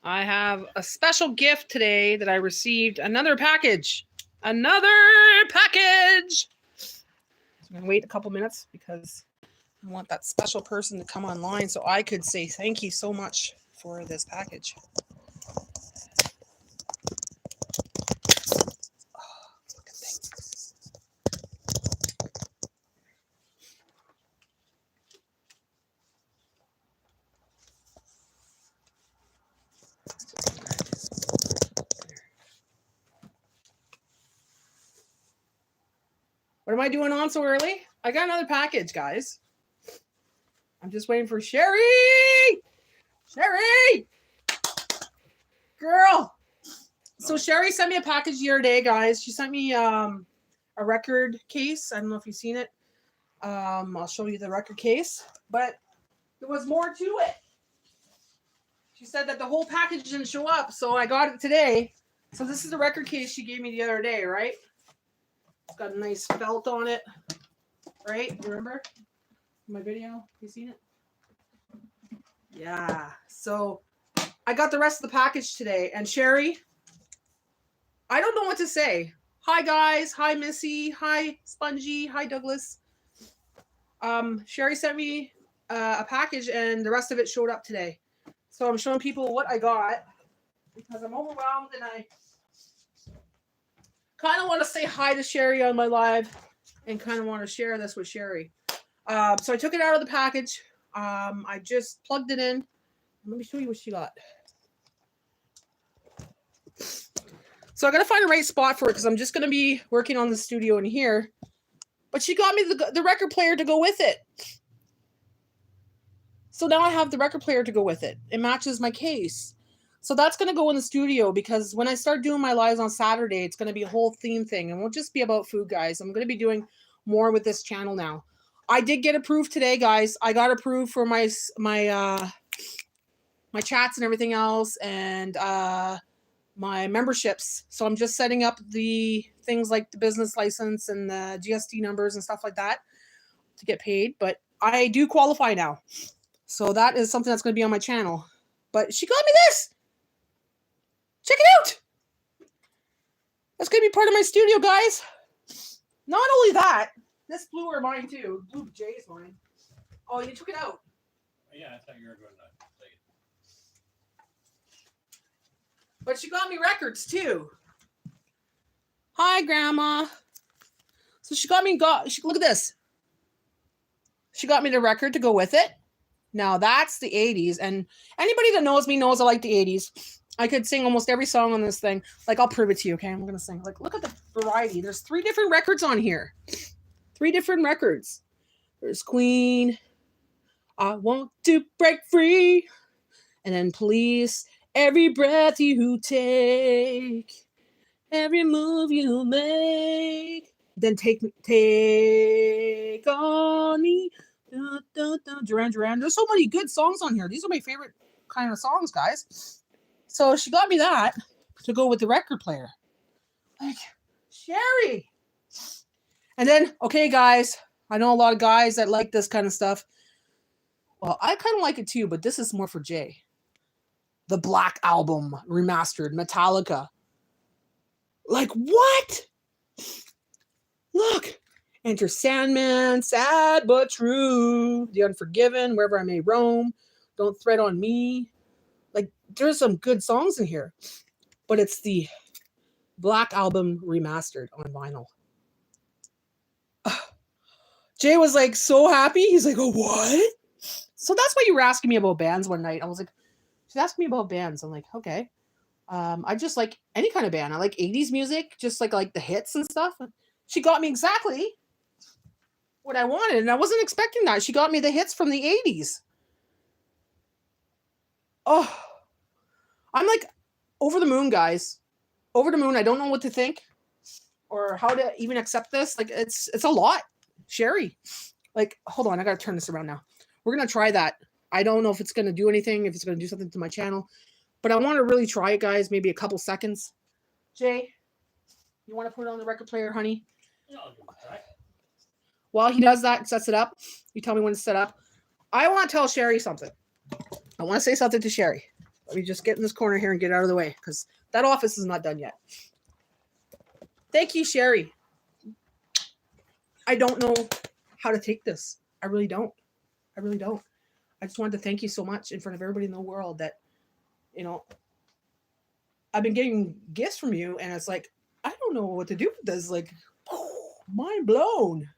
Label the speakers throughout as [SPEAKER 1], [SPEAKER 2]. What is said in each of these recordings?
[SPEAKER 1] I have a special gift today that I received. Another package. Another package. So I'm going to wait a couple minutes because I want that special person to come online so I could say thank you so much for this package. What am I doing on so early? I got another package, guys. I'm just waiting for Sherry. Sherry! Girl! So Sherry sent me a package the other day, guys. She sent me a record case. I don't know if you've seen it. I'll show you the record case. But there was more to it. She said that the whole package didn't show up, so I got it today. So this is the record case she gave me the other day, right? It's got a nice felt on it, right? Remember my video? You seen it? Yeah. So I got the rest of the package today. And Sherry, I don't know what to say. Hi, guys. Hi, Missy. Hi, Spongy. Hi, Douglas. Sherry sent me a package, and the rest of it showed up today. So I'm showing people what I got because I'm overwhelmed, and I kind of want to say hi to Sherry on my live and kind of want to share this with Sherry. So I took it out of the package. I just plugged it in. Let me show you what she got. So I got to find the right spot for it because I'm just going to be working on the studio in here. But she got me the record player to go with it. So now I have the record player to go with it. It matches my case. So that's going to go in the studio because when I start doing my lives on Saturday, it's going to be a whole theme thing. And it won't just be about food, guys. I'm going to be doing more with this channel now. I did get approved today, guys. I got approved for my chats and everything else and my memberships. So I'm just setting up the things like the business license and the GST numbers and stuff like that to get paid. But I do qualify now. So that is something that's going to be on my channel. But she got me this. Check it out. That's going to be part of my studio, guys. Not only that, this blue are mine too. Blue J is mine. Oh, you took it out.
[SPEAKER 2] Yeah, I thought you were going to take it.
[SPEAKER 1] But she got me records too. Hi, Grandma. So she got me, look at this. She got me the record to go with it. Now that's the 80s. And anybody that knows me knows I like the 80s. I could sing almost every song on this thing. Like, I'll prove it to you, okay? I'm going to sing. Like, look at the variety. There's 3 different records on here. 3 different records. There's Queen. I want to break free. And then Police. Every breath you take. Every move you make. Then Take On Me. Duran Duran. There's so many good songs on here. These are my favorite kind of songs, guys. So she got me that to go with the record player. Like, Sherry. And then, okay, guys, I know a lot of guys that like this kind of stuff. Well, I kind of like it too, but this is more for Jay. The Black Album remastered, Metallica. Like, what? Look. Enter Sandman, Sad But True, The Unforgiven, Wherever I May Roam, Don't Thread on Me. Like, there's some good songs in here. But it's the Black Album remastered on vinyl. Jay was like so happy. He's like, oh, what? So that's why you were asking me about bands one night. I was like, she's asking me about bands. I'm like, okay. I just like any kind of band. I like 80s music, just like the hits and stuff. She got me exactly what I wanted, and I wasn't expecting that. She got me the hits from the 80s. Oh, I'm like over the moon, guys. Over the moon. I don't know what to think or how to even accept this. Like, it's a lot. Sherry, like, hold on. I got to turn this around now. We're going to try that. I don't know if it's going to do anything, if it's going to do something to my channel, but I want to really try it, guys. Maybe a couple seconds. Jay, you want to put it on the record player, honey?
[SPEAKER 2] Yeah, I'll give it a try.
[SPEAKER 1] While he does that, sets it up, you tell me when it's set up. I want to tell Sherry something. I want to say something to Sherry. Let me just get in this corner here and get out of the way because that office is not done yet. Thank you, Sherry. I don't know how to take this. I really don't. I really don't. I just wanted to thank you so much in front of everybody in the world that, you know, I've been getting gifts from you and it's like, I don't know what to do with this. Like, mind blown.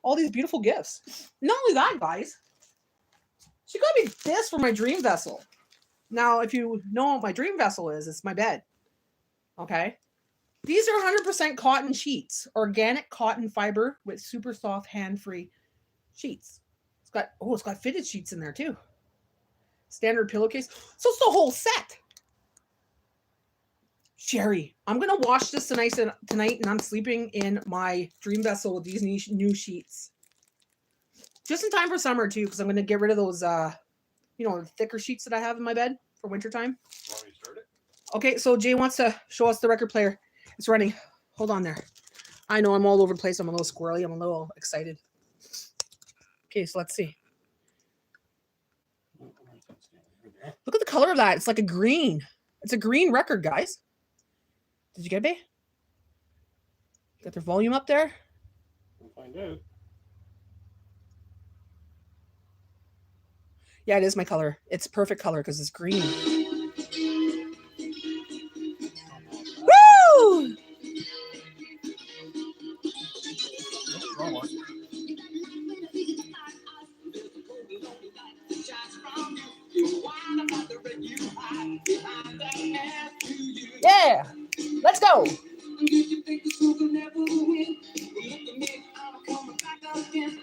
[SPEAKER 1] All these beautiful gifts. Not only that, guys, she got me this for my dream vessel. Now, if you know what my dream vessel is, it's my bed. Okay. These are 100% cotton sheets, organic cotton fiber with super soft hand-free sheets. It's got fitted sheets in there too. Standard pillowcase. So it's the whole set. Sherry, I'm going to wash this tonight and I'm sleeping in my dream vessel with these new sheets. Just in time for summer too, because I'm going to get rid of those, thicker sheets that I have in my bed for wintertime.
[SPEAKER 2] Want me to start it?
[SPEAKER 1] Okay, so Jay wants to show us the record player. It's running. Hold on there. I know I'm all over the place. I'm a little squirrely. I'm a little excited. Okay, so let's see. Look at the color of that. It's like a green. It's a green record, guys. Did you get it, babe? Got their volume up there?
[SPEAKER 2] We'll find out.
[SPEAKER 1] Yeah, it is my color. It's perfect color because it's green. Woo! Yeah, let's go.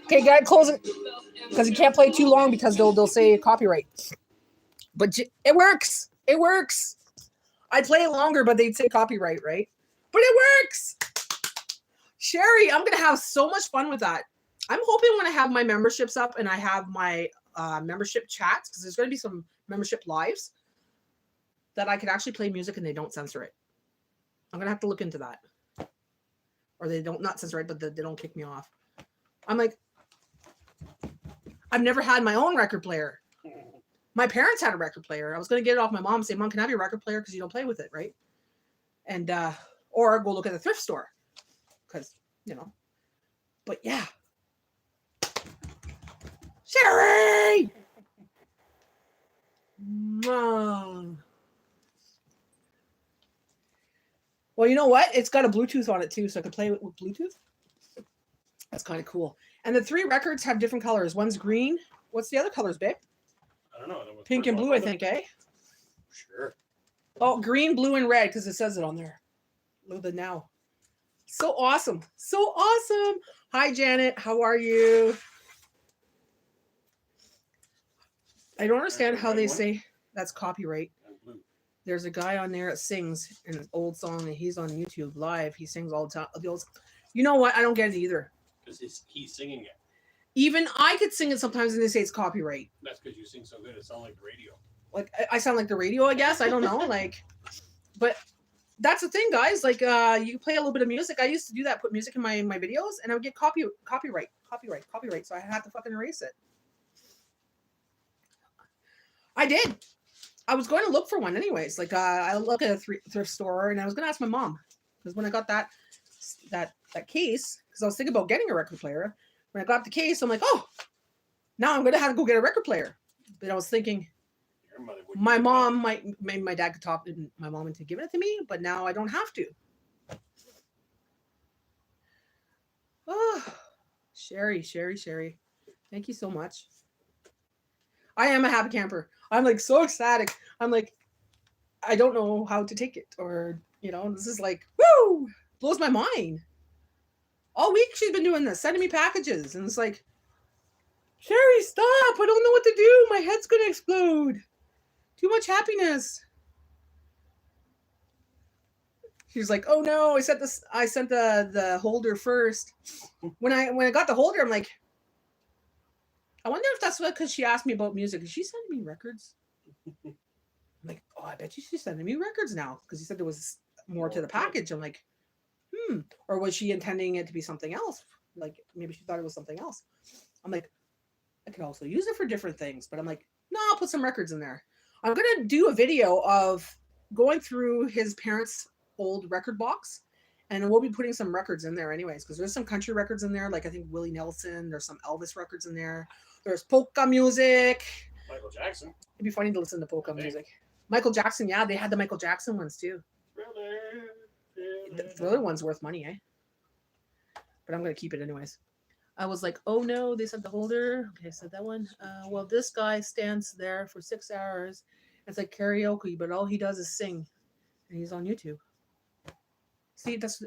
[SPEAKER 1] Okay, gotta close it because you can't play too long because they'll say copyright. But it works. It works. I'd play it longer, but they'd say copyright, right? But it works. Sherry, I'm gonna have so much fun with that. I'm hoping when I have my memberships up and I have my membership chats, because there's going to be some membership lives, that I could actually play music and they don't censor it. I'm going to have to look into that. Or they don't, not censor it, but they don't kick me off. I'm like, I've never had my own record player. My parents had a record player. I was going to get it off my mom and say, Mom, can I have your record player? Because you don't play with it, right? And, or go look at the thrift store. Because, but yeah. Sherry! Mom. Well, you know what? It's got a Bluetooth on it too, so I can play with Bluetooth. That's kind of cool. And the 3 records have different colors. One's green. What's the other colors, babe?
[SPEAKER 2] I don't know.
[SPEAKER 1] Pink and blue, I think, eh?
[SPEAKER 2] Sure.
[SPEAKER 1] Oh, green, blue, and red, because it says it on there. Look at the now. So awesome. So awesome. Hi, Janet. How are you? I don't understand how they say that's copyright. There's a guy on there that sings an old song, and he's on YouTube live. He sings all the time. You know what? I don't get it either.
[SPEAKER 2] Because he's singing it.
[SPEAKER 1] Even I could sing it sometimes, and they say it's copyright.
[SPEAKER 2] That's because you sing so good. It sounds like the radio.
[SPEAKER 1] Like I sound like the radio, I guess. I don't know. But that's the thing, guys. Like, you play a little bit of music. I used to do that. Put music in my videos, and I would get copyright. So I had to fucking erase it. I did. I was going to look for one anyways. Like, I look at a thrift store, and I was going to ask my mom. Because when I got that case, because I was thinking about getting a record player. When I got the case, I'm like, oh, now I'm going to have to go get a record player. But I was thinking, my mom maybe my dad could talk my mom into giving it to me, but now I don't have to. Oh, Sherry. Thank you so much. I am a happy camper. I'm like so ecstatic. I'm like, I don't know how to take it, or this is like, woo, blows my mind. All week she's been doing this, sending me packages, and it's like, Sherry, stop! I don't know what to do. My head's gonna explode. Too much happiness. She's like, oh no, I sent the holder first. When I got the holder, I'm like, I wonder if that's because she asked me about music. Is she sending me records? I'm like, oh, I bet she's sending me records now, because you said there was more to the package. I'm like, or was she intending it to be something else? Like maybe she thought it was something else. I'm like, I could also use it for different things, but I'm like, no, I'll put some records in there. I'm gonna do a video of going through his parents' old record box, and we'll be putting some records in there anyways, because there's some country records in there, like I think Willie Nelson. There's some Elvis records in there. There's polka music.
[SPEAKER 2] Michael Jackson.
[SPEAKER 1] It'd be funny to listen to polka music. Michael Jackson, yeah, they had the Michael Jackson ones too. The other one's worth money, eh? But I'm gonna keep it anyways. I was like, oh no, they said the holder. Okay, I said that one. Well, this guy stands there for 6 hours. It's like karaoke, but all he does is sing, and he's on YouTube. See, that's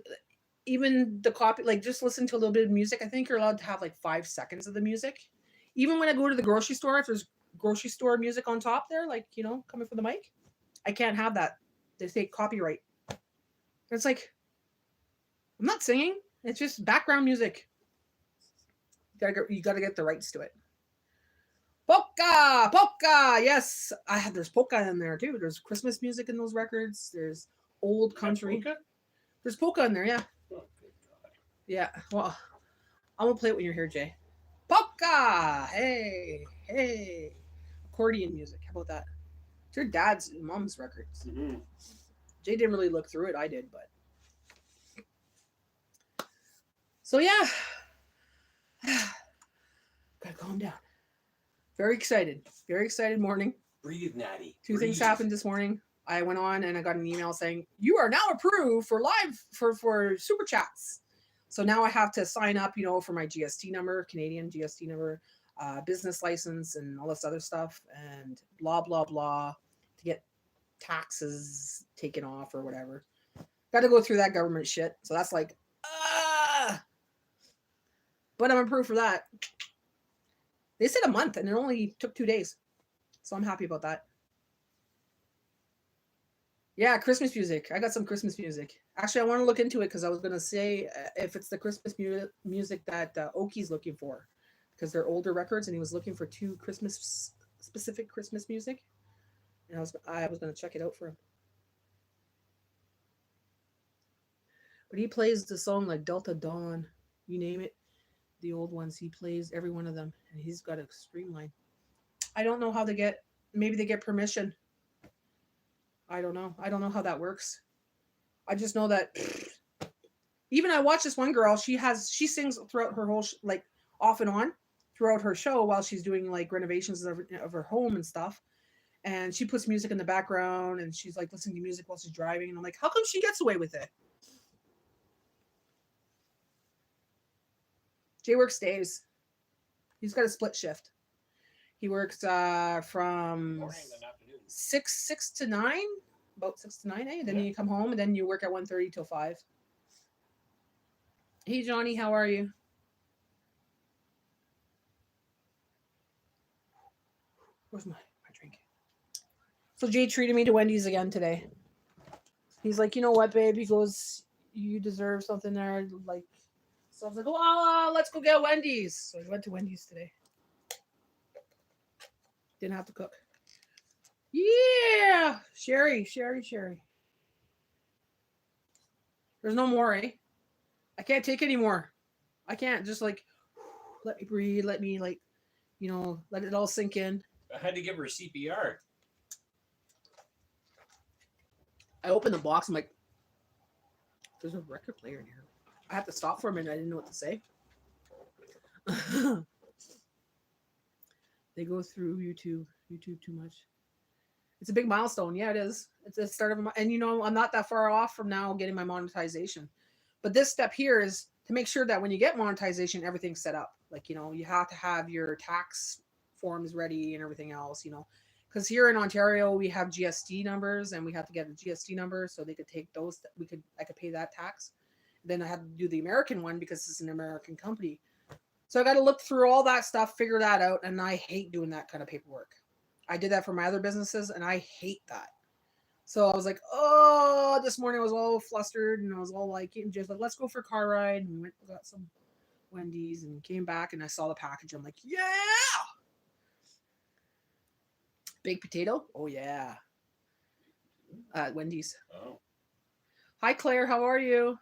[SPEAKER 1] even the copy. Like, just listen to a little bit of music. I think you're allowed to have like 5 seconds of the music. Even when I go to the grocery store, if there's grocery store music on top there, like, you know, coming from the mic, I can't have that. They say copyright. It's like, I'm not singing. It's just background music. You gotta get the rights to it. Polka, yes. There's polka in there too. There's Christmas music in those records. There's old country.
[SPEAKER 2] Polka?
[SPEAKER 1] There's polka in there, yeah.
[SPEAKER 2] Oh, good God.
[SPEAKER 1] Yeah. Well, I'm gonna play it when you're here, Jay. Polka, hey. Accordion music. How about that? It's your dad's and mom's records.
[SPEAKER 2] Mm-hmm.
[SPEAKER 1] Jay didn't really look through it. I did, but. So yeah. Gotta calm down. Very excited morning.
[SPEAKER 2] Breathe, Natty.
[SPEAKER 1] Two things happened this morning. I went on and I got an email saying, you are now approved for live for super chats. So now I have to sign up, you know, for my GST number, Canadian GST number, business license and all this other stuff and blah, blah, blah to get taxes taken off or whatever. Got to go through that government shit. So that's like, but I'm approved for that. They said a month and it only took 2 days. So I'm happy about that. Yeah, Christmas music. I got some Christmas music. Actually, I want to look into it because I was going to say if it's the Christmas music that Oki's looking for. Because they're older records and he was looking for 2 specific Christmas music. And I was going to check it out for him. But he plays the song like Delta Dawn. You name it. The old ones, he plays every one of them, and he's got a streamline. I don't know how they get. Maybe they get permission. I don't know. I don't know how that works. I just know that. Even I watch this one girl. She sings throughout her whole like off and on throughout her show while she's doing like renovations of her home and stuff. And she puts music in the background, and she's like listening to music while she's driving. And I'm like, how come she gets away with it? Jay works days. He's got a split shift. He works from 6 to 9, about 6 to 9, eh? Then you come home and then you work at 1:30 till 5. Hey Johnny, how are you? Where's my drink? So Jay treated me to Wendy's again today. He's like, you know what, babe? He goes, you deserve something there, like. So I was like, oh, let's go get Wendy's. So we went to Wendy's today. Didn't have to cook. Yeah. Sherry. There's no more, eh? I can't take any more. I can't just like, let me breathe. Let me like, you know, let it all sink in.
[SPEAKER 2] I had to give her CPR.
[SPEAKER 1] I opened the box. I'm like, there's a record player in here. I have to stop for a minute. I didn't know what to say. They go through YouTube too much. It's a big milestone. Yeah, it is. It's the start of and you know, I'm not that far off from now getting my monetization. But this step here is to make sure that when you get monetization, everything's set up. Like, you know, you have to have your tax forms ready and everything else, you know. Because here in Ontario, we have GST numbers and we have to get a GST number so they could take those. I could pay that tax. Then I had to do the American one because it's an American company. So I got to look through all that stuff, figure that out. And I hate doing that kind of paperwork. I did that for my other businesses and I hate that. So I was like, oh, this morning I was all flustered and I was all like, just like, let's go for a car ride. And we went and got some Wendy's and came back and I saw the package. I'm like, yeah. Baked potato. Oh yeah. Wendy's.
[SPEAKER 2] Oh.
[SPEAKER 1] Hi, Claire. How are you?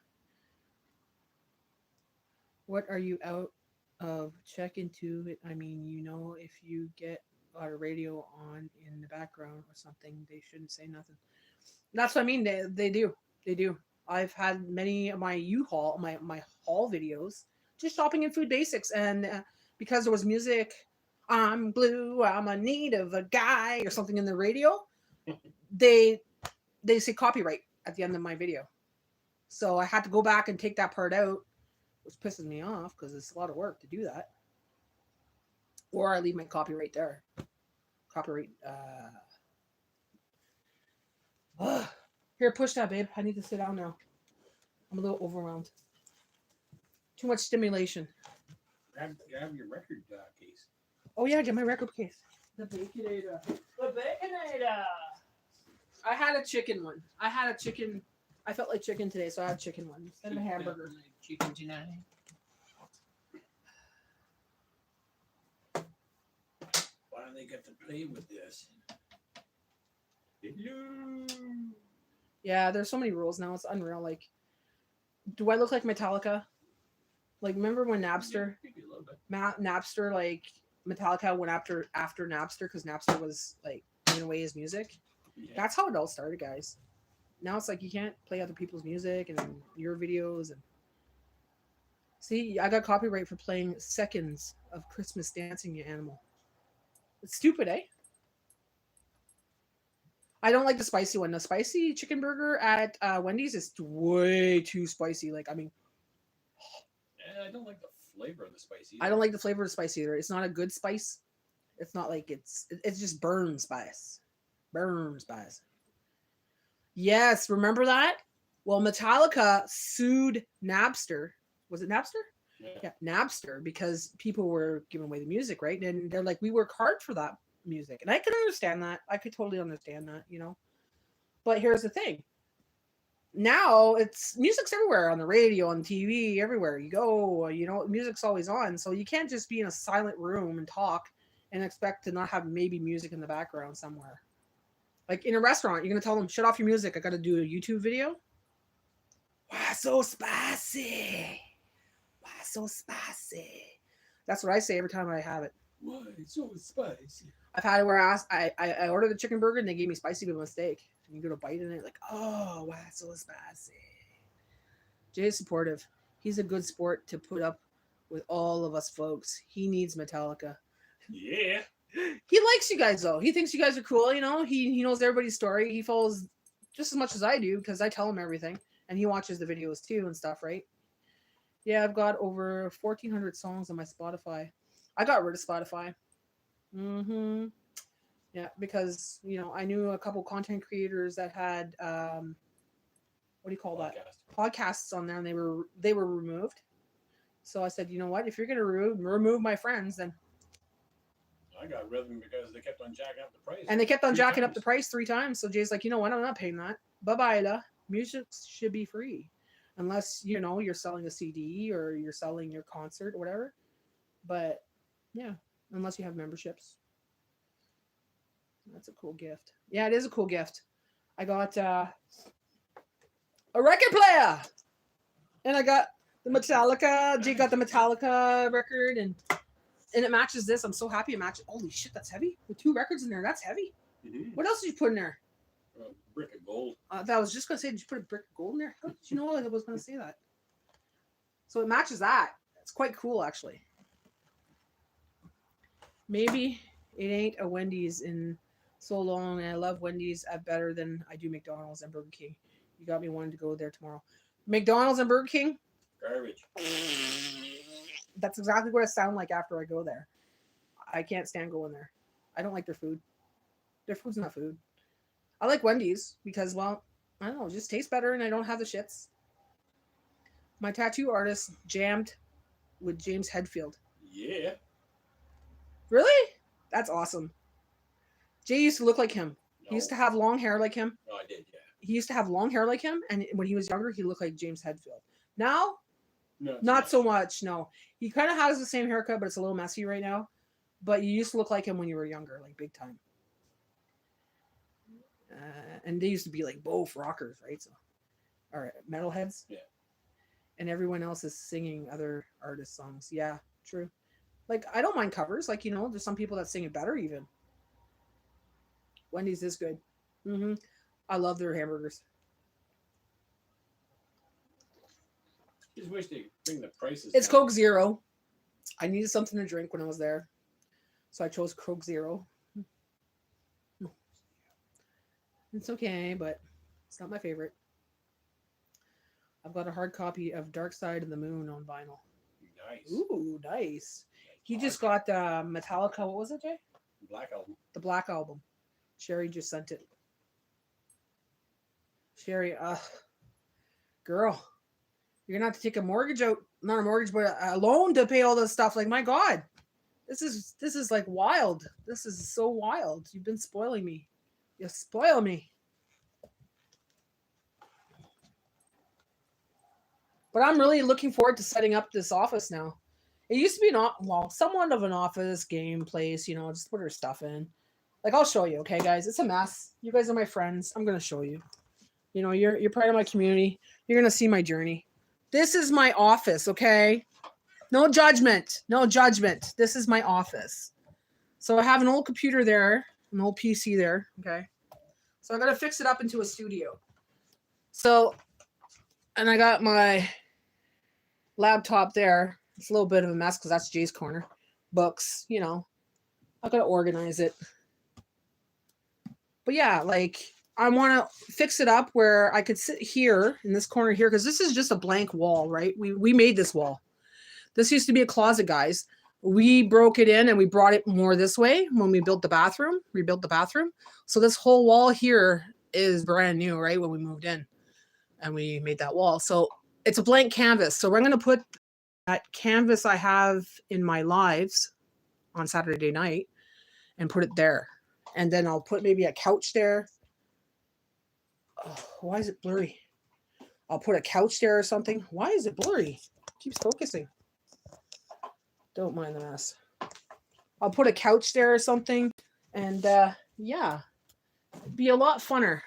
[SPEAKER 1] What are you out of? Check into it. I mean, you know, if you get got a radio on in the background or something, they shouldn't say nothing. That's what I mean. They do. They do. I've had many of my U-Haul, my haul videos, just shopping in food basics, and because there was music, I'm blue, I'm in need of a guy, or something in the radio, they they say copyright at the end of my video. So I had to go back and take that part out, which pisses me off because it's a lot of work to do that. Or I leave my copyright there. Copyright. Here, push that, babe. I need to sit down now. I'm a little overwhelmed. Too much stimulation.
[SPEAKER 2] Grab your record case.
[SPEAKER 1] Oh yeah, get my record case. The Baconator. The Baconator. I had a chicken one. I had a chicken. I felt like chicken today, so I had a chicken one instead of a hamburger.
[SPEAKER 2] Chicken tonight. Why do they get to play with this? Hello.
[SPEAKER 1] Yeah, there's so many rules now. It's unreal. Like, do I look like Metallica? Like, remember when Napster,
[SPEAKER 2] Maybe a little bit.
[SPEAKER 1] Napster, like Metallica went after Napster because Napster was like giving away his music.
[SPEAKER 2] Yeah.
[SPEAKER 1] That's how it all started, guys. Now it's like you can't play other people's music and your videos and see. I got copyright for playing seconds of Christmas dancing, you animal. It's stupid, eh? I don't like the spicy one. The spicy chicken burger at Wendy's is way too spicy. Like, I mean,
[SPEAKER 2] I don't like the flavor of the spice either.
[SPEAKER 1] I don't like the flavor of the spice either. It's not a good spice. It's not like it's just burn spice. Burn spice. Yes, remember that? Well, Metallica sued Napster. Was it Napster? Yeah, Napster, because people were giving away the music, right? And they're like, we work hard for that music. And I can understand that. I could totally understand that, you know. But here's the thing. Now it's music's everywhere, on the radio, on TV, everywhere you go, you know, music's always on. So you can't just be in a silent room and talk and expect to not have maybe music in the background somewhere. Like in a restaurant, you're gonna tell them, shut off your music, I gotta do a YouTube video. Why so spicy? Why so spicy? That's what I say every time I have it.
[SPEAKER 2] Why so spicy?
[SPEAKER 1] I've had it where I ordered the chicken burger and they gave me spicy by mistake. And you go to bite in it, like, oh, why so spicy? Jay's supportive. He's a good sport to put up with all of us folks. He needs Metallica.
[SPEAKER 2] Yeah.
[SPEAKER 1] He likes you guys though. He thinks you guys are cool, you know. He knows everybody's story. He follows just as much as I do because I tell him everything. And he watches the videos too and stuff, right? Yeah, I've got over 1,400 songs on my Spotify. I got rid of Spotify. Yeah, because you know I knew a couple content creators that had what do you call that? Podcasts on there, and they were removed. So I said, you know what? If you're gonna remove my friends, then
[SPEAKER 2] I got rid of them because they kept on jacking up the price.
[SPEAKER 1] and they kept on jacking up the price 3 times. So Jay's like, you know what? I'm not paying that. Bye bye, la. Music should be free, unless you know you're selling a CD or you're selling your concert or whatever. But yeah, unless you have memberships. That's a cool gift. Yeah, it is a cool gift. I got a record player, and I got the Metallica. Jay got the Metallica record, and it matches this. I'm so happy it matches. Holy shit, that's heavy. With 2 records in there, that's heavy.
[SPEAKER 2] Mm-hmm.
[SPEAKER 1] What else did you put in there?
[SPEAKER 2] Brick of gold.
[SPEAKER 1] I was just gonna say, did you put a brick of gold in there? How did you know I was gonna say that? So it matches that. It's quite cool, actually. Maybe it ain't a Wendy's in so long, and I love Wendy's better than I do McDonald's and Burger King. You got me wanting to go there tomorrow. McDonald's and Burger King?
[SPEAKER 2] Garbage.
[SPEAKER 1] That's exactly what it sounds like after I go there. I can't stand going there. I don't like their food. Their food's not food. I like Wendy's because, well, I don't know, it just tastes better and I don't have the shits. My tattoo artist jammed with James Hetfield.
[SPEAKER 2] Yeah.
[SPEAKER 1] Really? That's awesome. Jay used to look like him.
[SPEAKER 2] No.
[SPEAKER 1] He used to have long hair like him.
[SPEAKER 2] Oh, I did, yeah.
[SPEAKER 1] He used to have long hair like him, and when he was younger, he looked like James Hetfield. Now,
[SPEAKER 2] No,
[SPEAKER 1] not so much. No, he kind of has the same haircut, but it's a little messy right now. But you used to look like him when you were younger, like big time. And they used to be like both rockers, right? So, or metalheads.
[SPEAKER 2] Yeah.
[SPEAKER 1] And everyone else is singing other artists' songs. Yeah, true. Like I don't mind covers. Like you know, there's some people that sing it better even. Wendy's is good. I love their hamburgers.
[SPEAKER 2] Just wish they bring the prices
[SPEAKER 1] It's
[SPEAKER 2] down.
[SPEAKER 1] Coke Zero. I needed something to drink when I was there, so I chose Coke Zero. It's okay, but it's not my favorite. I've got a hard copy of Dark Side of the Moon on vinyl.
[SPEAKER 2] Nice.
[SPEAKER 1] Ooh, nice. He just got Metallica. What was it, Jay?
[SPEAKER 2] Black Album.
[SPEAKER 1] The Black Album. Sherry just sent it. Sherry, girl, you're gonna have to take a mortgage out, not a mortgage, but a loan to pay all this stuff. Like, my God, this is like wild. This is so wild. You've been spoiling me. You spoil me. But I'm really looking forward to setting up this office now. It used to be somewhat of an office game place, just put her stuff in. Like, I'll show you, okay, guys? It's a mess. You guys are my friends. I'm gonna show you. You're part of my community. You're gonna see my journey. This is my office, okay? No judgment. No judgment. This is my office. So I have an old computer there, an old PC there, okay? So I gotta fix it up into a studio. So, and I got my laptop there. It's a little bit of a mess because that's Jay's corner. Books, I gotta organize it. But yeah, like, I want to fix it up where I could sit here in this corner here, because this is just a blank wall, right? We made this wall. This used to be a closet, guys. We broke it in and we brought it more this way when we rebuilt the bathroom. So this whole wall here is brand new, right? When we moved in and we made that wall. So it's a blank canvas. So we're going to put that canvas I have in my lives on Saturday night and put it there. And then I'll put maybe a couch there. Oh, why is it blurry? I'll put a couch there or something. Why is it blurry? It keeps focusing. Don't mind the mess. I'll put a couch there or something. And yeah, it'd be a lot funner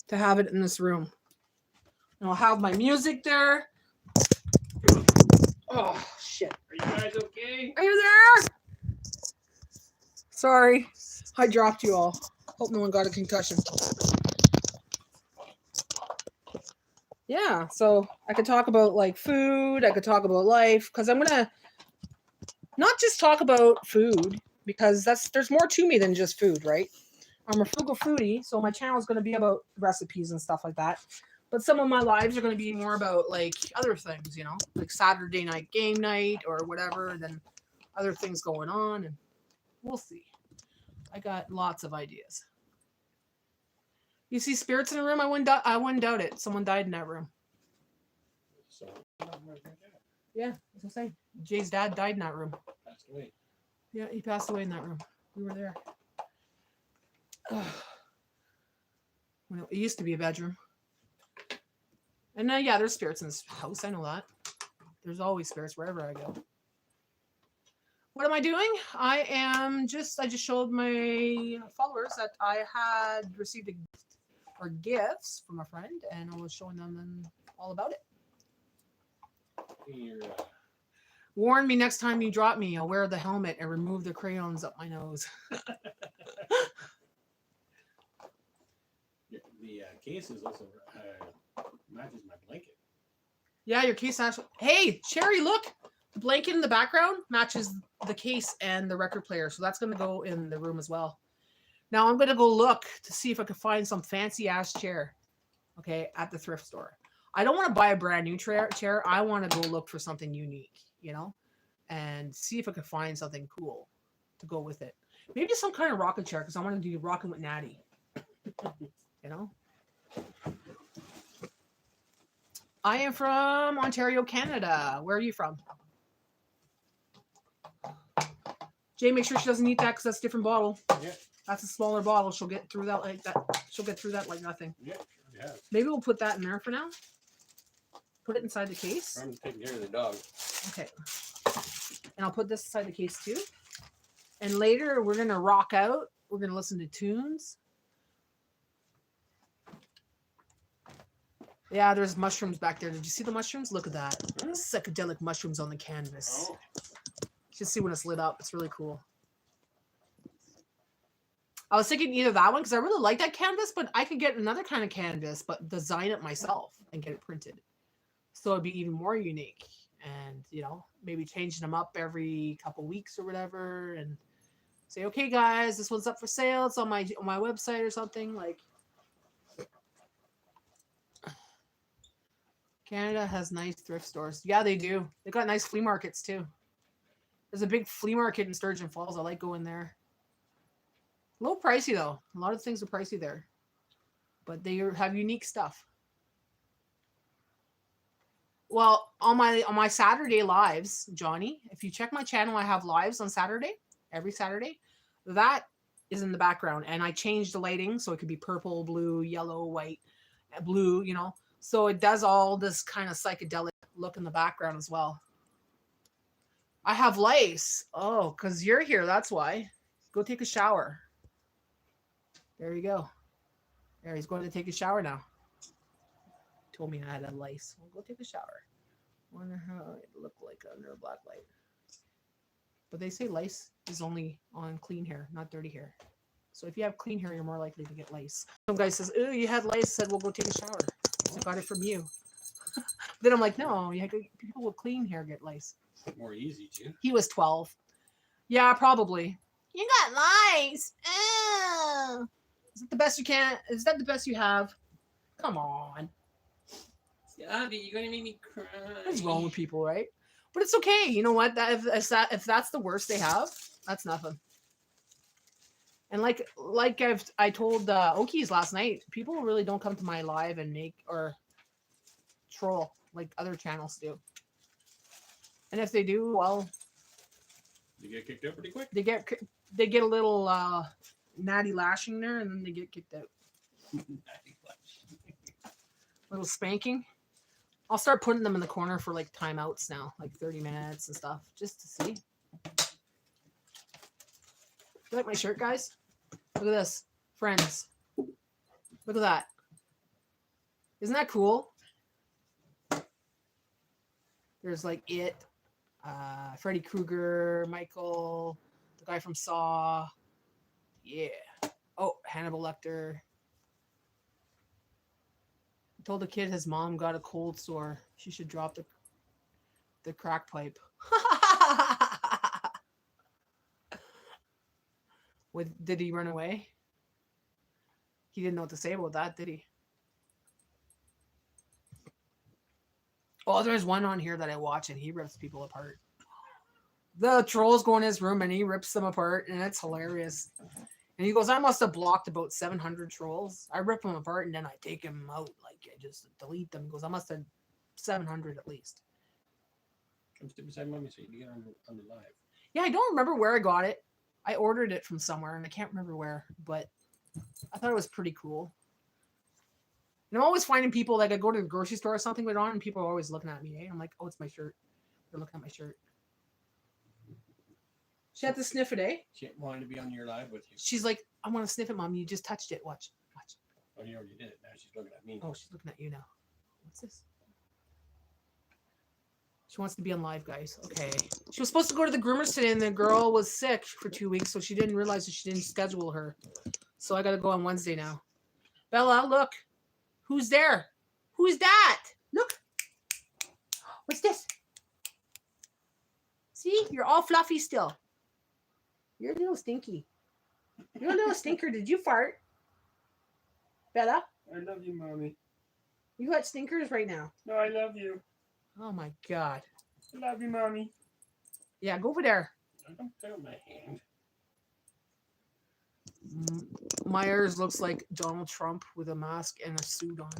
[SPEAKER 1] to have it in this room. And I'll have my music there. Oh, shit.
[SPEAKER 2] Are you guys okay?
[SPEAKER 1] Are you there? Sorry. I dropped you all. Hope no one got a concussion. Yeah, so I could talk about like food. I could talk about life, because I'm gonna not just talk about food, because there's more to me than just food, right? I'm a frugal foodie, so my channel is gonna be about recipes and stuff like that. But some of my lives are gonna be more about like other things, like Saturday night game night or whatever, and then other things going on, and we'll see. I got lots of ideas. You see spirits in a room? I wouldn't doubt it. Someone died in that room.
[SPEAKER 2] So,
[SPEAKER 1] Yeah, that's what I'm saying. Jay's dad died in that room.
[SPEAKER 2] passed away.
[SPEAKER 1] Yeah, he passed away in that room. We were there. Well, it used to be a bedroom. And yeah, there's spirits in this house. I know that. There's always spirits wherever I go. What am I doing? I just showed my followers that I had received gifts from a friend, and I was showing them all about it.
[SPEAKER 2] Here,
[SPEAKER 1] Warn me next time you drop me. I'll wear the helmet and remove the crayons up my nose.
[SPEAKER 2] the case is also matches my blanket.
[SPEAKER 1] Yeah, your case actually. Hey, Sherry, look! The blanket in the background matches the case and the record player, so that's going to go in the room as well. Now I'm going to go look to see if I can find some fancy ass chair, okay, at the thrift store. I don't want to buy a brand new chair. I want to go look for something unique, and see if I can find something cool to go with it. Maybe some kind of rocking chair, because I want to do rocking with Natty. I am from Ontario, Canada. Where are you from? Jay, make sure she doesn't eat that, because that's a different bottle.
[SPEAKER 2] Yeah.
[SPEAKER 1] That's a smaller bottle. She'll get through that like that. She'll get through that like nothing.
[SPEAKER 2] Yeah, yeah.
[SPEAKER 1] Maybe we'll put that in there for now. Put it inside the case.
[SPEAKER 2] I'm taking care of the dog.
[SPEAKER 1] Okay. And I'll put this inside the case too. And later we're going to rock out. We're going to listen to tunes. Yeah, there's mushrooms back there. Did you see the mushrooms? Look at that. Psychedelic mushrooms on the canvas.
[SPEAKER 2] Oh.
[SPEAKER 1] You should see when it's lit up. It's really cool. I was thinking either that one because I really like that canvas, but I could get another kind of canvas, but design it myself and get it printed. So it'd be even more unique. And, you know, maybe changing them up every couple weeks or whatever and say, okay, guys, this one's up for sale. It's on my website or something. Like, Canada has nice thrift stores. Yeah, they do. They got nice flea markets too. There's a big flea market in Sturgeon Falls. I like going there. A little pricey though. A lot of things are pricey there, but they have unique stuff. Well, on my Saturday lives, Johnny, if you check my channel, I have lives on Saturday, every Saturday. That is in the background, and I changed the lighting so it could be purple, blue, yellow, white, blue, you know. So it does all this kind of psychedelic look in the background as well. I have lice. Oh, because you're here, that's why. Go take a shower. There you go. There, he's going to take a shower now. Told me I had a lice. Well, go take a shower. Wonder how it looked like under a black light. But they say lice is only on clean hair, not dirty hair. So if you have clean hair, you're more likely to get lice. Some guy says, "Ooh, you had lice." Said, "Well, go take a shower." I got it from you. Then I'm like, no, people with clean hair get lice.
[SPEAKER 2] More easy too.
[SPEAKER 1] He was 12. Yeah, probably. You got lice. Ew. Is it the best you can? Is that the best you have? Come on.
[SPEAKER 2] Abby, you're gonna make me cry.
[SPEAKER 1] What's wrong with people, right? But it's okay. You know what? If that's the worst they have, that's nothing. And like I told Okies last night, people really don't come to my live and make or troll like other channels do. And if they do, well,
[SPEAKER 2] they get kicked out pretty quick.
[SPEAKER 1] They get a little natty lashing there, and then they get kicked out. Little spanking. I'll start putting them in the corner for like timeouts now, like 30 minutes and stuff, just to see. You like my shirt, guys? Look at this, friends. Look at that. Isn't that cool? There's like it, Freddy Krueger, Michael, the guy from Saw. Yeah. Oh, Hannibal Lecter. Told the kid his mom got a cold sore. She should drop the crack pipe. Did he run away? He didn't know what to say about that, did he? Oh, there's one on here that I watch and he rips people apart. The trolls go in his room and he rips them apart and it's hilarious. And he goes, I must have blocked about 700 trolls. I rip them apart and then I take them out. Like, I just delete them. He goes, I must have 700 at least.
[SPEAKER 2] Come sit beside mommy so you can get on the live.
[SPEAKER 1] Yeah, I don't remember where I got it. I ordered it from somewhere and I can't remember where, but I thought it was pretty cool. And I'm always finding people, like I go to the grocery store or something with it on and people are always looking at me. Eh? I'm like, oh, it's my shirt. They're looking at my shirt. She had to sniff it, eh?
[SPEAKER 2] She wanted to be on your live with you.
[SPEAKER 1] She's like, I want to sniff it, Mom. You just touched it. Watch.
[SPEAKER 2] Oh, you already did it. Now she's looking at me.
[SPEAKER 1] Oh, she's looking at you now. What's this? She wants to be on live, guys. Okay. She was supposed to go to the groomers today, and the girl was sick for 2 weeks, so she didn't realize that she didn't schedule her. So I got to go on Wednesday now. Bella, look. Who's there? Who's that? Look. What's this? See? You're all fluffy still. You're a little stinky. You're a little stinker. Did you fart? Bella?
[SPEAKER 2] I love you, Mommy.
[SPEAKER 1] You got stinkers right now.
[SPEAKER 2] No, I love you.
[SPEAKER 1] Oh, my God.
[SPEAKER 2] I love you, Mommy.
[SPEAKER 1] Yeah, go over there.
[SPEAKER 2] I don't feel my hand.
[SPEAKER 1] Myers looks like Donald Trump with a mask and a suit on.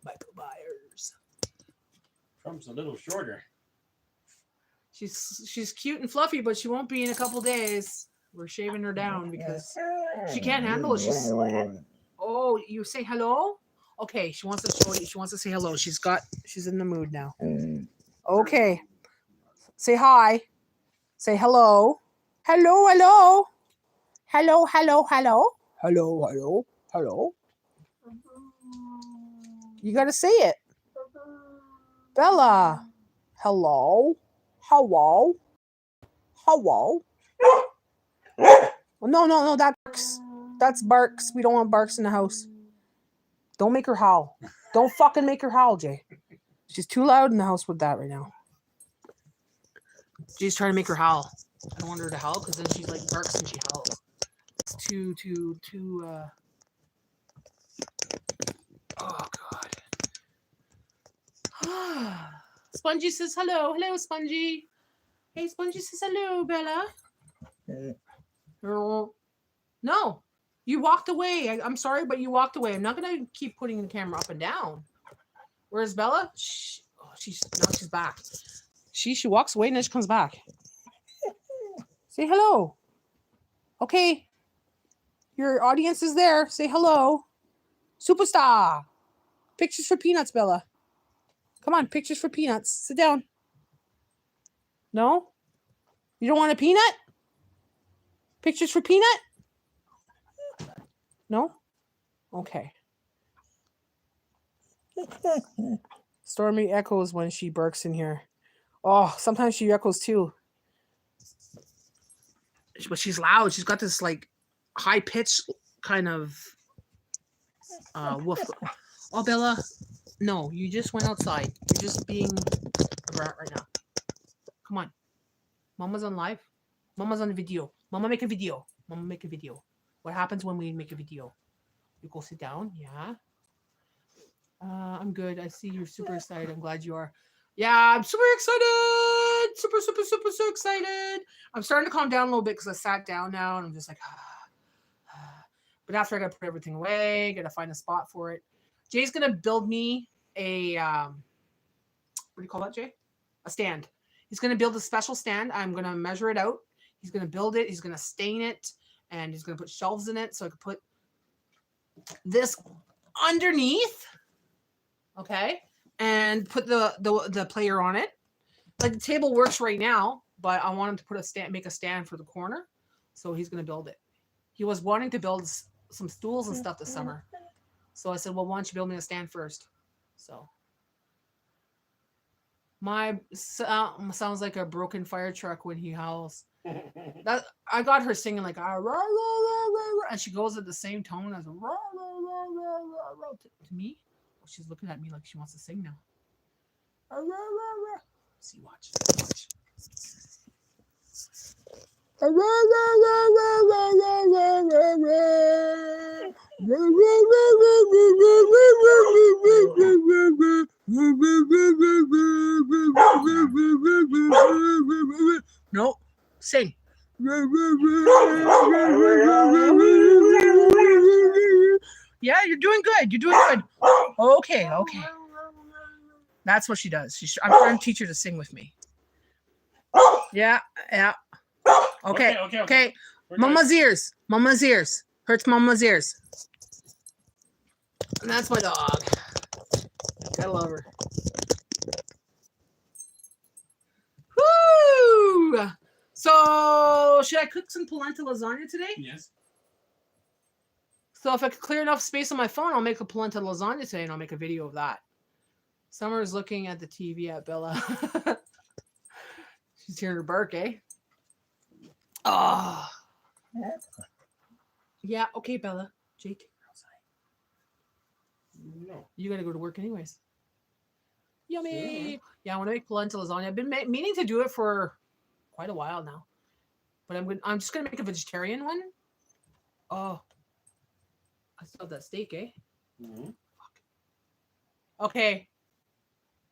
[SPEAKER 1] Michael Myers.
[SPEAKER 2] Trump's a little shorter.
[SPEAKER 1] She's cute and fluffy, but she won't be in a couple days. We're shaving her down because she can't handle it. Oh, you say hello? Okay, she wants to show you. She wants to say hello. She's in the mood now. Okay. Say hi. Say hello. Hello, hello. Hello, hello, hello. Hello, hello, hello. You got to say it. Bella. Hello. Hello. Hello. No, that barks. That's barks. We don't want barks in the house. Don't make her howl. Don't fucking make her howl, Jay. She's too loud in the house with that right now. Jay's trying to make her howl. I don't want her to howl because then she like barks and she howls. It's too. Oh God. Spongy says hello. Hello, Spongy. Hey, Spongy says hello, Bella. No, you walked away. I'm sorry, but you walked away. I'm not gonna keep putting the camera up and down. Where's Bella? She's back. She walks away and then she comes back. Say hello. Okay. Your audience is there. Say hello. Superstar. Pictures for peanuts, Bella. Come on, pictures for peanuts. Sit down. No? You don't want a peanut? Pictures for peanut? No? Okay. Stormy echoes when she barks in here. Oh, sometimes she echoes too. But she's loud. She's got this like high pitched kind of woof. Oh, Bella. No, you just went outside. You're just being a brat right now. Come on. Mama's on live. Mama's on video. Mama make a video. Mama make a video. What happens when we make a video? You go sit down. Yeah. I'm good. I see you're super excited. I'm glad you are. Yeah, I'm super excited. Super excited. I'm starting to calm down a little bit because I sat down now and I'm just like, But after I got to put everything away, got to find a spot for it. Jay's going to build me a, what do you call that, Jay? A stand. He's going to build a special stand. I'm going to measure it out. He's going to build it. He's going to stain it. And he's going to put shelves in it so I can put this underneath. Okay. And put the player on it. Like the table works right now, but I want him to put a stand, make a stand for the corner. So he's going to build it. He was wanting to build some stools and stuff this summer. So I said, well, why don't you build me a stand first? So my sounds like a broken fire truck when he howls. That I got her singing like rah, rah, rah, and she goes at the same tone as rah, rah, rah, rah, rah, to me. She's looking at me like she wants to sing now. Rah, rah, rah. See, watch. No, sing. Yeah, you're doing good. You're doing good. Okay. That's what she does. I'm trying to teach her to sing with me. Yeah. Okay. Mama's ears. Hurts Mama's ears. And that's my dog. I love her. Woo! So, should I cook some polenta lasagna today?
[SPEAKER 2] Yes.
[SPEAKER 1] So, if I could clear enough space on my phone, I'll make a polenta lasagna today and I'll make a video of that. Summer's looking at the TV at Bella. She's hearing her bark, eh? Oh. Yeah, okay, Bella. Jake,
[SPEAKER 2] No.
[SPEAKER 1] you gotta go to work anyways. Yummy. Yeah, I want to make polenta lasagna. I've been meaning to do it for quite a while now, but I'm just gonna make a vegetarian one. Oh, I still have that steak, eh?
[SPEAKER 2] Mm-hmm.
[SPEAKER 1] Okay.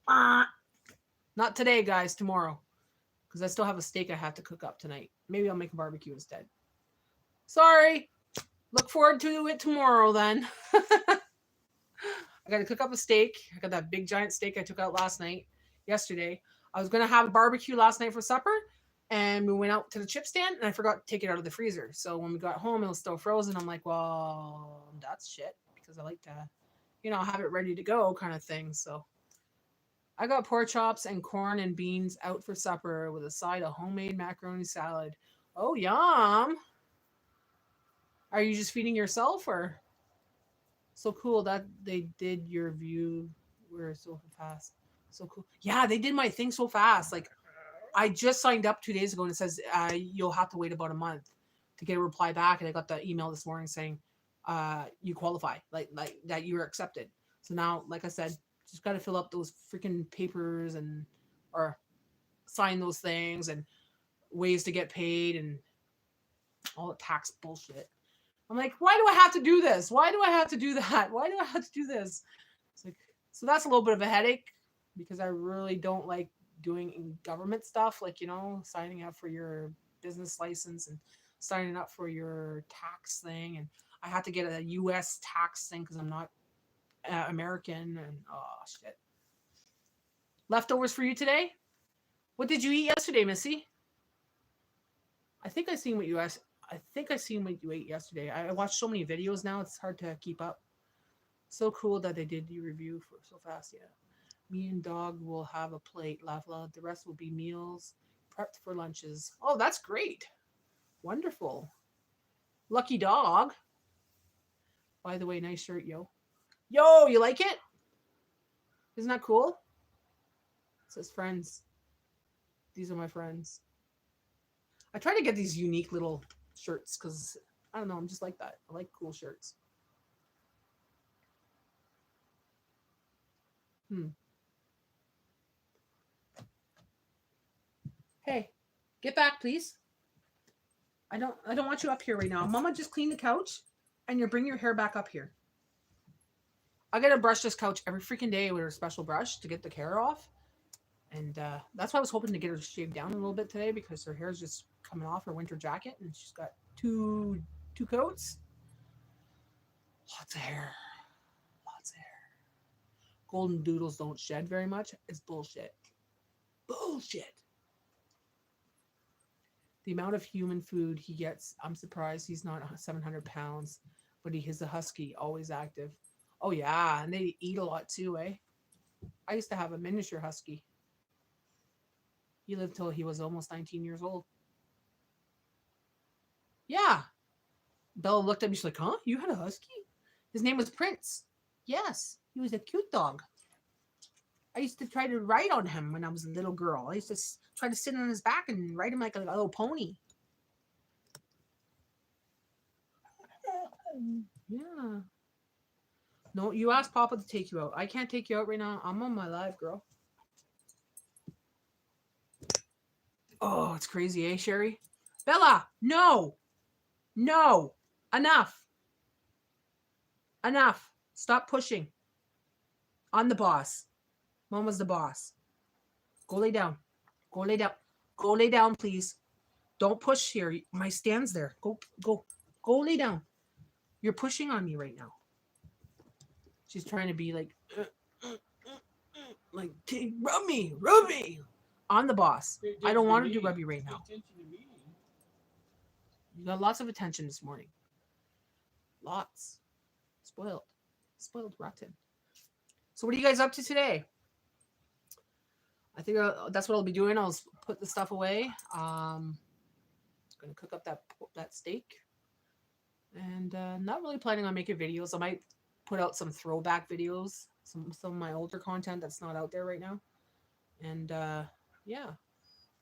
[SPEAKER 1] Not today, guys. Tomorrow, because I still have a steak I have to cook up tonight. Maybe I'll make a barbecue instead. Sorry. Look forward to it tomorrow then. I got to cook up a steak. I got that big giant steak I took out yesterday. I was going to have a barbecue last night for supper, and we went out to the chip stand, and I forgot to take it out of the freezer. So when we got home, it was still frozen. I'm like, well, that's shit, because I like to, have it ready to go kind of thing. So I got pork chops and corn and beans out for supper with a side of homemade macaroni salad. Oh, yum. Are you just feeding yourself, or? So cool that they did your view were so fast. So cool. Yeah, they did my thing so fast. Like, I just signed up 2 days ago and it says you'll have to wait about a month. to get a reply back, and I got the email this morning saying you qualify, like that you were accepted. So now, like I said, just got to fill up those freaking papers and or sign those things and ways to get paid and all the tax bullshit. I'm like, why do I have to do this? Why do I have to do that? Why do I have to do this? It's like, so that's a little bit of a headache because I really don't like doing government stuff, like, you know, signing up for your business license and signing up for your tax thing. And I have to get a US tax thing because I'm not American. And oh, shit. Leftovers for you today? What did you eat yesterday, Missy? I think I seen what you asked. I think I seen what you ate yesterday. I watched so many videos now, it's hard to keep up. So cool that they did the review for so fast. Yeah. Me and dog will have a plate, laugh loud. The rest will be meals prepped for lunches. Oh, that's great. Wonderful. Lucky dog. By the way, nice shirt, yo. Yo, you like it? Isn't that cool? It says friends. These are my friends. I try to get these unique little shirts because, I don't know, I'm just like that. I like cool shirts. Hey, get back, please. I don't want you up here right now. Mama just cleaned the couch and you bring your hair back up here. I gotta brush this couch every freaking day with a special brush to get the hair off. And that's why I was hoping to get her shaved down a little bit today because her hair's just coming off her winter jacket and she's got two coats. Lots of hair. Lots of hair. Golden doodles don't shed very much. It's bullshit. Bullshit. The amount of human food he gets, I'm surprised he's not 700 pounds, but he is a husky, always active. Oh, yeah, and they eat a lot too, eh? I used to have a miniature husky. He lived till he was almost 19 years old. Yeah. Bella looked at me, she's like, huh? You had a husky? His name was Prince. Yes, he was a cute dog. I used to try to ride on him when I was a little girl. I used to try to sit on his back and ride him like a little pony. Yeah. No, you asked Papa to take you out. I can't take you out right now. I'm on my live, girl. Oh, it's crazy, eh, Sherry? Bella, no. No. Enough. Enough. Stop pushing. I'm the boss. Mama's the boss. Go lay down. Go lay down. Go lay down, please. Don't push here. My stand's there. Go lay down. You're pushing on me right now. She's trying to be like, rub me. I'm the boss. I don't want to rub you right now. You got lots of attention this morning. Lots. Spoiled, rotten. So what are you guys up to today? I think that's what I'll be doing. I'll put the stuff away. Going to cook up that steak. And not really planning on making videos. I might put out some throwback videos. Some of my older content that's not out there right now. And yeah.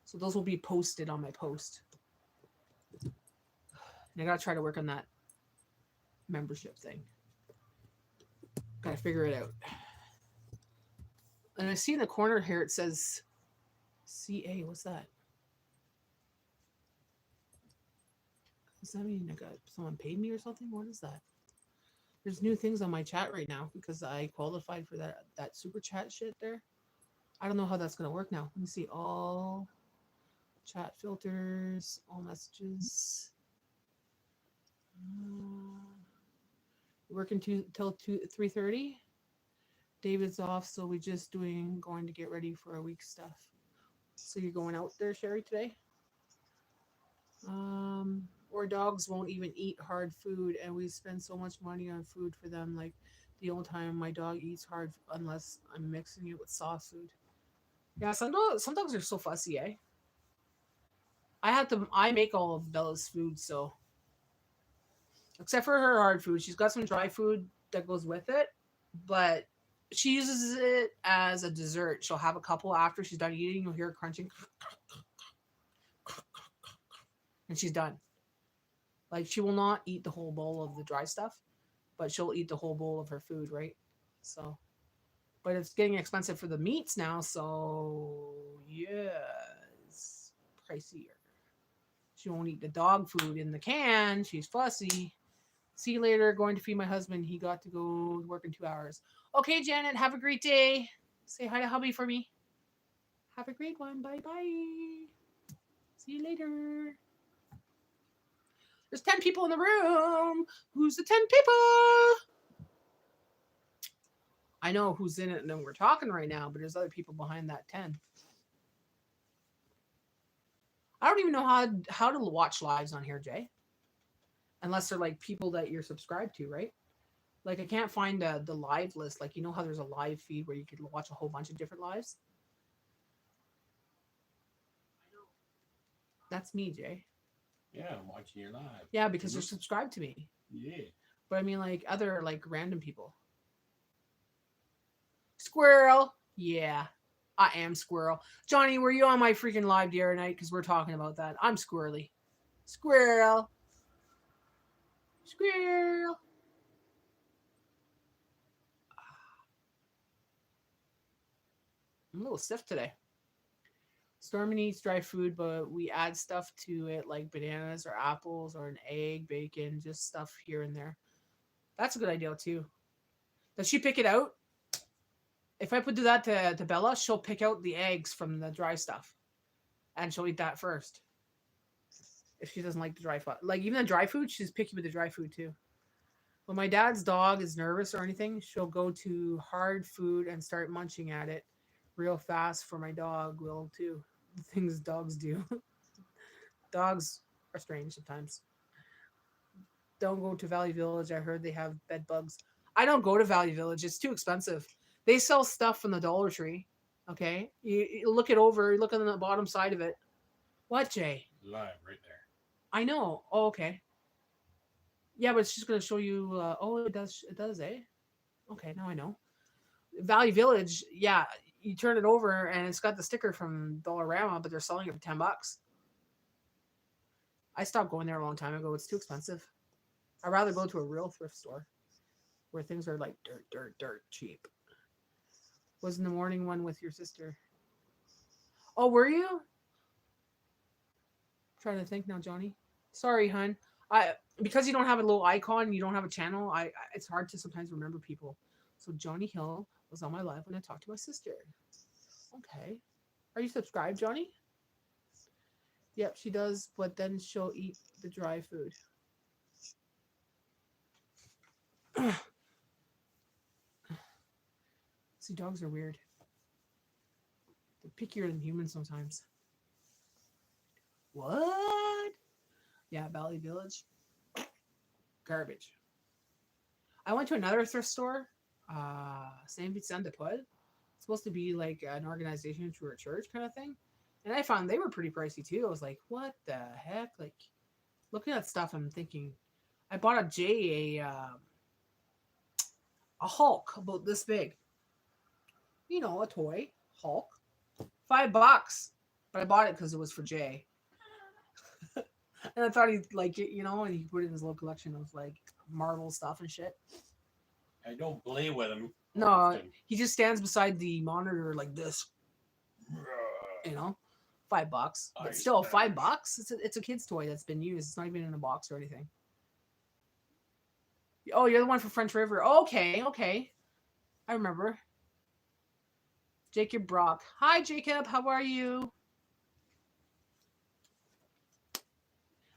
[SPEAKER 1] So those will be posted on my post. And I got to try to work on that membership thing. Got to figure it out. And I see in the corner here it says CA. What's that? Does that mean I got someone paid me or something? What is that? There's new things on my chat right now because I qualified for that super chat shit there. I don't know how that's gonna work now. Let me see. All chat filters, all messages. Working till 3:30. David's off, so we're just going to get ready for a week's stuff. So you're going out there, Sherry, today? Or dogs won't even eat hard food, and we spend so much money on food for them. Like the only time my dog eats hard unless I'm mixing it with soft food. Yeah, some dogs are so fussy, eh? I make all of Bella's food, so except for her hard food. She's got some dry food that goes with it, but she uses it as a dessert. She'll have a couple after she's done eating. You'll hear her crunching. And she's done. Like she will not eat the whole bowl of the dry stuff, but she'll eat the whole bowl of her food, right? So, but it's getting expensive for the meats now, so yeah, it's pricier. She won't eat the dog food in the can. She's fussy. See you later. Going to feed my husband. He got to go work in 2 hours. Okay, Janet, have a great day. Say hi to hubby for me. Have a great one. Bye bye. See you later. There's 10 people in the room. Who's the 10 people? I know who's in it and then we're talking right now, but there's other people behind that 10. I don't even know how to watch lives on here, Jay. Unless they're like people that you're subscribed to, right? Like I can't find the live list. Like you know how there's a live feed where you could watch a whole bunch of different lives? That's me, Jay.
[SPEAKER 2] Yeah, I'm watching your live.
[SPEAKER 1] Yeah, because you're subscribed to me.
[SPEAKER 2] Yeah.
[SPEAKER 1] But I mean like other like random people. Squirrel. Yeah. I am Squirrel. Johnny, were you on my freaking live the other night? Because we're talking about that. I'm squirrely. Squirrel. Squirrel. I'm a little stiff today. Stormy eats dry food, but we add stuff to it like bananas or apples or an egg, bacon, just stuff here and there. That's a good idea too. Does she pick it out? If I put that to Bella, she'll pick out the eggs from the dry stuff. And she'll eat that first. If she doesn't like the dry food. Like even the dry food, she's picky with the dry food too. When my dad's dog is nervous or anything, she'll go to hard food and start munching at it real fast for my dog will too. The things dogs do. Dogs are strange sometimes. Don't go to Valley Village. I heard they have bed bugs. I don't go to Valley Village. It's too expensive. They sell stuff from the Dollar Tree. Okay? You look it over. You look on the bottom side of it. What, Jay?
[SPEAKER 2] Live right there.
[SPEAKER 1] I know. Oh, okay. Yeah, but it's just going to show you. It does, eh? Okay, now I know. Valley Village, yeah, you turn it over and it's got the sticker from Dollarama, but they're selling it for $10. I stopped going there a long time ago. It's too expensive. I'd rather go to a real thrift store where things are like dirt cheap. Was in the morning one with your sister. Oh, were you? I'm trying to think now, Johnny. Sorry, hun. Because you don't have a little icon, you don't have a channel. It's hard to sometimes remember people. So Johnny Hill was on my live when I talked to my sister. Okay. Are you subscribed, Johnny? Yep, she does, but then she'll eat the dry food. See, dogs are weird. They're pickier than humans sometimes. What? Yeah, Valley Village. Garbage. I went to another thrift store, Saint Vincent de Paul. It's supposed to be like an organization through a church kind of thing. And I found they were pretty pricey too. I was like, what the heck? Like, looking at stuff, I'm thinking, I bought a Hulk about this big. You know, a toy Hulk. $5. But I bought it because it was for Jay. And I thought he'd like it, you know, and he put it in his little collection of like Marvel stuff and shit.
[SPEAKER 2] I don't play with him.
[SPEAKER 1] No,
[SPEAKER 2] often.
[SPEAKER 1] he just stands beside the monitor like this. You know, $5. But still, $5. It's a kid's toy that's been used. It's not even in a box or anything. Oh, you're the one for French River. Okay. I remember. Jacob Brock. Hi, Jacob. How are you?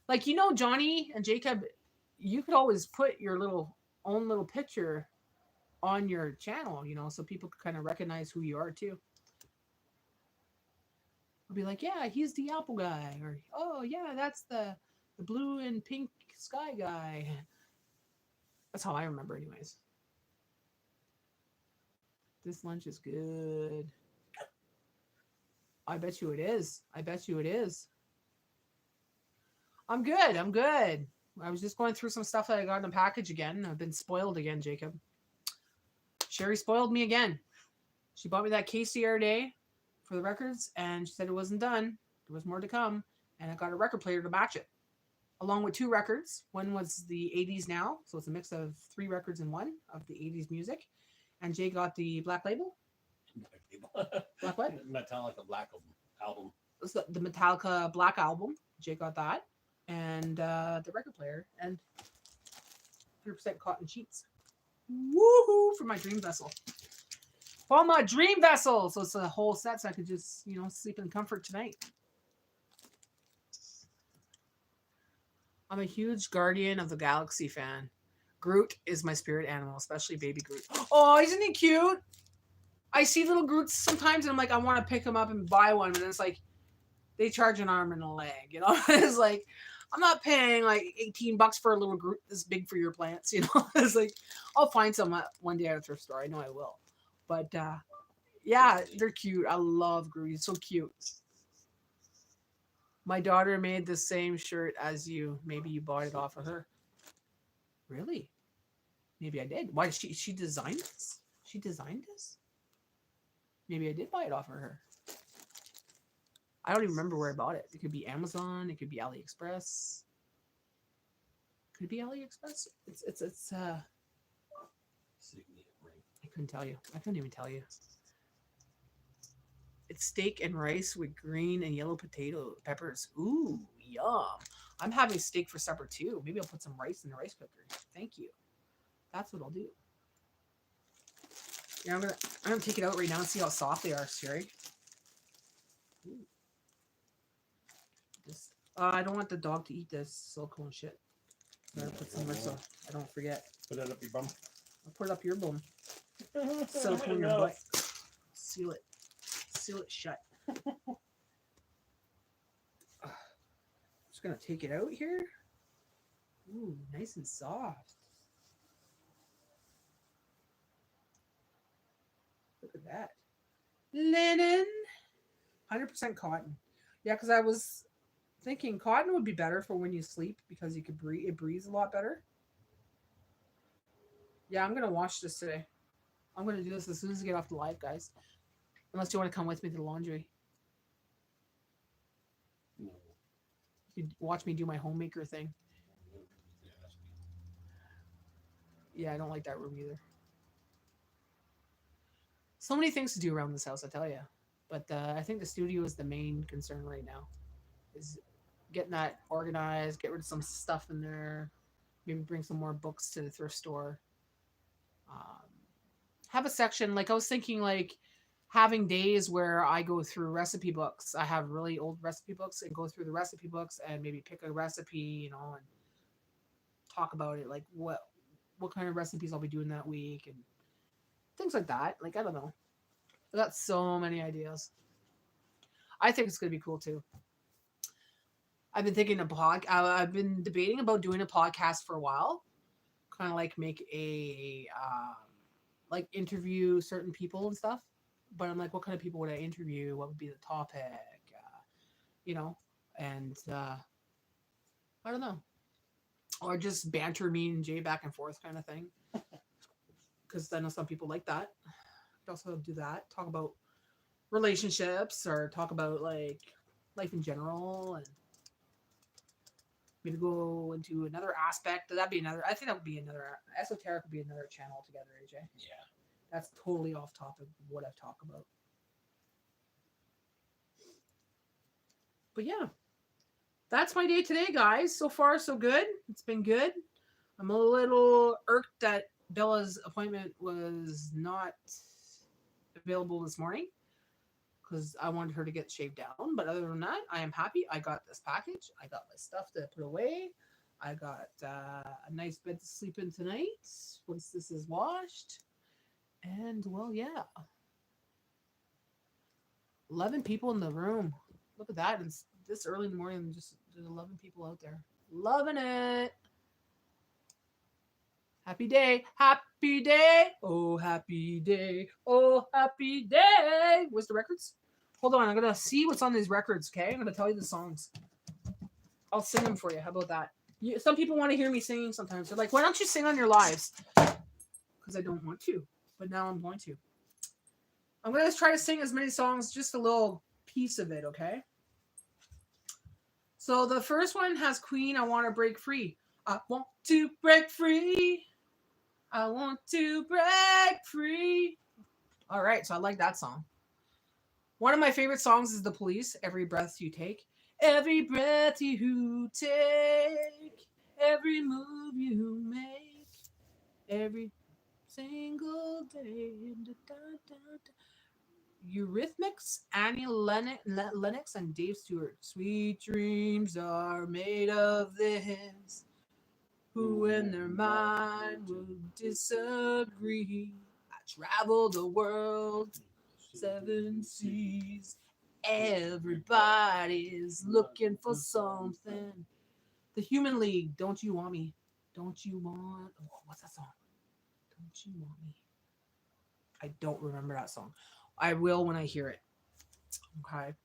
[SPEAKER 1] Like, you know, Johnny and Jacob, you could always put your own little picture on your channel, you know, so people could kind of recognize who you are too. I'll be like, yeah, he's the apple guy, or oh yeah, that's the blue and pink sky guy. That's how I remember, anyways. This lunch is good. I bet you it is. I'm good. I was just going through some stuff that I got in a package again. I've been spoiled again, Jacob. Sherry spoiled me again. She bought me that case the other day for the records, and she said it wasn't done. There was more to come, and I got a record player to match it. along with 2 records. One was the 80s now, so it's a mix of 3 records in one of the 80s music. And Jay got the Black Label. Black what?
[SPEAKER 2] Metallica Black album.
[SPEAKER 1] It's the Metallica Black album. Jay got that. And the record player. And 100% cotton sheets. Woohoo! For my dream vessel. For my dream vessel! So it's a whole set so I could just, sleep in comfort tonight. I'm a huge Guardian of the Galaxy fan. Groot is my spirit animal, especially baby Groot. Oh, isn't he cute? I see little Groots sometimes and I'm like, I want to pick him up and buy one, but then it's like, they charge an arm and a leg, It's like, I'm not paying like $18 for a little Groot this big for your plants, It's like, I'll find some one day at a thrift store. I know I will. But yeah, they're cute. I love Groot. He's so cute. My daughter made the same shirt as you. Maybe you bought it off of her. Really? Maybe I did. Why she designed this? She designed this? Maybe I did buy it off of her. I don't even remember where I bought it. It could be Amazon. It could be AliExpress. Could it be AliExpress? It's I couldn't tell you. I couldn't even tell you. It's steak and rice with green and yellow potato peppers. Ooh, yum. I'm having steak for supper too. Maybe I'll put some rice in the rice cooker. Thank you. That's what I'll do. Yeah, I'm gonna take it out right now and see how soft they are, Sherry. Ooh. I don't want the dog to eat this silicone shit. I'm gonna put some more so I don't forget.
[SPEAKER 2] Put that up your bum.
[SPEAKER 1] I'll put it up your bum. Silicone your butt. Seal it. Seal it shut. Just gonna take it out here. Ooh, nice and soft. Look at that. Linen. 100% cotton. Yeah, because I was thinking cotton would be better for when you sleep because you could breathe. It breathes a lot better. Yeah, I'm gonna wash this today. I'm gonna do this as soon as I get off the live, guys. Unless you want to come with me to the laundry.
[SPEAKER 2] No.
[SPEAKER 1] You could watch me do my homemaker thing. Yeah, I don't like that room either. So many things to do around this house, I tell you. But I think the studio is the main concern right now. Is getting that organized, get rid of some stuff in there, maybe bring some more books to the thrift store. Have a section, like I was thinking, like having days where I go through recipe books. I have really old recipe books and go through the recipe books and maybe pick a recipe, and talk about it, like what kind of recipes I'll be doing that week and things like that. Like, I don't know. I got so many ideas. I think it's going to be cool too. I've been thinking I've been debating about doing a podcast for a while. Kind of like make a, like interview certain people and stuff. But I'm like, what kind of people would I interview? What would be the topic? And I don't know. Or just banter me and Jay back and forth kind of thing. Because I know some people like that. Could also do that. Talk about relationships or talk about like life in general, and maybe go into another aspect. I think that would be another esoteric would be another channel altogether, AJ.
[SPEAKER 2] Yeah.
[SPEAKER 1] That's totally off topic of what I've talked about. But yeah. That's my day today, guys. So far, so good. It's been good. I'm a little irked that Bella's appointment was not available this morning because I wanted her to get shaved down. But other than that, I am happy. I got this package. I got my stuff to put away. I got a nice bed to sleep in tonight once this is washed. And, well, yeah. 11 people in the room. Look at that. It's this early in the morning, just there's 11 people out there. Loving it. Happy day. Happy day. Oh, happy day. Oh, happy day. Where's the records? Hold on. I'm going to see what's on these records, okay? I'm going to tell you the songs. I'll sing them for you. How about that? Some people want to hear me singing sometimes. They're like, why don't you sing on your lives? Because I don't want to. But now I'm going to. I'm going to try to sing as many songs, just a little piece of it, okay? So the first one has Queen, I Want to Break Free. I want to break free. I want to break free. All right, so I like that song. One of my favorite songs is The Police, Every Breath You Take. Every breath you take, every move you make, every single day. Da, da, da, da. Eurythmics, Annie Lennox, and Dave Stewart. Sweet dreams are made of this. Who in their mind would disagree? I travel the world, 7 seas. Everybody's looking for something. The Human League, Don't You Want Me? Don't You Want... Oh, what's that song? Don't You Want Me? I don't remember that song. I will when I hear it. Okay.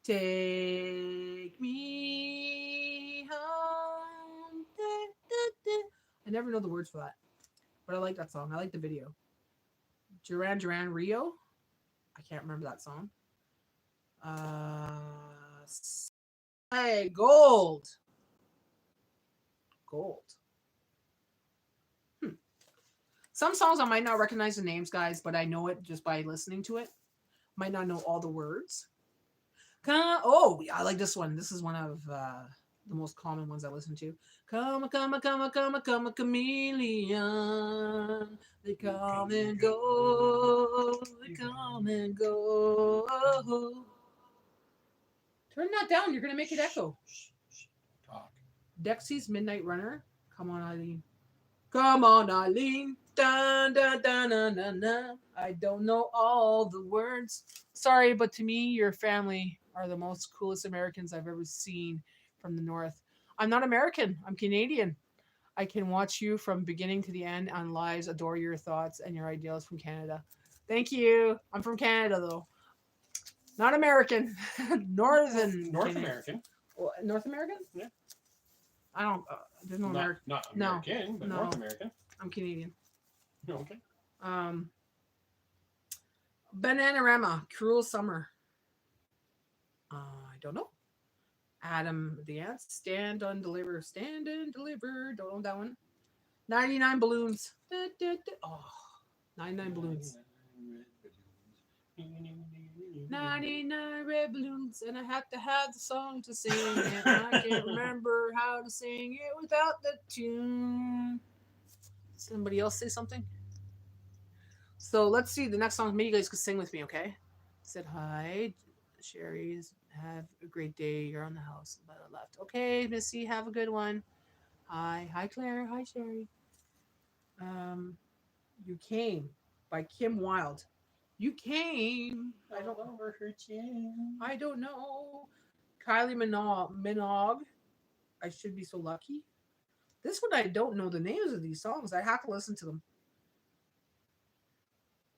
[SPEAKER 1] Take me home. Da, da, da. I never know the words for that, but I like that song. I like the video. Duran Duran Rio. I can't remember that song. Hey, Gold. Some songs I might not recognize the names, guys, but I know it just by listening to it. Might not know all the words. Oh, I like this one. This is one of the most common ones I listen to. Come a chameleon. They come and go. They come and go. Turn that down. You're going to make it echo.
[SPEAKER 2] Talk.
[SPEAKER 1] Dexy's Midnight Runner. Come on, Eileen. Come on, Eileen. Dun, dun, dun, dun, dun, dun. I don't know all the words. Sorry, but to me, your family are the most coolest Americans I've ever seen from the North. I'm not American. I'm Canadian. I can watch you from beginning to the end on lives, adore your thoughts and your ideals from Canada. Thank you. I'm from Canada, though. Not American.
[SPEAKER 2] North
[SPEAKER 1] Canadian.
[SPEAKER 2] American.
[SPEAKER 1] Well, North American?
[SPEAKER 2] Yeah.
[SPEAKER 1] I don't. There's no American.
[SPEAKER 2] Not American, but North American.
[SPEAKER 1] I'm Canadian.
[SPEAKER 2] Okay.
[SPEAKER 1] Bananarama, Cruel Summer. I don't know. Adam the Ants, Stand and Deliver. Stand and Deliver. Don't know that one. 99 Balloons. Da, da, da. Oh, 99 Balloons. 99 red balloons, and I have to have the song to sing it. I can't remember how to sing it without the tune. Somebody else say something? So let's see the next song. Maybe you guys could sing with me, okay? Said hi, Sherry's. Have a great day. You're on the house by the left. Okay, Missy, have a good one. Hi, Claire. Hi, Sherry. You Came by Kim Wilde. You came. I don't know. Kylie Minogue. I Should Be So Lucky. This one I don't know the names of these songs. I have to listen to them.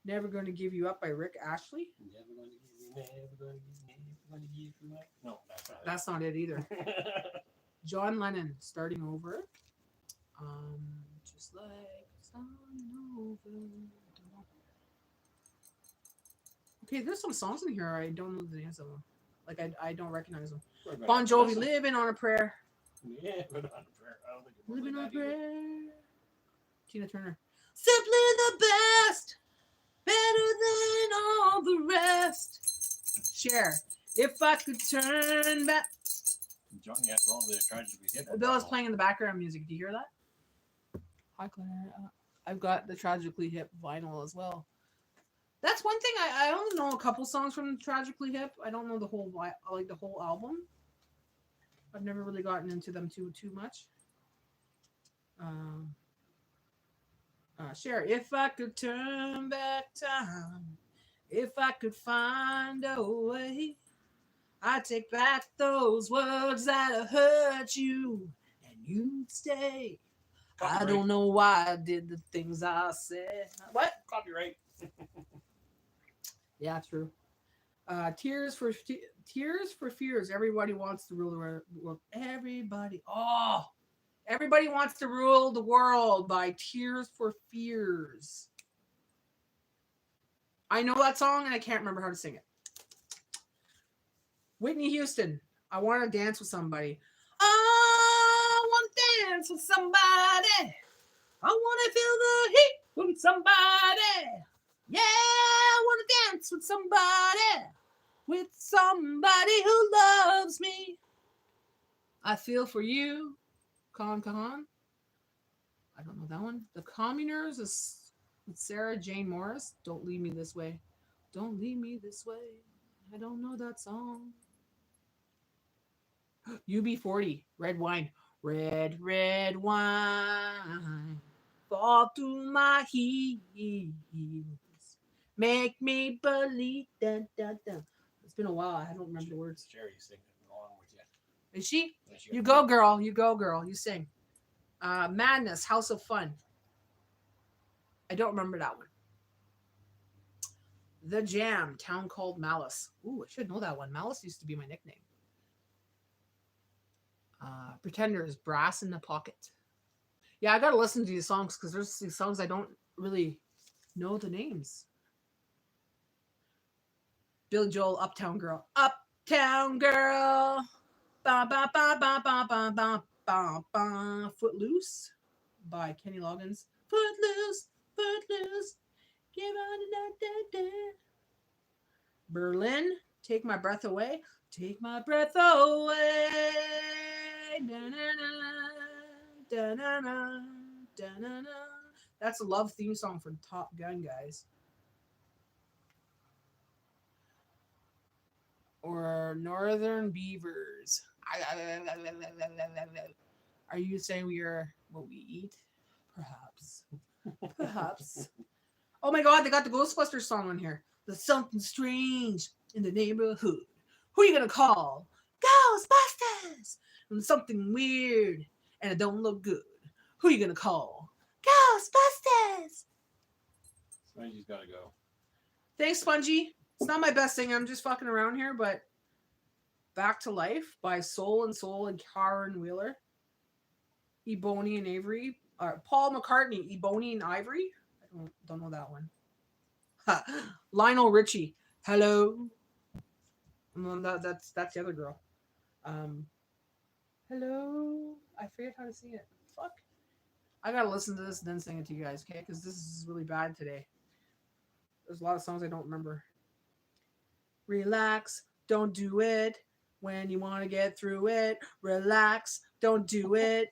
[SPEAKER 1] Never Gonna Give You Up by Rick Ashley.
[SPEAKER 2] Never gonna give you up. No,
[SPEAKER 1] that's not it either. John Lennon, Starting Over. Just like starting over. Okay, there's some songs in here I don't know the names of them. Like I don't recognize them. Bon Jovi, Living on a Prayer.
[SPEAKER 2] Yeah, Living on a Prayer. I don't think it
[SPEAKER 1] Living on a
[SPEAKER 2] either.
[SPEAKER 1] Prayer. Tina Turner. Simply the best. Better than all the rest. Cher. If I could turn back.
[SPEAKER 2] Johnny has all the tragically hip.
[SPEAKER 1] Bella's playing in the background music. Do you hear that? Hi, Claire. I've got the Tragically Hip vinyl as well. That's one thing I only know a couple songs from Tragically Hip. I don't know the whole the whole album. I've never really gotten into them too much. Cher, if I could turn back time, if I could find a way, I'd take back those words that have hurt you, and you'd stay. Copyright. I don't know why I did the things I said. What?
[SPEAKER 2] Copyright.
[SPEAKER 1] Yeah, true. Tears for Fears. Everybody wants to rule the world. Everybody wants to rule the world by Tears for Fears. I know that song and I can't remember how to sing it. Whitney Houston, I want to dance with somebody. I want to dance with somebody. I want to feel the heat from somebody. Yeah, I want to dance with somebody. With somebody who loves me. I feel for you. Con. I don't know that one. The Communers is with Sarah Jane Morris. Don't leave me this way. Don't leave me this way. I don't know that song. UB40, red wine. Red wine. Fall through my heels. Make me believe. Dun, dun, dun. It's been a while. I don't remember the words.
[SPEAKER 2] Sherry's singing along with you.
[SPEAKER 1] Is she?
[SPEAKER 2] Yeah, she
[SPEAKER 1] You
[SPEAKER 2] got
[SPEAKER 1] go, girl. You go, girl. You sing. Madness, House of Fun. I don't remember that one. The Jam, Town Called Malice. Ooh, I should know that one. Malice used to be my nickname. Pretenders, Brass in the Pocket. Yeah, I gotta listen to these songs because there's these songs I don't really know the names. Billy Joel, Uptown Girl. Uptown Girl. Ba ba ba ba ba ba ba ba ba. Footloose by Kenny Loggins. Footloose. Give on da. Berlin, Take My Breath Away. Take my breath away. Da-na-na, da-na-na. That's a love theme song for Top Gun, guys. Or Northern Beavers. Are you saying we are what we eat? Perhaps. Oh my God, they got the Ghostbusters song on here. There's something strange in the neighborhood. Who are you gonna call? Ghostbusters! And something weird and it don't look good. Who are you gonna call? Ghostbusters!
[SPEAKER 2] Spongy's gotta go.
[SPEAKER 1] Thanks, Spongy. It's not my best thing. I'm just fucking around here, but Back to Life by Soul and Karen Wheeler. Ebony and Avery. Paul McCartney, Ebony and Ivory. I don't know that one. Lionel Richie. Hello. That's the other girl. Hello. I forget how to sing it. Fuck. I gotta listen to this and then sing it to you guys, okay? Because this is really bad today. There's a lot of songs I don't remember. Relax. Don't do it when you want to get through it. Relax. Don't do it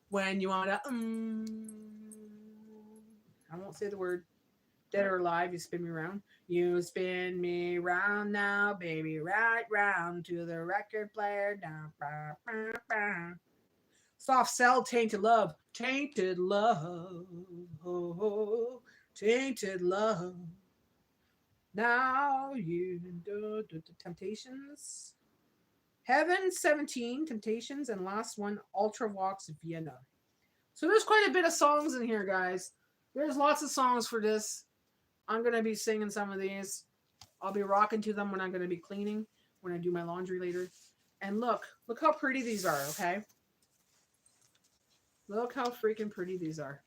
[SPEAKER 1] when you want to. I won't say the word. Dead or alive, you spin me round. You spin me round now, baby, right round to the record player. Down, bah, bah, bah. Soft Cell, Tainted Love. Tainted Love. Oh, tainted love. Now you do Temptations. Heaven 17, Temptations, and last one, Ultravox Vienna. So there's quite a bit of songs in here, guys. There's lots of songs for this. I'm going to be singing some of these. I'll be rocking to them when I'm going to be cleaning, when I do my laundry later. And look how pretty these are, okay? Look how freaking pretty these are.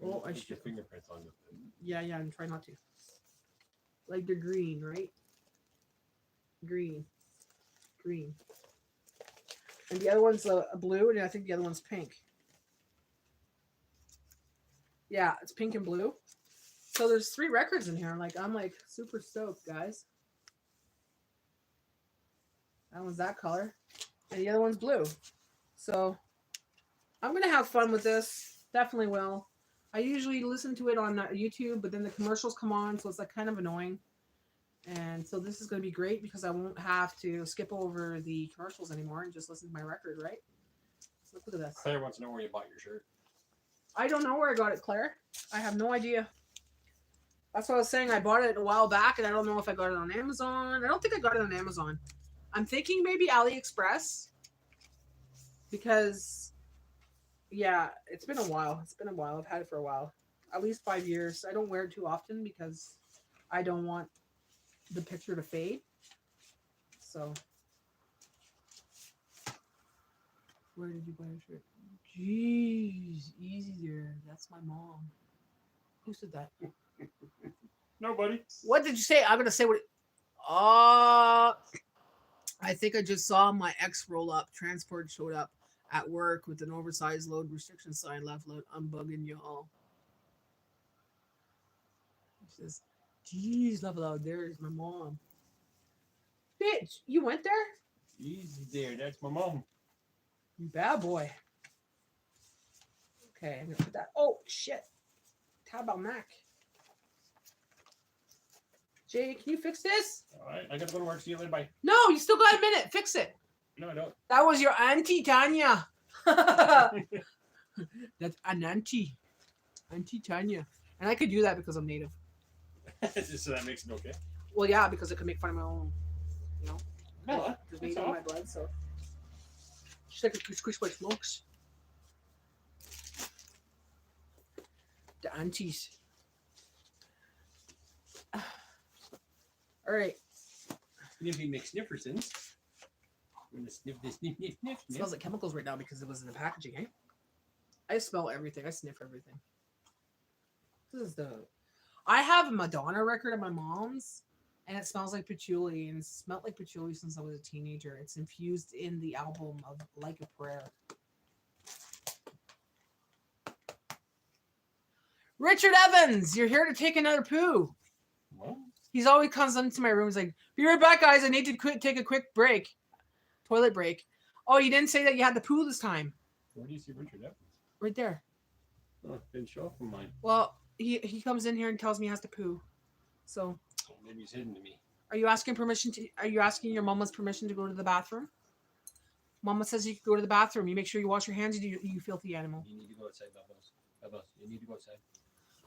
[SPEAKER 1] Oh, I should.
[SPEAKER 2] Your fingerprints on them.
[SPEAKER 1] Yeah, and try not to. Like they're green, right? Green. And the other one's blue, and I think the other one's pink. Yeah, it's pink and blue. So there's 3 records in here. I'm like super stoked, guys. That one's that color. And the other one's blue. So I'm going to have fun with this. Definitely will. I usually listen to it on YouTube, but then the commercials come on, so it's like kind of annoying. And so this is going to be great because I won't have to skip over the commercials anymore and just listen to my record, right? Look at this.
[SPEAKER 2] Claire wants to know where you bought your shirt.
[SPEAKER 1] I don't know where I got it, Claire. I have no idea. That's what I was saying. I bought it a while back, and I don't know if I got it on Amazon. I don't think I got it on Amazon. I'm thinking maybe AliExpress. Because, yeah, it's been a while. I've had it for a while. At least 5 years. I don't wear it too often because I don't want the picture to fade. So, where did you buy your shirt? Jeez, easy there. That's my mom. Who said that?
[SPEAKER 2] Nobody.
[SPEAKER 1] What did you say? I'm gonna say what. I think I just saw my ex roll up. Transport showed up at work with an oversized load restriction sign left load. I'm bugging y'all. She says, geez, level out there is my mom. Bitch, you went there?
[SPEAKER 2] Easy there. That's my mom.
[SPEAKER 1] You bad boy. Okay, I'm gonna put that. Oh shit. Tab on Mac. Jay, can you fix this?
[SPEAKER 2] All right, I gotta go to work. See you later. Bye.
[SPEAKER 1] No, you still got a minute. Fix it.
[SPEAKER 2] No, I don't.
[SPEAKER 1] That was your auntie Tanya. That's an auntie. Auntie Tanya. And I could do that because I'm native.
[SPEAKER 2] So that makes it okay.
[SPEAKER 1] Well, yeah, because I could make fun of my own, you know.
[SPEAKER 2] No,
[SPEAKER 1] There's native in my blood, so. She's like a squish by smokes. The aunties. All right.
[SPEAKER 2] Sniffy McSniffersons. I'm gonna sniff this. Sniff.
[SPEAKER 1] It smells like chemicals right now because it was in the packaging, eh? I smell everything. I sniff everything. This is the. I have a Madonna record at my mom's, and it smells like patchouli, and it's smelled like patchouli since I was a teenager. It's infused in the album of Like a Prayer. Richard Evans, you're here to take another poo.
[SPEAKER 2] What?
[SPEAKER 1] He's always comes into my room. He's like, "Be right back, guys. I need to take a quick break, toilet break." Oh, you didn't say that you had the poo this time.
[SPEAKER 2] Where do you see Richard Evans?
[SPEAKER 1] Right there.
[SPEAKER 2] Oh, didn't show up on mine.
[SPEAKER 1] Well, he comes in here and tells me he has to poo. So,
[SPEAKER 2] Maybe he's hidden to me.
[SPEAKER 1] are you asking permission to? Are you asking your mama's permission to go to the bathroom? Mama says you can go to the bathroom. You make sure you wash your hands. You filthy animal.
[SPEAKER 2] You need to go outside, Babos. Babos, you need to go outside.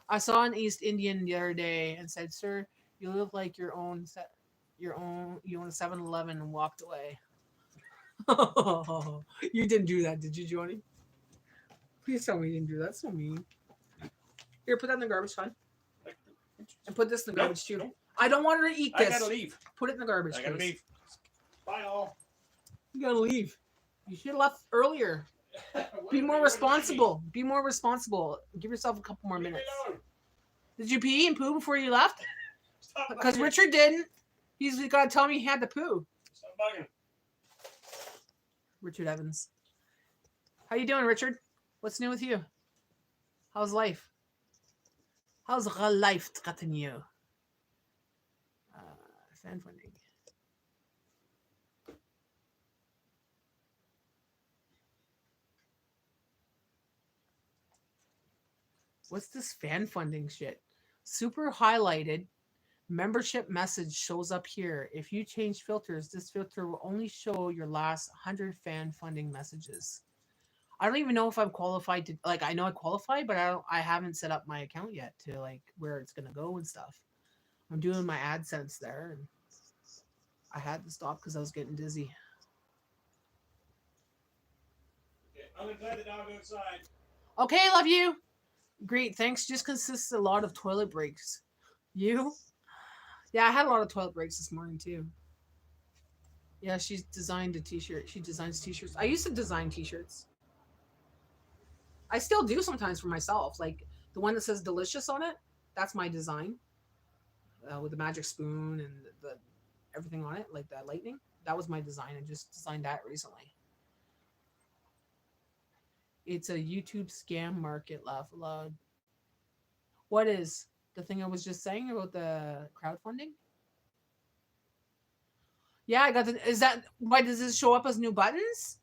[SPEAKER 1] I saw an East Indian the other day and said, "Sir, you look like you own a 7-Eleven," and walked away. You didn't do that, did you, Johnny? Please tell me you didn't do that. That's so mean. Here, put that in the garbage can. And put this in the garbage too.
[SPEAKER 2] Nope.
[SPEAKER 1] I don't want her to eat this.
[SPEAKER 2] I gotta leave.
[SPEAKER 1] Put it in the garbage.
[SPEAKER 2] I gotta
[SPEAKER 1] please.
[SPEAKER 2] leave. Bye all.
[SPEAKER 1] You gotta leave. You should have left earlier. Be more responsible. Be more responsible. Give yourself a couple more minutes. Did you pee and poo before you left? Because Richard didn't. He's got to tell me he had to poo.
[SPEAKER 2] Stop bugging.
[SPEAKER 1] Richard Evans. How you doing, Richard? What's new with you? How's life? How's life treating you? Fan funding. What's this fan funding shit? Super highlighted membership message shows up here. If you change filters, this filter will only show your last 100 fan funding messages. I don't even know if I'm qualified to, like, I know I qualify, but I haven't set up my account yet to like where it's gonna go and stuff. I'm doing my AdSense there, and I had to stop because I was getting dizzy.
[SPEAKER 2] Okay, I'm gonna let the dog outside.
[SPEAKER 1] Okay, love you. Great, thanks. Just consists a lot of toilet breaks. You? Yeah, I had a lot of toilet breaks this morning too. Yeah, she's designed a t-shirt. She designs t-shirts. I used to design t-shirts. I still do sometimes for myself. Like the one that says delicious on it, that's my design. With the magic spoon and the everything on it, like that lightning. That was my design. I just designed that recently. It's a YouTube scam market, laugh aloud. What is the thing I was just saying about the crowdfunding? Yeah, I got the. Is that why does this show up as new buttons?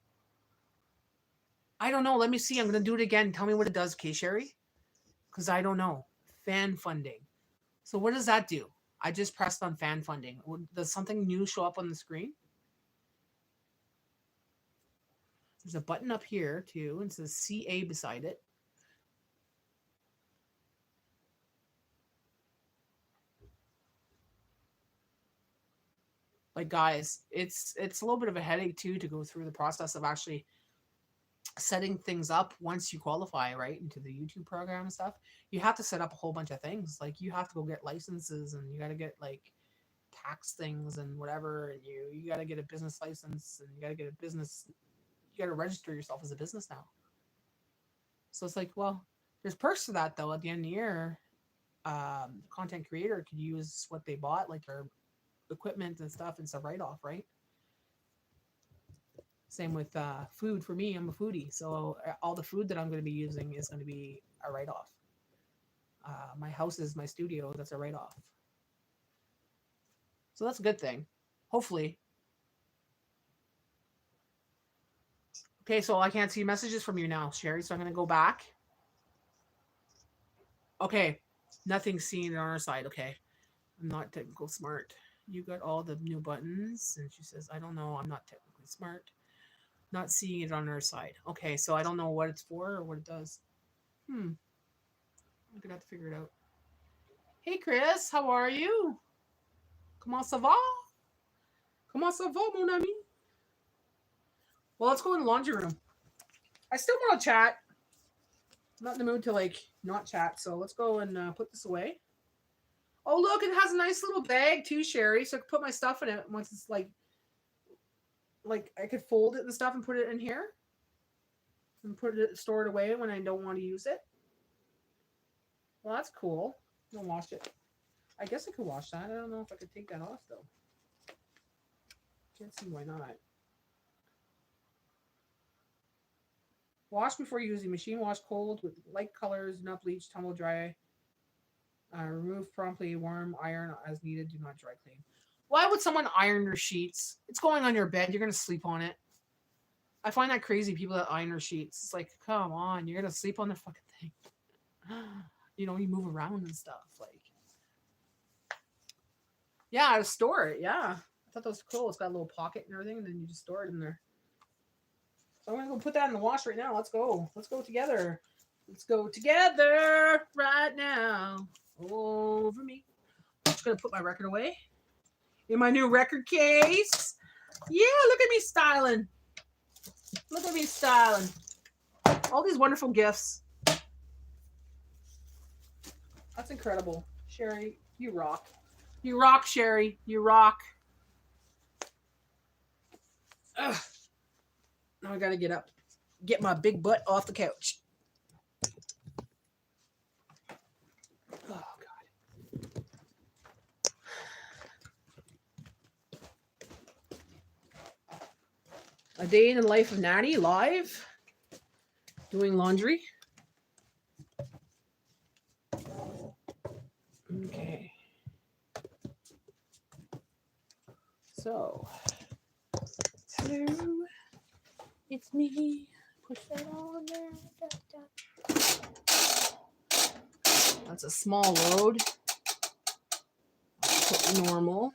[SPEAKER 1] I don't know. Let me see. I'm gonna do it again. Tell me what it does, K Sherry. Because I don't know. Fan funding. So what does that do? I just pressed on fan funding. Does something new show up on the screen? There's a button up here too, and it says CA beside it. Like guys, it's a little bit of a headache too to go through the process of actually setting things up once you qualify, right, into the YouTube program and stuff. You have to set up a whole bunch of things. Like you have to go get licenses, and you got to get like tax things and whatever, and you got to get a business license, and you got to get a business. You got to register yourself as a business now. So it's like, well, there's perks to that though. At the end of the year, content creator could use what they bought, like their equipment and stuff, and it's a write-off, right? Same with food for me. I'm a foodie, so all the food that I'm going to be using is going to be a write-off. My house is my studio. That's a write-off. So that's a good thing. Hopefully. Okay, so I can't see messages from you now, Sherry. So I'm going to go back. Okay, nothing's seen on our side. Okay, I'm not technical smart. You got all the new buttons, and she says, I don't know. I'm not technically smart. Not seeing it on our side. Okay, so I don't know what it's for or what it does. I'm gonna have to figure it out. Hey, Chris, how are you? Comment ça va? Comment ça va, mon ami? Well, let's go in the laundry room. I still want to chat. I'm not in the mood to like not chat, so let's go and put this away. Oh, look, it has a nice little bag too, Sherry, so I could put my stuff in it once it's like I could fold it and stuff and put it in here and store it away when I don't want to use it. Well, that's cool. Don't wash it. I guess I could wash that. I don't know if I could take that off though. Can't see why not. Wash before using. Machine wash cold with light colors, not bleach, tumble dry. Remove promptly, warm, iron as needed. Do not dry clean. Why would someone iron their sheets? It's going on your bed. You're going to sleep on it. I find that crazy, people that iron their sheets. It's like, come on, you're going to sleep on the fucking thing. You know, you move around and stuff. Like, yeah, I store it. Yeah. I thought that was cool. It's got a little pocket and everything, and then you just store it in there. So I'm going to go put that in the wash right now. Let's go. Let's go together. Let's go together right now. Over me. I'm just going to put my record away in my new record case. Yeah, look at me styling. Look at me styling. All these wonderful gifts. That's incredible. Sherry, you rock. You rock, Sherry. You rock. Ugh. Now I got to get up. Get my big butt off the couch. Oh, God. A day in the life of Natty live. Doing laundry. Okay. So, hello. It's me. Push that on there. That's a small load. Put normal.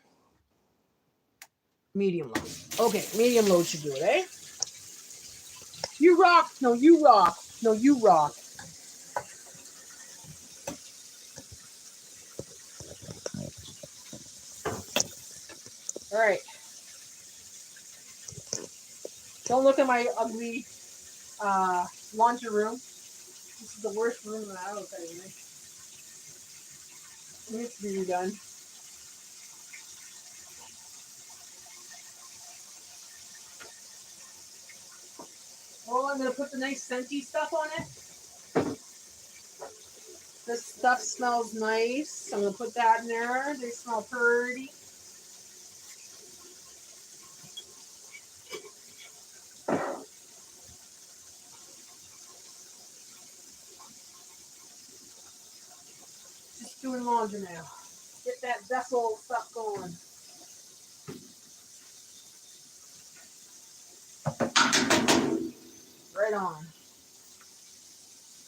[SPEAKER 1] Medium load. Okay, medium load should do it, eh? You rock. No, you rock. No, you rock. All right. Don't look at my ugly laundry room. This is the worst room in the house, anyway. It needs to be redone. Oh, I'm going to put the nice scenty stuff on it. This stuff smells nice. I'm going to put that in there. They smell pretty. Just doing laundry now. Get that vessel stuff going. Right on.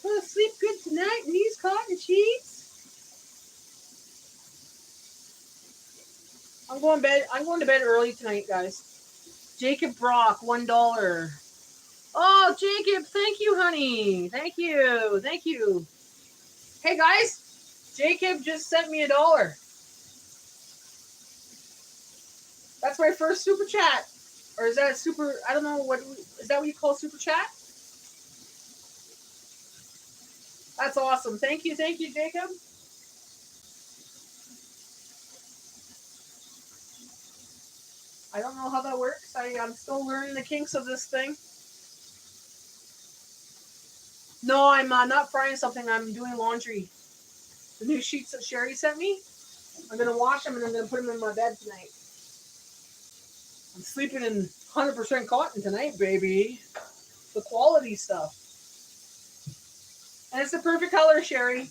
[SPEAKER 1] Gonna sleep good tonight in these cotton sheets. I'm going to bed early tonight, guys. Jacob Brock, $1. Oh, Jacob, thank you, honey. Thank you. Thank you. Hey, guys, Jacob just sent me $1. That's my first super chat. Or is that super, I don't know, is that what you call super chat? That's awesome. Thank you, Jacob. I don't know how that works. I'm still learning the kinks of this thing. No, I'm not frying something. I'm doing laundry. The new sheets that Sherry sent me. I'm going to wash them and I'm going to put them in my bed tonight. I'm sleeping in 100% cotton tonight, baby. The quality stuff. And it's the perfect color, Sherry.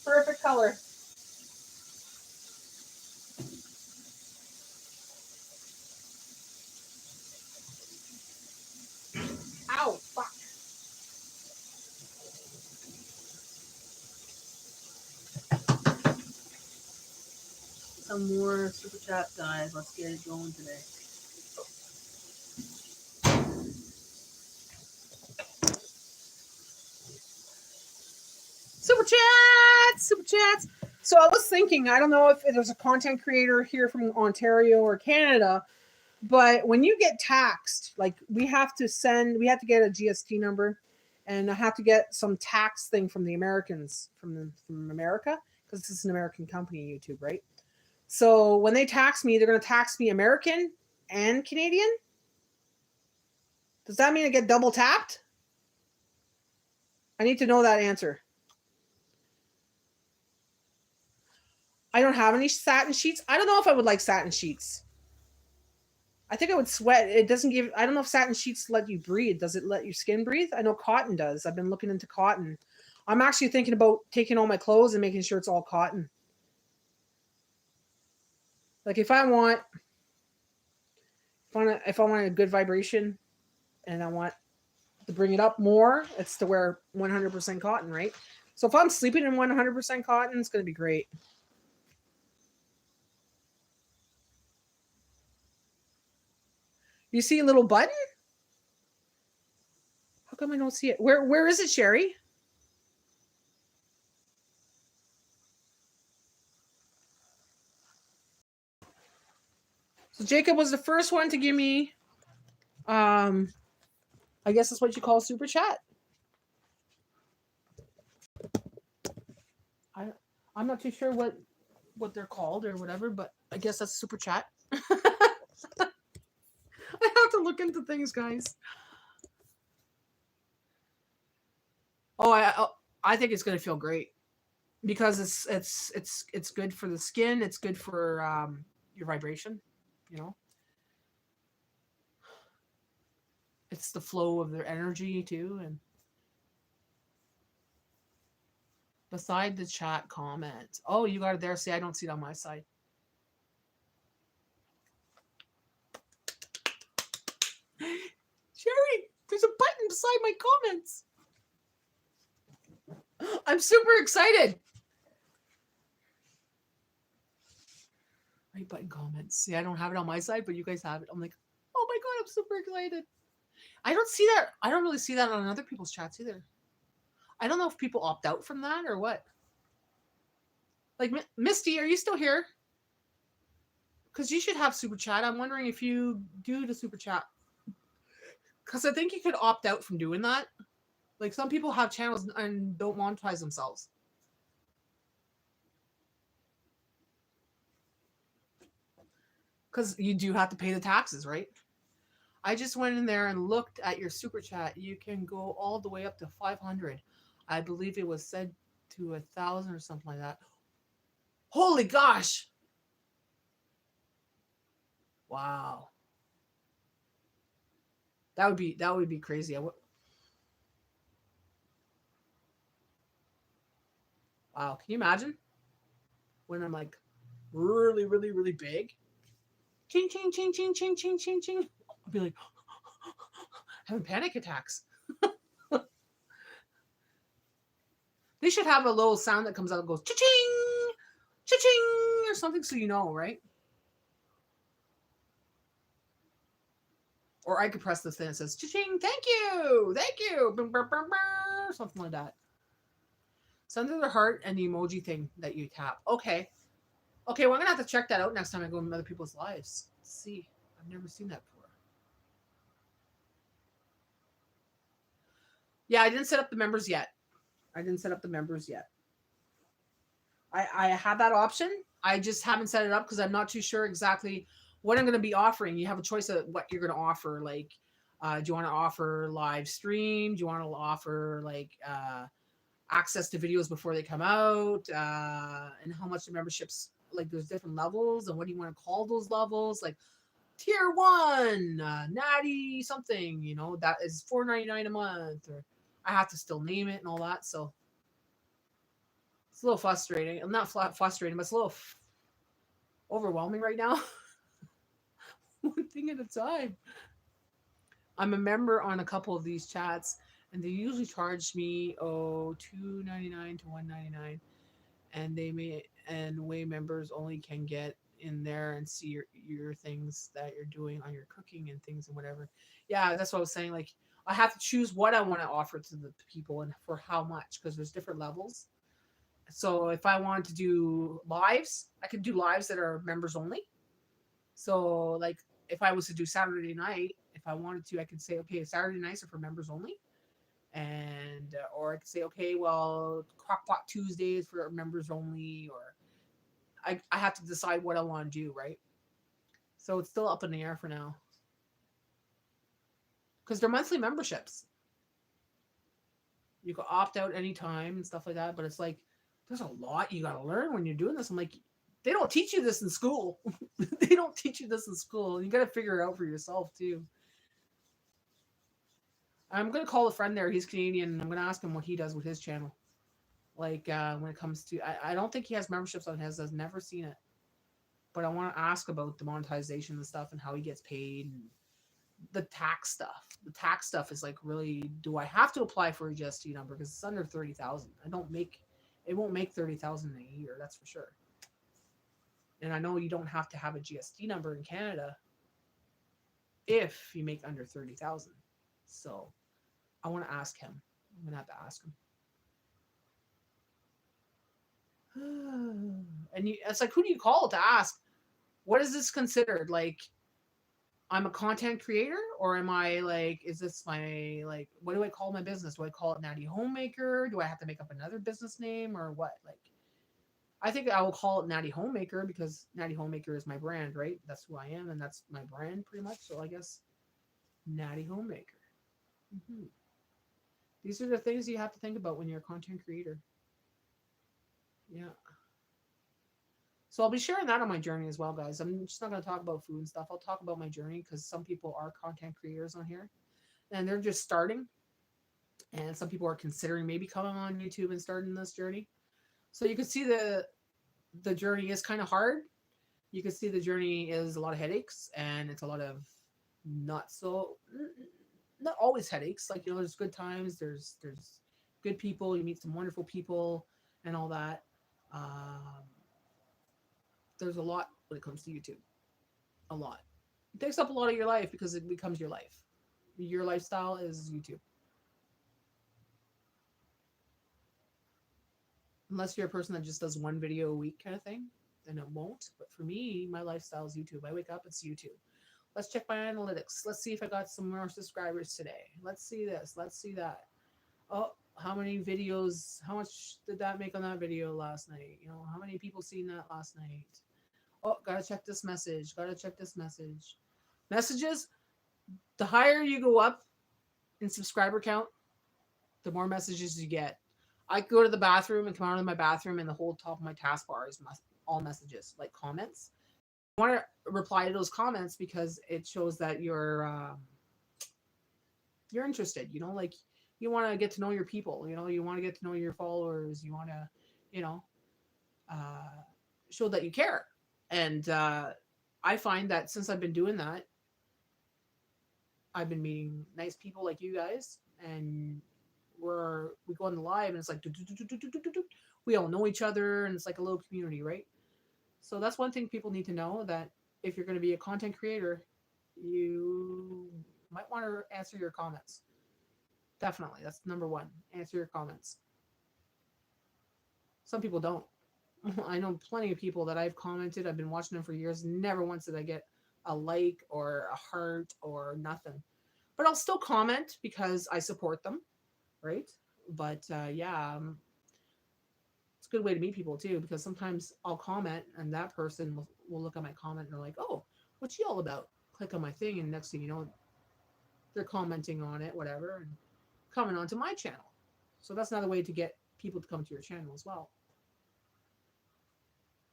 [SPEAKER 1] Perfect color. Ow, fuck. Some more super chat, guys. Let's get it going today. Super chats, super chats. So I was thinking, I don't know if there's a content creator here from Ontario or Canada, but when you get taxed, like we have to get a GST number, and I have to get some tax thing from the Americans, from America, because this is an American company, YouTube, right? So when they tax me, they're going to tax me American and Canadian. Does that mean I get double tapped? I need to know that answer. I don't have any satin sheets. I don't know if I would like satin sheets. I think I would sweat. It doesn't give, I don't know if satin sheets let you breathe. Does it let your skin breathe? I know cotton does. I've been looking into cotton. I'm actually thinking about taking all my clothes and making sure it's all cotton. Like if I want a good vibration and I want to bring it up more, it's to wear 100% cotton, right? So if I'm sleeping in 100% cotton, it's going to be great. You see a little button? How come I don't see it? Where is it, Sherry? So Jacob was the first one to give me, I guess that's what you call super chat. I'm not too sure what they're called or whatever, but I guess that's super chat. I have to look into things, guys. Oh, I think it's gonna feel great because it's good for the skin. It's good for your vibration. You know, it's the flow of their energy too. And beside the chat comment, oh, you got it there. See, I don't see it on my side. Sherry, there's a button beside my comments. I'm super excited. Right button comments. See, I don't have it on my side, but you guys have it. I'm like, oh my god, I'm super excited. I don't see that. I don't really see that on other people's chats either. I don't know if people opt out from that or what. Like, Misty, are you still here? Because you should have super chat. I'm wondering if you do the super chat. Because I think you could opt out from doing that. Like, some people have channels and don't monetize themselves. Because you do have to pay the taxes, right? I just went in there and looked at your super chat. You can go all the way up to 500. I believe it was said to 1,000 or something like that. Holy gosh! Wow. That would be crazy. Wow, can you imagine when I'm like really, really, really big? Ching, ching, ching, ching, ching, ching, ching, ching. I'll be like having panic attacks. They should have a little sound that comes out and goes cha-ching, cha-ching, or something so you know, right? Or I could press this thing that says cha-ching, thank you, something like that. Send to the heart and the emoji thing that you tap. Okay, well, I'm gonna have to check that out next time I go in other people's lives. Let's see, I've never seen that before. Yeah, I didn't set up the members yet. I have that option. I just haven't set it up because I'm not too sure exactly what I'm going to be offering. You have a choice of what you're going to offer. Like, do you want to offer live stream? Do you want to offer like access to videos before they come out? And how much the memberships, like there's different levels and what do you want to call those levels? Like, tier 1, Natty something, you know, that is $4.99 a month, or I have to still name it and all that. So it's a little frustrating. I'm not frustrating, but it's a little overwhelming right now. One thing at a time. I'm a member on a couple of these chats, and they usually charge me $2.99 to $1.99, and they may and way members only can get in there and see your things that you're doing on your cooking and things and whatever. Yeah, that's what I was saying. Like I have to choose what I want to offer to the people and for how much, because there's different levels. So if I want to do lives, I could do lives that are members only. So like if I was to do Saturday night, if I wanted to, I could say, okay, Saturday nights are for members only. And or I could say, okay, well, Crockpot Tuesdays for members only, or I have to decide what I want to do, right? So it's still up in the air for now. Because they're monthly memberships. You can opt out anytime and stuff like that, but it's like there's a lot you gotta learn when you're doing this. I'm like, they don't teach you this in school. They don't teach you this in school. You gotta figure it out for yourself too. I'm gonna call a friend there. He's Canadian. And I'm gonna ask him what he does with his channel. Like when it comes to, I don't think he has memberships on his. I've never seen it, but I want to ask about the monetization and stuff and how he gets paid and the tax stuff. The tax stuff is like, really, do I have to apply for a GST number because it's under 30,000? I don't make it. Won't make 30,000 in a year. That's for sure. And I know you don't have to have a GST number in Canada if you make under 30,000. So I want to ask him. I'm gonna have to ask him. And it's like, who do you call to ask? What is this considered? Like, I'm a content creator, or am I like, is this my, like, what do I call my business? Do I call it Natty Homemaker? Do I have to make up another business name or what? Like, I think I will call it Natty Homemaker because Natty Homemaker is my brand, right? That's who I am, and that's my brand pretty much. So I guess Natty Homemaker. Mm-hmm. These are the things you have to think about when you're a content creator. Yeah. So I'll be sharing that on my journey as well, guys. I'm just not going to talk about food and stuff. I'll talk about my journey because some people are content creators on here and they're just starting. And some people are considering maybe coming on YouTube and starting this journey. So you can see the journey is kind of hard. You can see the journey is a lot of headaches and it's a lot of not always headaches. Like, you know, there's good times, there's good people, you meet some wonderful people and all that. There's a lot when it comes to YouTube. A lot. It takes up a lot of your life because it becomes your life. Your lifestyle is YouTube. Unless you're a person that just does one video a week kind of thing, then it won't. But for me, my lifestyle is YouTube. I wake up, it's YouTube. Let's check my analytics. Let's see if I got some more subscribers today. Let's see this. Let's see that. Oh, how many videos, how much did that make on that video last night? You know, how many people seen that last night? Oh, gotta check this message. Gotta check this message. Messages, the higher you go up in subscriber count, the more messages you get. I go to the bathroom and come out of my bathroom, and the whole top of my taskbar is all messages, like comments. I want to reply to those comments because it shows that you're interested. You know, like you want to get to know your people. You know, you want to get to know your followers. You want to, you know, show that you care. And I find that since I've been doing that, I've been meeting nice people like you guys, and we go on the live, and it's like we all know each other, and it's like a little community, right? So that's one thing people need to know, that if you're going to be a content creator, you might want to answer your comments. Definitely, that's number one. Answer your comments. Some people don't. I know plenty of people that I've commented. I've been watching them for years. Never once did I get a like or a heart or nothing. But I'll still comment because I support them, right? But yeah, it's a good way to meet people too, because sometimes I'll comment and that person will look at my comment and they're like, oh, what's she all about? Click on my thing, and next thing you know, they're commenting on it, whatever, and coming onto my channel. So that's another way to get people to come to your channel as well.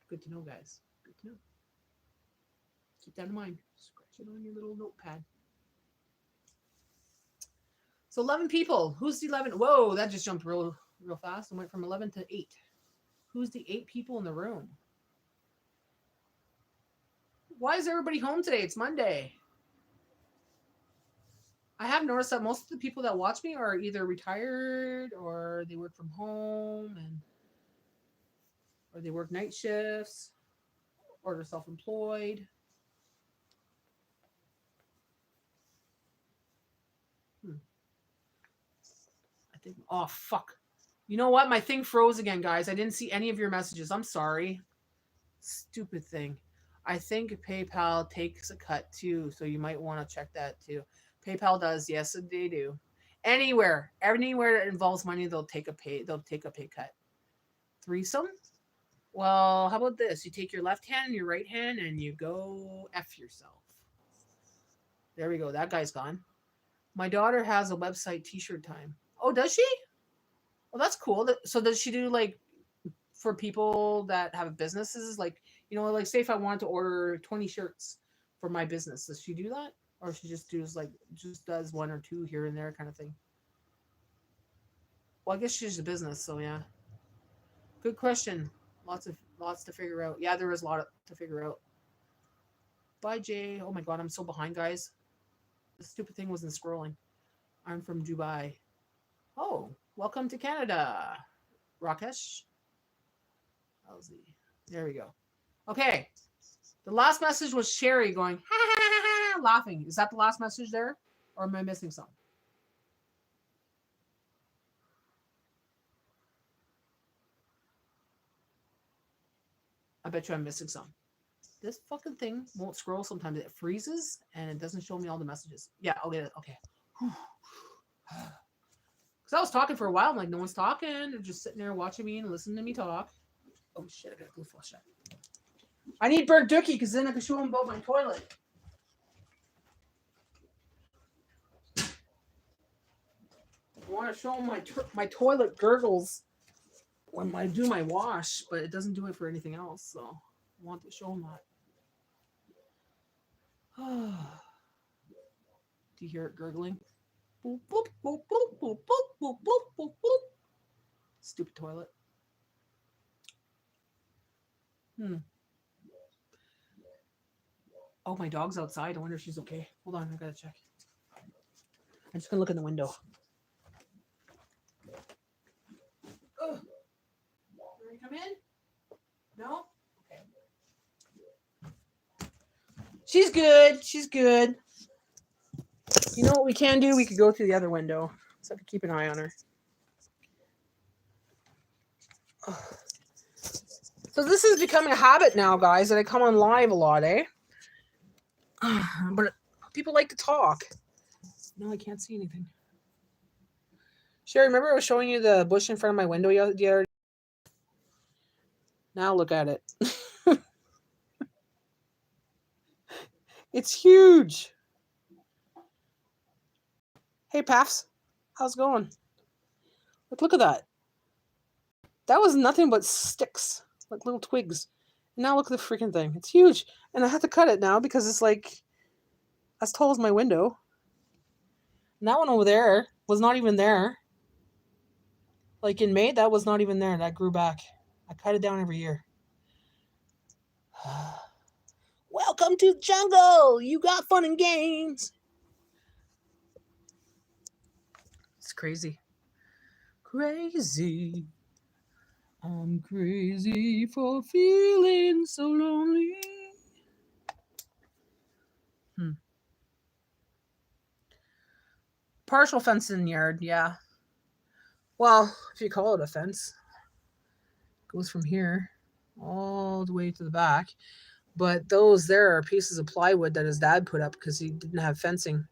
[SPEAKER 1] Good to know, guys. Good to know. Keep that in mind. Shit on your little notepad. So 11 people. Who's the 11? Whoa, that just jumped real fast and went from 11 to 8. Who's the 8 people in the room? Why is everybody home today? It's Monday. I have noticed that most of the people that watch me are either retired or they work from home or they work night shifts or they're self-employed. I think, oh, fuck. You know what? My thing froze again, guys. I didn't see any of your messages. I'm sorry. Stupid thing. I think PayPal takes a cut too, so you might want to check that too. PayPal does, yes, they do. Anywhere that involves money, they'll take a pay cut. Threesome? Well, how about this? You take your left hand and your right hand and you go F yourself. There we go. That guy's gone. My daughter has a website t-shirt time. Oh, does she? Well, that's cool. So does she do like for people that have businesses? Like, you know, like say if I wanted to order 20 shirts for my business, does she do that? Or she just does one or two here and there kind of thing? Well, I guess she's a business, so yeah. Good question. Lots to figure out. Yeah, there is a lot to figure out. Bye, Jay. Oh my god, I'm so behind, guys. The stupid thing wasn't scrolling. I'm from Dubai. Oh, welcome to Canada, Rakesh. There we go. Okay. The last message was Sherry going, ha, ha, ha, ha, laughing. Is that the last message there? Or am I missing something? I bet you I'm missing some. This fucking thing won't scroll sometimes. It freezes and it doesn't show me all the messages. Yeah, I'll get it. Okay. Because I was talking for a while. I'm like, no one's talking. They're just sitting there watching me and listening to me talk. Oh, shit. I got to go flush that. I need Bird Dookie because then I can show them about my toilet. I want to show them my toilet gurgles when I do my wash, but it doesn't do it for anything else. So I want to show them that. Do you hear it gurgling? Boop, boop, boop, boop, boop, boop, boop, boop, boop, boop. Stupid toilet. Oh, my dog's outside. I wonder if she's okay. Hold on, I gotta check. I'm just gonna look in the window. Ugh. Ready to come in? No? Okay. She's good. She's good. You know what we can do? We could go through the other window. So I can keep an eye on her. Ugh. So this is becoming a habit now, guys, that I come on live a lot, eh? But people like to talk. No, I can't see anything. Sherry, remember I was showing you the bush in front of my window the other day? Now look at it. It's huge. Hey, Paffs. How's it going? Look at that. That was nothing but sticks, like little twigs. And now look at the freaking thing. It's huge. And I have to cut it now because it's like as tall as my window. And that one over there was not even there. Like in May, that was not even there. That grew back. I cut it down every year. Welcome to the jungle. You got fun and games. It's crazy. Crazy. I'm crazy for feeling so lonely. Partial fence in the yard, yeah. Well, if you call it a fence. It goes from here all the way to the back. But those there are pieces of plywood that his dad put up because he didn't have fencing.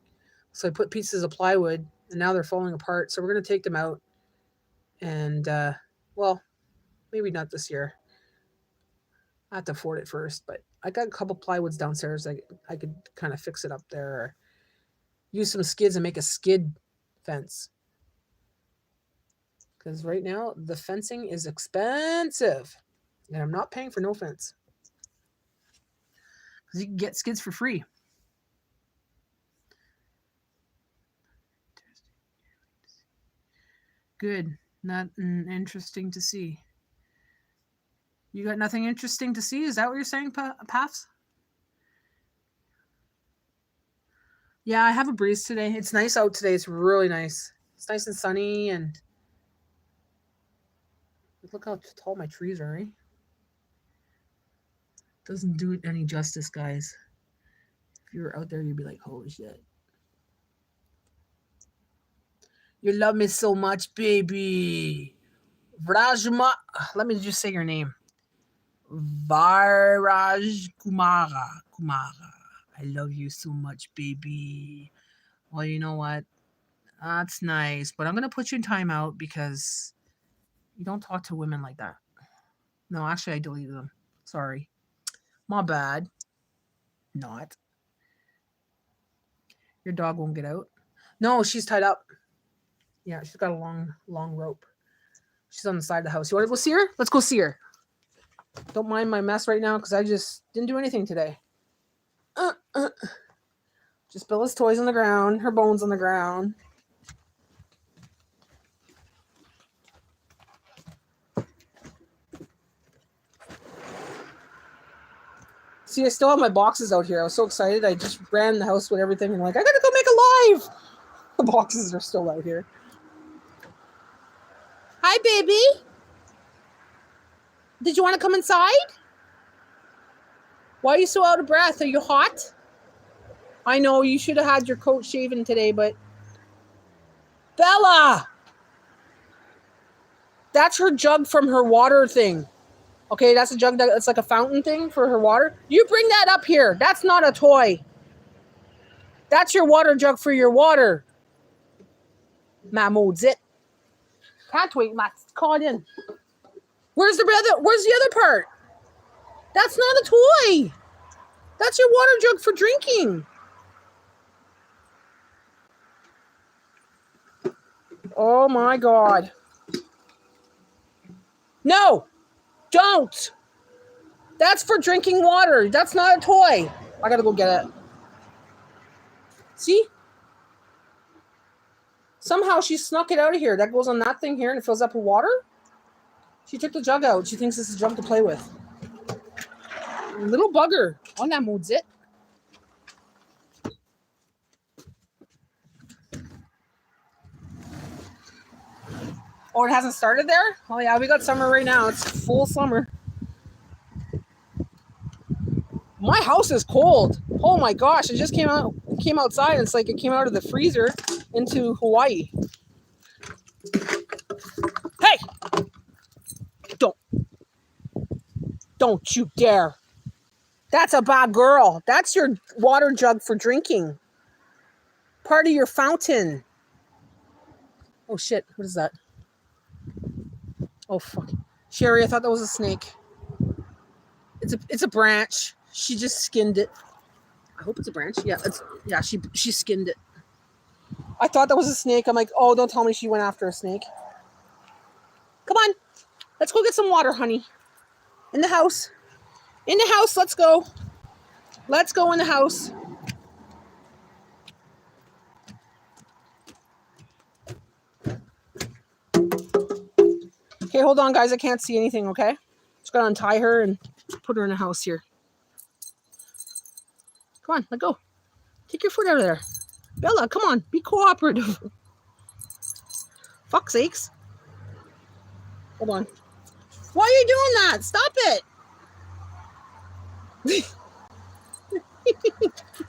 [SPEAKER 1] So I put pieces of plywood, and now they're falling apart. So we're going to take them out. And, well, maybe not this year. I have to afford it first. But I got a couple plywoods downstairs. I could kind of fix it up there. Or use some skids and make a skid fence. Because right now, the fencing is expensive. And I'm not paying for no fence. Because you can get skids for free. Good. Nothing interesting to see. You got nothing interesting to see? Is that what you're saying, Paths? Yeah, I have a breeze today. It's nice out today. It's really nice. It's nice and sunny, and look how tall my trees are, eh? Doesn't do it any justice, guys. If you were out there, you'd be like, holy shit. You love me so much, baby. Vrajma. Let me just say your name. Varaj Kumara. I love you so much, baby. Well, you know what? That's nice, but I'm going to put you in timeout because you don't talk to women like that. No, actually, I deleted them. Sorry. My bad. Not. Your dog won't get out? No, she's tied up. Yeah, she's got a long rope. She's on the side of the house. You want to go see her? Let's go see her. Don't mind my mess right now because I just didn't do anything today. Just Bella's toys on the ground, her bones on the ground. See, I still have my boxes out here. I was so excited. I just ran the house with everything and like, I gotta go make a live. The boxes are still out here. Hi, baby. Did you want to come inside? Why are you so out of breath? Are you hot? I know you should have had your coat shaven today, but Bella, that's her jug from her water thing. Okay, that's a jug that's like a fountain thing for her water. You bring that up here. That's not a toy. That's your water jug for your water. Mahmoud's it. Can't wait, Matt. Call it in. Where's the other part? That's not a toy. That's your water jug for drinking. Oh my God. No, don't. That's for drinking water. That's not a toy. I gotta go get it. See? Somehow she snuck it out of here. That goes on that thing here and it fills up with water. She took the jug out. She thinks this is a jug to play with. Little bugger. On that mood's it. Oh, it hasn't started there? Oh yeah, we got summer right now. It's full summer. My house is cold. Oh my gosh, it just came outside and it's like it came out of the freezer into Hawaii. Hey! Don't you dare. That's a bad girl. That's your water jug for drinking. Part of your fountain. Oh shit, what is that? Oh fuck. Sherry, I thought that was a snake. It's a branch. She just skinned it. I hope it's a branch. Yeah, she skinned it. I thought that was a snake. I'm like, oh, don't tell me she went after a snake. Come on. Let's go get some water, honey. In the house. In the house, let's go. Let's go in the house. Okay, hold on, guys. I can't see anything, okay? Just gotta untie her and put her in the house here. Come on, let go. Take your foot out of there. Bella, come on. Be cooperative. Fuck sakes. Hold on. Why are you doing that? Stop it.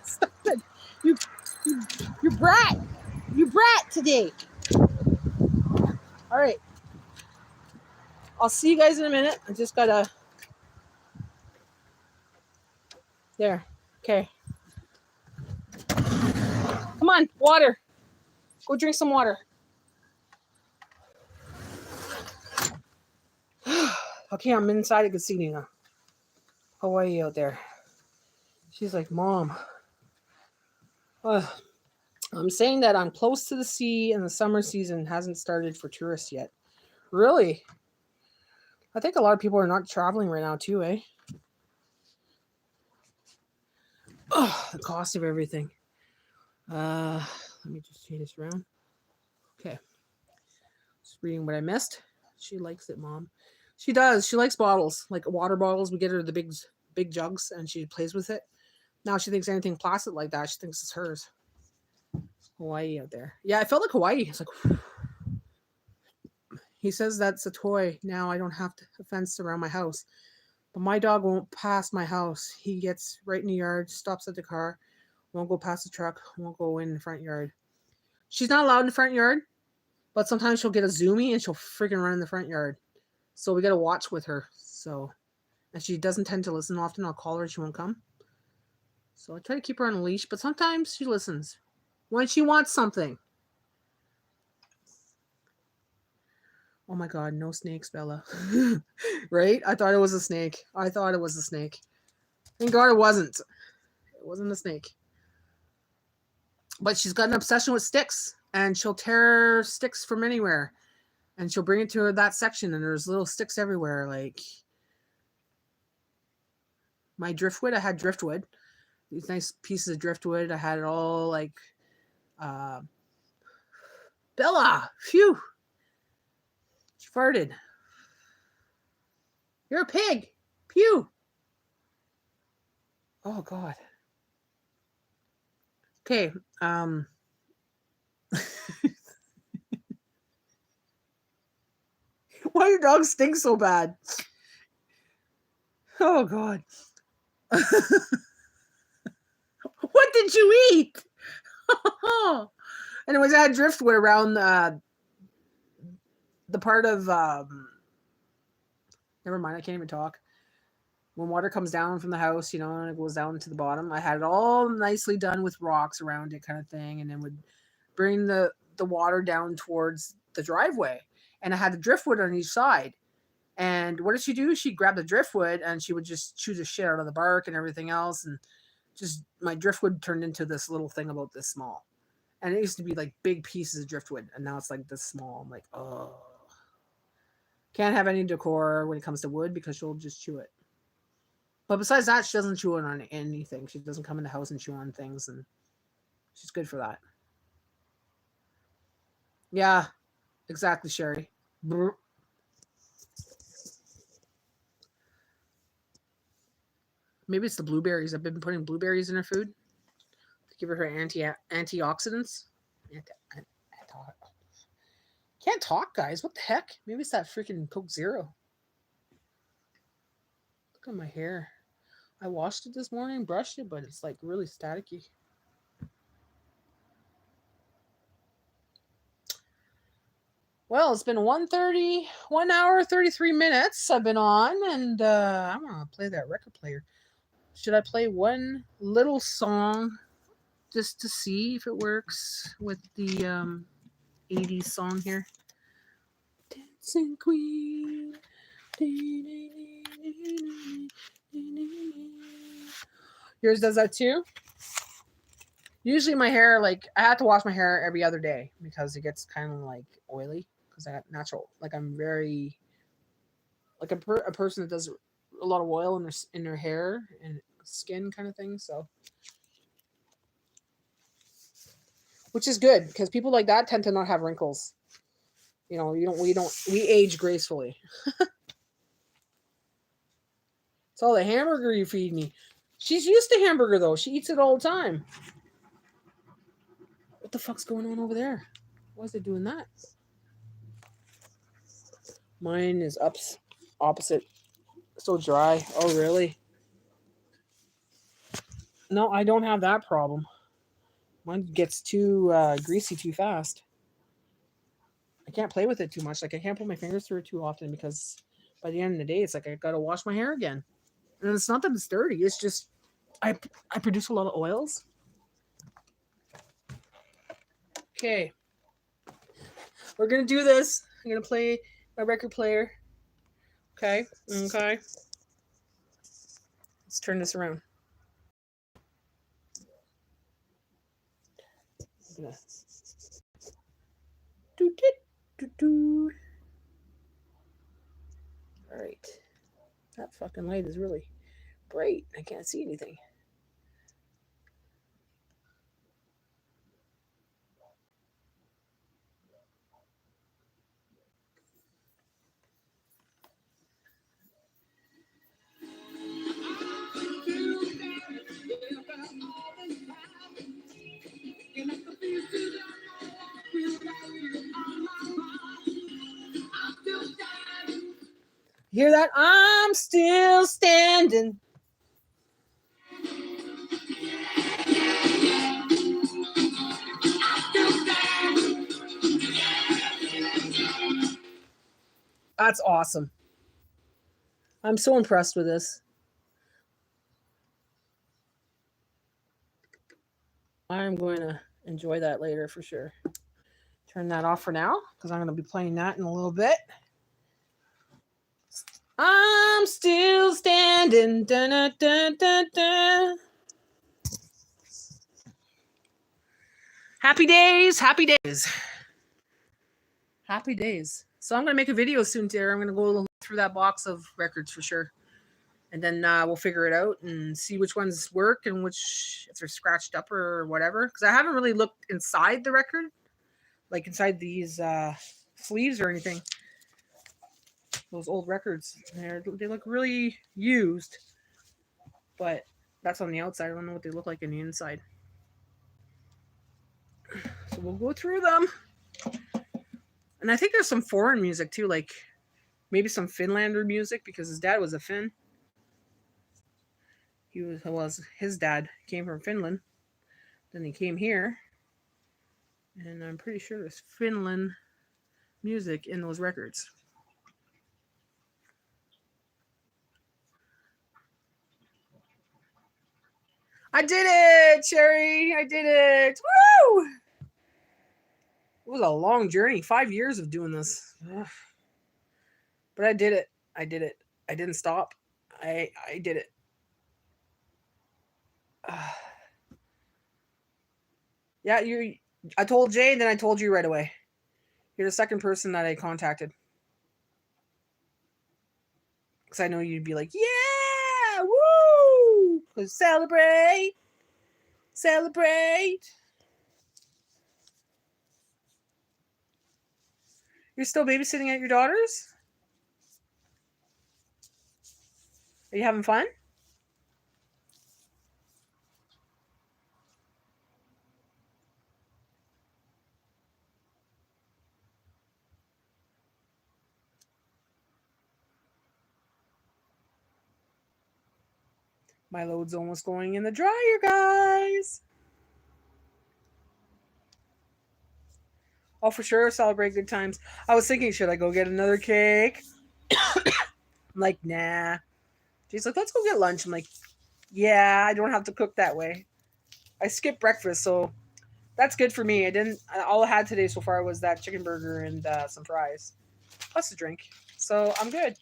[SPEAKER 1] Stop it. You brat. You brat today. All right. I'll see you guys in a minute. I just gotta... There. Okay. Come on, water. Go drink some water. Okay, I'm inside of Casino. Hawaii out there. She's like, Mom. I'm saying that I'm close to the sea and the summer season hasn't started for tourists yet. Really? I think a lot of people are not traveling right now too, eh? Oh, the cost of everything. Let me just change this around. Okay. Let's reading what I missed. She likes it, Mom. She does. She likes bottles, like water bottles. We get her the big jugs, and she plays with it. Now she thinks anything plastic like that, she thinks it's hers. Hawaii out there. Yeah, I felt like Hawaii. It's like, he says that's a toy. Now I don't have a fence around my house. But my dog won't pass my house. He gets right in the yard, stops at the car, won't go past the truck, won't go in the front yard. She's not allowed in the front yard, but sometimes she'll get a zoomy and she'll freaking run in the front yard. So we got to watch with her. So, and she doesn't tend to listen often. I'll call her, she won't come. So I try to keep her on a leash, but sometimes she listens when she wants something. Oh my God, no snakes, Bella. Right? I thought it was a snake. Thank God it wasn't. It wasn't a snake. But she's got an obsession with sticks, and she'll tear sticks from anywhere. And she'll bring it to that section, and there's little sticks everywhere. Like my driftwood, I had driftwood. These nice pieces of driftwood. I had it all like Bella, phew. She farted. You're a pig. Pew. Oh God. Okay. Why do dogs stink so bad? Oh God. What did you eat? Anyways, I had driftwood around the part of never mind, I can't even talk. When water comes down from the house, and it goes down to the bottom, I had it all nicely done with rocks around it, kind of thing, and then would bring the water down towards the driveway. And I had the driftwood on each side. And what did she do? She'd grab the driftwood and she would just chew the shit out of the bark and everything else. And just my driftwood turned into this little thing about this small. And it used to be like big pieces of driftwood. And now it's like this small. I'm like, oh. Can't have any decor when it comes to wood because she'll just chew it. But besides that, she doesn't chew on anything. She doesn't come in the house and chew on things. And she's good for that. Yeah, exactly, Sherry. Brr. Maybe it's the blueberries. I've been putting blueberries in her food to give her antioxidants. Can't talk, guys. What the heck? Maybe it's that freaking Coke Zero. Look at my hair. I washed it this morning, brushed it, but it's like really staticky. Well, it's been 1:30, 1 hour, 33 minutes I've been on, and I'm going to play that record player. Should I play one little song just to see if it works with the 80s song here? Dancing Queen. Yours does that too? Usually my hair, like, I have to wash my hair every other day because it gets kind of like oily because I got natural, like I'm very, like a person that does a lot of oil in their hair and skin kind of thing. So, which is good because people like that tend to not have wrinkles. We age gracefully. It's all the hamburger you feed me. She's used to hamburger though. She eats it all the time. What the fuck's going on over there? Why is it doing that? Mine is opposite. So dry. Oh, really? No, I don't have that problem. Mine gets too greasy too fast. I can't play with it too much. Like, I can't put my fingers through it too often because by the end of the day, it's like I gotta wash my hair again. And it's not that it's dirty. It's just I produce a lot of oils. Okay. We're gonna do this. I'm gonna play my record player. Okay. Let's turn this around. I'm gonna do. All right. That fucking light is really bright. I can't see anything. Hear that? I'm still standing. That's awesome. I'm so impressed with this. I'm going to enjoy that later for sure. Turn that off for now because I'm going to be playing that in a little bit. I'm still standing. Dun, dun, dun, dun, dun. Happy days, happy days. Happy days. So I'm going to make a video soon, Tara. I'm going to go through that box of records for sure. And then we'll figure it out and see which ones work and which, if they're scratched up or whatever. Because I haven't really looked inside the record, like inside these sleeves or anything. Those old records, they look really used. But that's on the outside. I don't know what they look like on the inside. So we'll go through them. And I think there's some foreign music too, like maybe some Finlander music because his dad was a Finn. His dad came from Finland. Then he came here. And I'm pretty sure there's Finland music in those records. I did it, Sherry. I did it. Woo! It was a long journey. 5 years of doing this. Ugh. But I did it. I did it. I didn't stop. I did it. Yeah, I told Jay, and then I told you right away. You're the second person that I contacted. Because I know you'd be like, yeah, woo! Because celebrate. Celebrate. You're still babysitting at your daughter's? Are you having fun? My load's almost going in the dryer, guys. Oh, for sure, celebrate good times. I was thinking, should I go get another cake? I'm like, nah. She's like, let's go get lunch. I'm like, yeah, I don't have to cook that way. I skipped breakfast, so that's good for me. All I had today so far was that chicken burger and some fries, plus a drink. So I'm good.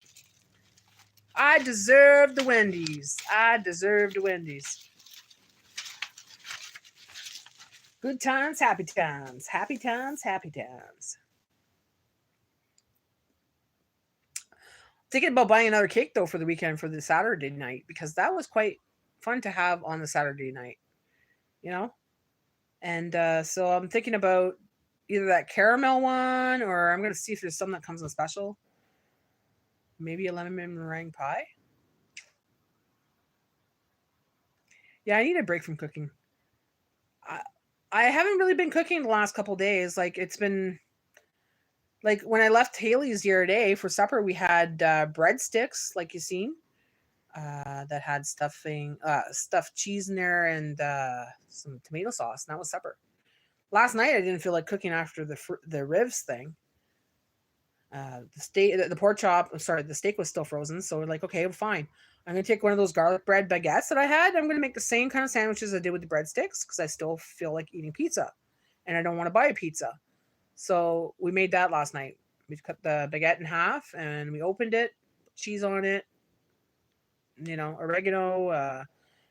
[SPEAKER 1] I deserve the Wendy's. I deserve the Wendy's. Good times, happy times. Happy times, happy times. Thinking about buying another cake, though, for the weekend for the Saturday night, because that was quite fun to have on the Saturday night, you know? And so I'm thinking about either that caramel one, or I'm going to see if there's some that comes in special. Maybe a lemon meringue pie. Yeah, I need a break from cooking. I haven't really been cooking the last couple days. Like, it's been like when I left Haley's the other day for supper, we had breadsticks, like you seen, that had stuffed cheese in there and some tomato sauce. And that was supper. Last night I didn't feel like cooking after the ribs thing. The pork chop. Sorry, the steak was still frozen. So we're like, okay, fine. I'm gonna take one of those garlic bread baguettes that I had. I'm gonna make the same kind of sandwiches I did with the breadsticks because I still feel like eating pizza, and I don't want to buy a pizza. So we made that last night. We cut the baguette in half and we opened it, cheese on it, oregano,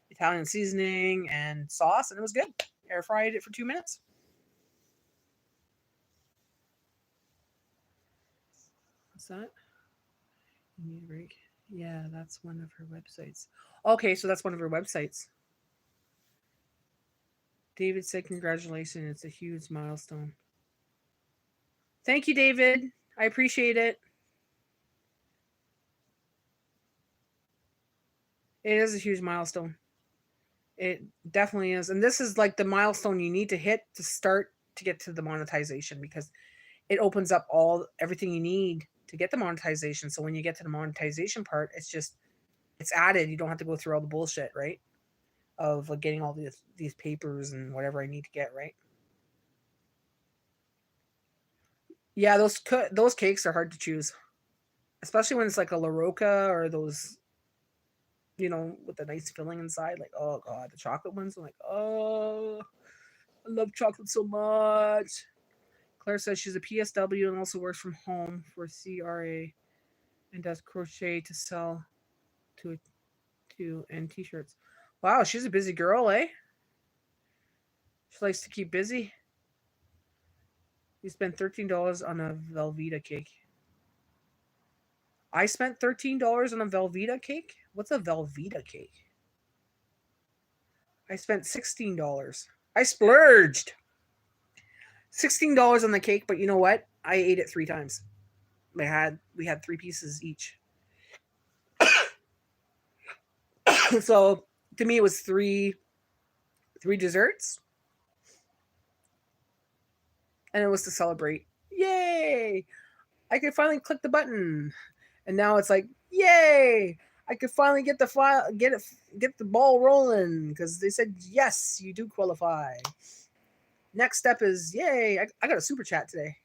[SPEAKER 1] Italian seasoning, and sauce, and it was good. Air fried it for 2 minutes. What's that? You need a break? Yeah, that's one of her websites. Okay, so that's one of her websites. David said, congratulations. It's a huge milestone. Thank you, David. I appreciate it. It is a huge milestone. It definitely is. And this is like the milestone you need to hit to start to get to the monetization because it opens up everything you need to get the monetization. So when you get to the monetization part, it's added. You don't have to go through all the bullshit, right? Of like getting all these papers and whatever I need to get, right? Yeah, those cakes are hard to choose, especially when it's like a La Roca or those, with the nice filling inside. Like, oh god, the chocolate ones. I'm like, oh, I love chocolate so much. Claire says she's a PSW and also works from home for CRA and does crochet to sell and t-shirts. Wow, she's a busy girl, eh? She likes to keep busy. You spent $13 on a Velveeta cake. I spent $13 on a Velveeta cake? What's a Velveeta cake? I spent $16. I splurged. $16 on the cake, but you know what? I ate it 3 times. We had 3 pieces each. So to me it was three desserts. And it was to celebrate. Yay! I could finally click the button. And now it's like, yay! I could finally get the ball rolling because they said yes, you do qualify. Next step is yay! I got a super chat today,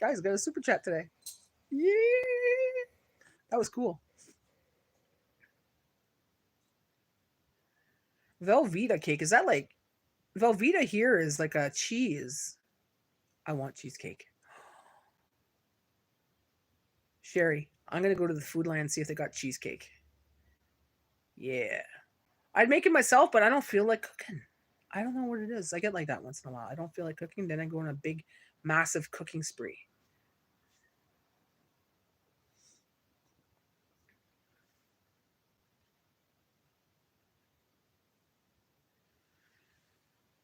[SPEAKER 1] guys. I got a super chat today. Yeah, that was cool. Velveeta cake, is that like Velveeta here is like a cheese? I want cheesecake. Sherry, I'm gonna go to the Foodland and see if they got cheesecake. Yeah. I'd make it myself, but I don't feel like cooking. I don't know what it is. I get like that once in a while. I don't feel like cooking, then I go on a big, massive cooking spree.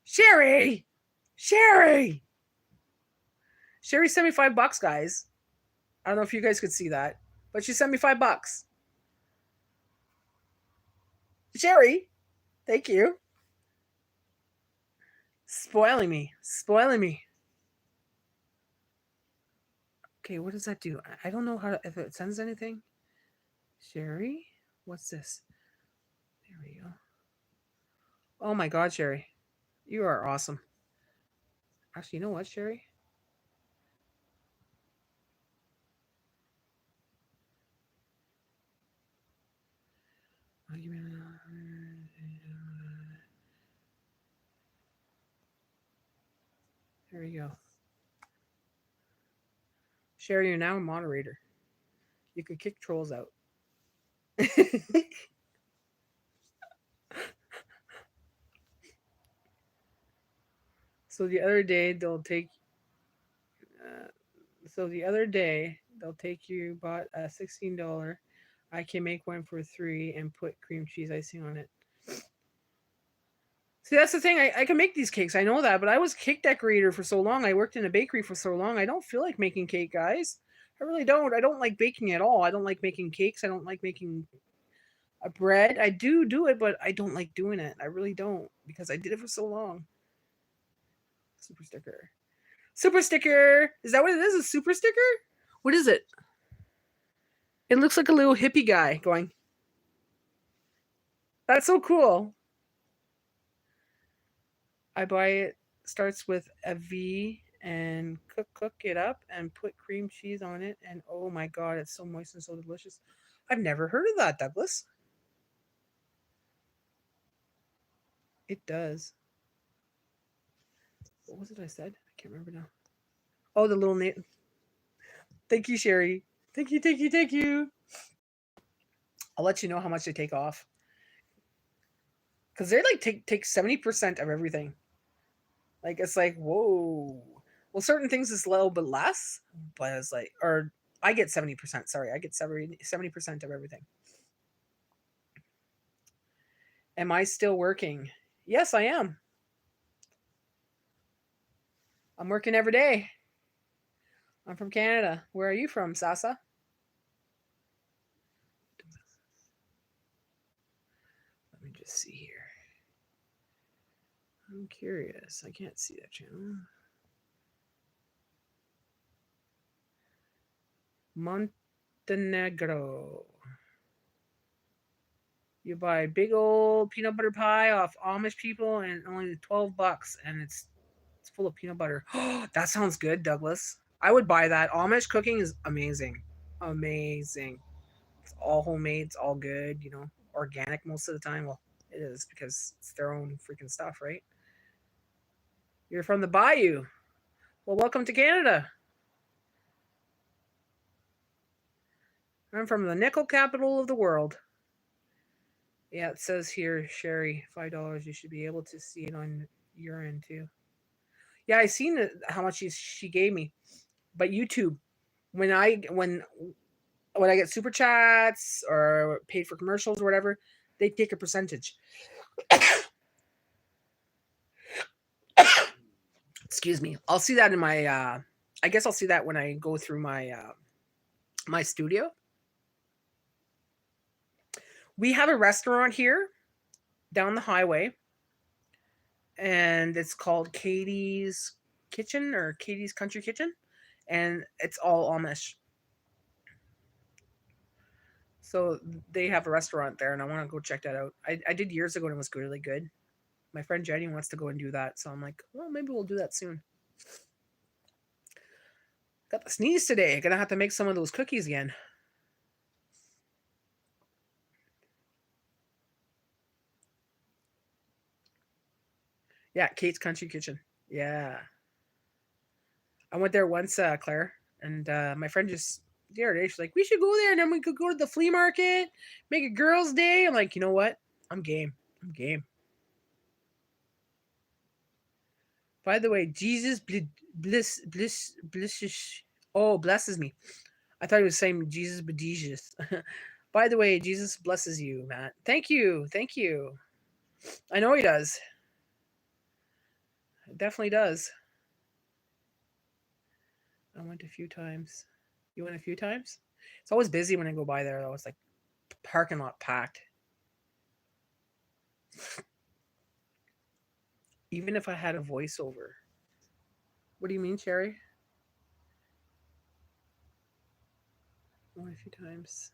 [SPEAKER 1] Sherry! Sherry! Sherry sent me $5, guys. I don't know if you guys could see that, but she sent me $5. Sherry, thank you. Spoiling me. Okay, what does that do? I don't know if it sends anything. Sherry, what's this? There we go. Oh my god, Sherry, you are awesome. Actually, you know what, Sherry? There you go. Sherry, you're now a moderator. You could kick trolls out. So the other day they'll take you bought a $16. I can make one for $3 and put cream cheese icing on it. See, that's the thing. I can make these cakes. I know that, but I was cake decorator for so long. I worked in a bakery for so long. I don't feel like making cake, guys. I really don't. I don't like baking at all. I don't like making cakes. I don't like making a bread. I do it, but I don't like doing it. I really don't because I did it for so long. Super sticker. Super sticker. Is that what it is? A super sticker? What is it? It looks like a little hippie guy going. That's so cool. I buy it. Starts with a V and cook it up and put cream cheese on it. And oh my god, it's so moist and so delicious. I've never heard of that, Douglas. It does. What was it I said? I can't remember now. Oh, the little name. Thank you, Sherry. Thank you. I'll let you know how much they take off. Because they like take 70% of everything. Like it's like, whoa. Well, certain things is a little bit less, but it's like, or I get 70%. Sorry, I get 70% of everything. Am I still working? Yes, I am. I'm working every day. I'm from Canada. Where are you from, Sasa? Let me just see here. I'm curious. I can't see that channel. Montenegro. You buy a big old peanut butter pie off Amish people and only $12, and it's full of peanut butter. That sounds good, Douglas. I would buy that. Amish cooking is amazing. Amazing. It's all homemade, it's all good, organic most of the time. Well, it is because it's their own freaking stuff, right? You're from the Bayou. Well, welcome to Canada. I'm from the nickel capital of the world. Yeah, it says here, Sherry, $5. You should be able to see it on your end too. Yeah, I seen it, how much she gave me, but YouTube, when I get super chats or paid for commercials or whatever, they take a percentage. Excuse me. I'll see that in my. I guess I'll see that when I go through my studio. We have a restaurant here down the highway, and it's called Katie's Kitchen or Katie's Country Kitchen, and it's all Amish. So they have a restaurant there, and I want to go check that out. I did years ago, and it was really good. My friend Jenny wants to go and do that, so I'm like, well, maybe we'll do that soon. Got the sneeze today. Gonna have to make some of those cookies again. Yeah, Kate's Country Kitchen. Yeah. I went there once, Claire, and my friend just the other day, she's like, we should go there, and then we could go to the flea market, make a girls' day. I'm like, you know what? I'm game. I'm game. By the way, Jesus blesses. Oh, blesses me. I thought he was saying Jesus bedicious. By the way, Jesus blesses you, Matt. Thank you. Thank you. I know he does. It definitely does. I went a few times. You went a few times? It's always busy when I go by there, though. It's like parking lot packed. Even if I had a voiceover. What do you mean, Sherry? I went a few times.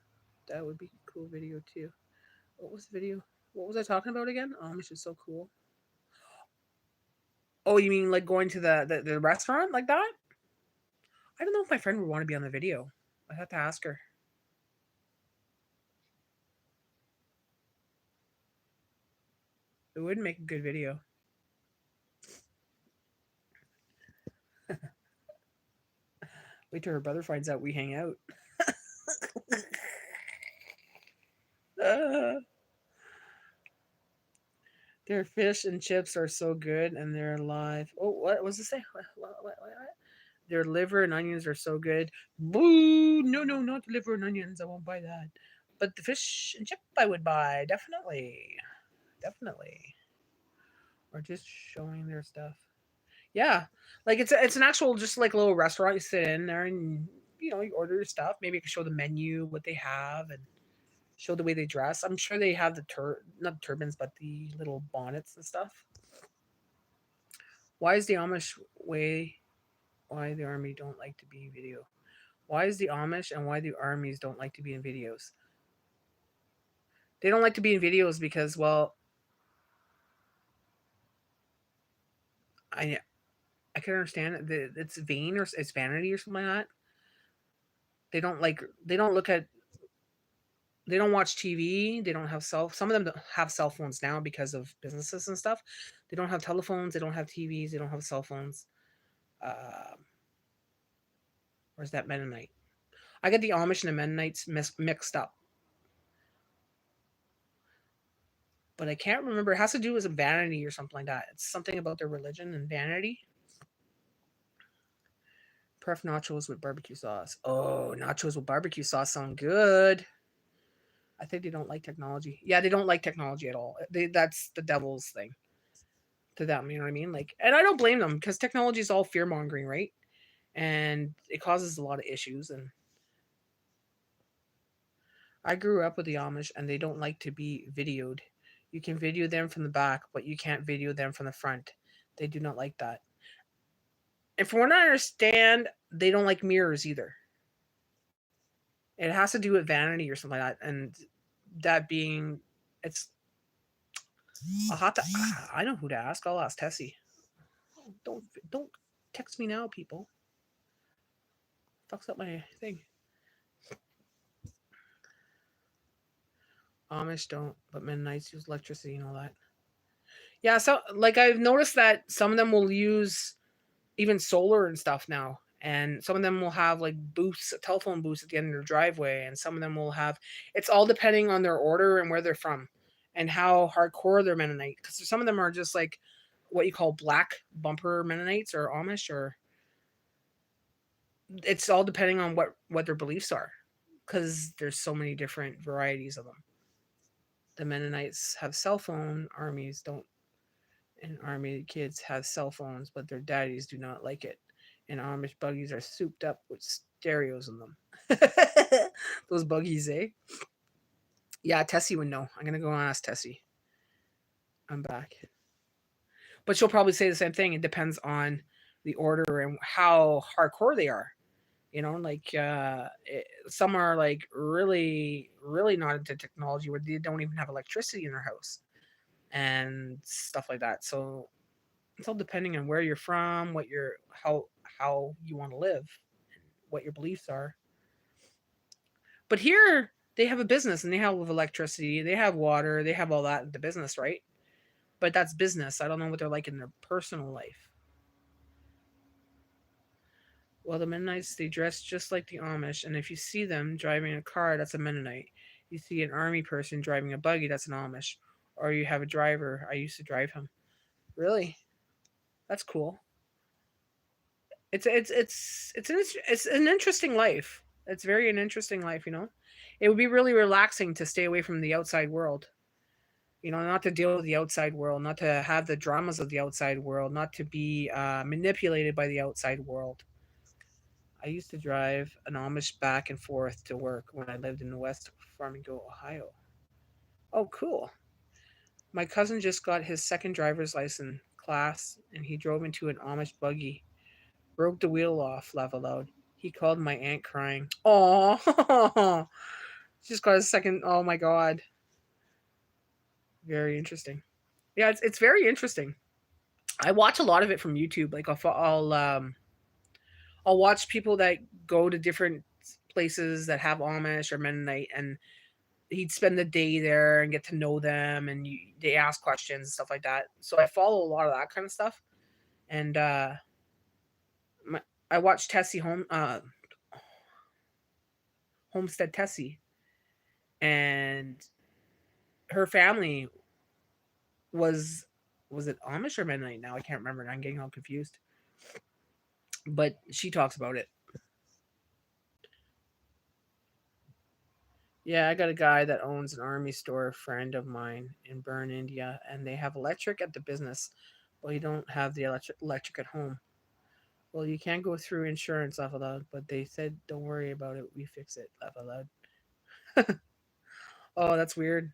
[SPEAKER 1] That would be a cool video, too. What was the video? What was I talking about again? Amish is so cool. Oh, you mean like going to the restaurant like that? I don't know if my friend would want to be on the video. I have to ask her. It would make a good video. Wait till her brother finds out we hang out. Their fish and chips are so good and they're alive. Oh, what was it say? What? Their liver and onions are so good. Boo! No, not liver and onions. I won't buy that. But the fish and chip I would buy. Definitely. Definitely. Or just showing their stuff. Yeah. Like it's an actual just like a little restaurant. You sit in there and you order your stuff. Maybe you can show the menu, what they have, and show the way they dress. I'm sure they have the not turbans, but the little bonnets and stuff. Why is the Amish way? Why the army don't like to be in video? Why is the Amish and why the armies don't like to be in videos? They don't like to be in videos because, well, I can understand it. It's vain or it's vanity or something like that. They don't look at they don't watch TV. They don't have some of them don't have cell phones now because of businesses and stuff. They don't have telephones. They don't have TVs. They don't have cell phones. Uh, where's that Mennonite? I get the Amish and the Mennonites mixed up, but I can't remember. It has to do with vanity or something like that. It's something about their religion and vanity. Pref nachos with barbecue sauce. Oh, nachos with barbecue sauce sound good. I think they don't like technology. Yeah, they don't like technology at all. That's the devil's thing to them. You know what I mean? Like, and I don't blame them because technology is all fear mongering, right? And it causes a lot of issues. And I grew up with the Amish, and they don't like to be videoed. You can video them from the back, but you can't video them from the front. They do not like that. And from what I understand, they don't like mirrors either. It has to do with vanity or something like that. And that being, it's, I'll have to, I know who to ask. I'll ask Tessie. Oh, don't text me now, people. Fucks up my thing. Amish don't, but Mennonites use electricity and all that. Yeah, so like I've noticed that some of them will use even solar and stuff now. And some of them will have like booths, telephone booths at the end of their driveway, and some of them will have. It's all depending on their order and where they're from, and how hardcore they're Mennonite. Because some of them are just like what you call black bumper Mennonites or Amish, or it's all depending on what their beliefs are. Because there's so many different varieties of them. The Mennonites have cell phone, armies don't, and army kids have cell phones, but their daddies do not like it. And Amish buggies are souped up with stereos in them. Those buggies, eh? Yeah, Tessie would know. I'm gonna go and ask Tessie. I'm back. But she'll probably say the same thing. It depends on the order and how hardcore they are. Like some are like really, really not into technology where they don't even have electricity in their house and stuff like that. So it's all depending on where you're from, what your how you want to live, and what your beliefs are. But here they have a business and they have electricity, they have water, they have all that in the business, right? But that's business. I don't know what they're like in their personal life. Well, the Mennonites, they dress just like the Amish, and if you see them driving a car, that's a Mennonite. You see an army person driving a buggy, that's an Amish. Or you have a driver. I used to drive him. Really? That's cool. It's an interesting life. It's very an interesting life. It would be really relaxing to stay away from the outside world. Not to deal with the outside world, not to have the dramas of the outside world, not to be manipulated by the outside world. I used to drive an Amish back and forth to work when I lived in West Farmington, Ohio. Oh, cool. My cousin just got his second driver's license class and he drove into an Amish buggy. Broke the wheel off, laugh aloud. He called my aunt crying. Oh, just got a second. Oh my god, very interesting. Yeah, it's very interesting. I watch a lot of it from YouTube. Like I'll watch people that go to different places that have Amish or Mennonite, and he'd spend the day there and get to know them, and they ask questions and stuff like that. So I follow a lot of that kind of stuff, and my, I watch Tessie Homestead Tessie, and her family was was it Amish or Mennonite? Now I can't remember. I'm getting all confused. But she talks about it. Yeah, I got a guy that owns an army store, a friend of mine in Burn, India, and they have electric at the business, but you don't have the electric at home. Well, you can't go through insurance, laugh aloud, but they said don't worry about it, we fix it, laugh aloud. Oh, that's weird.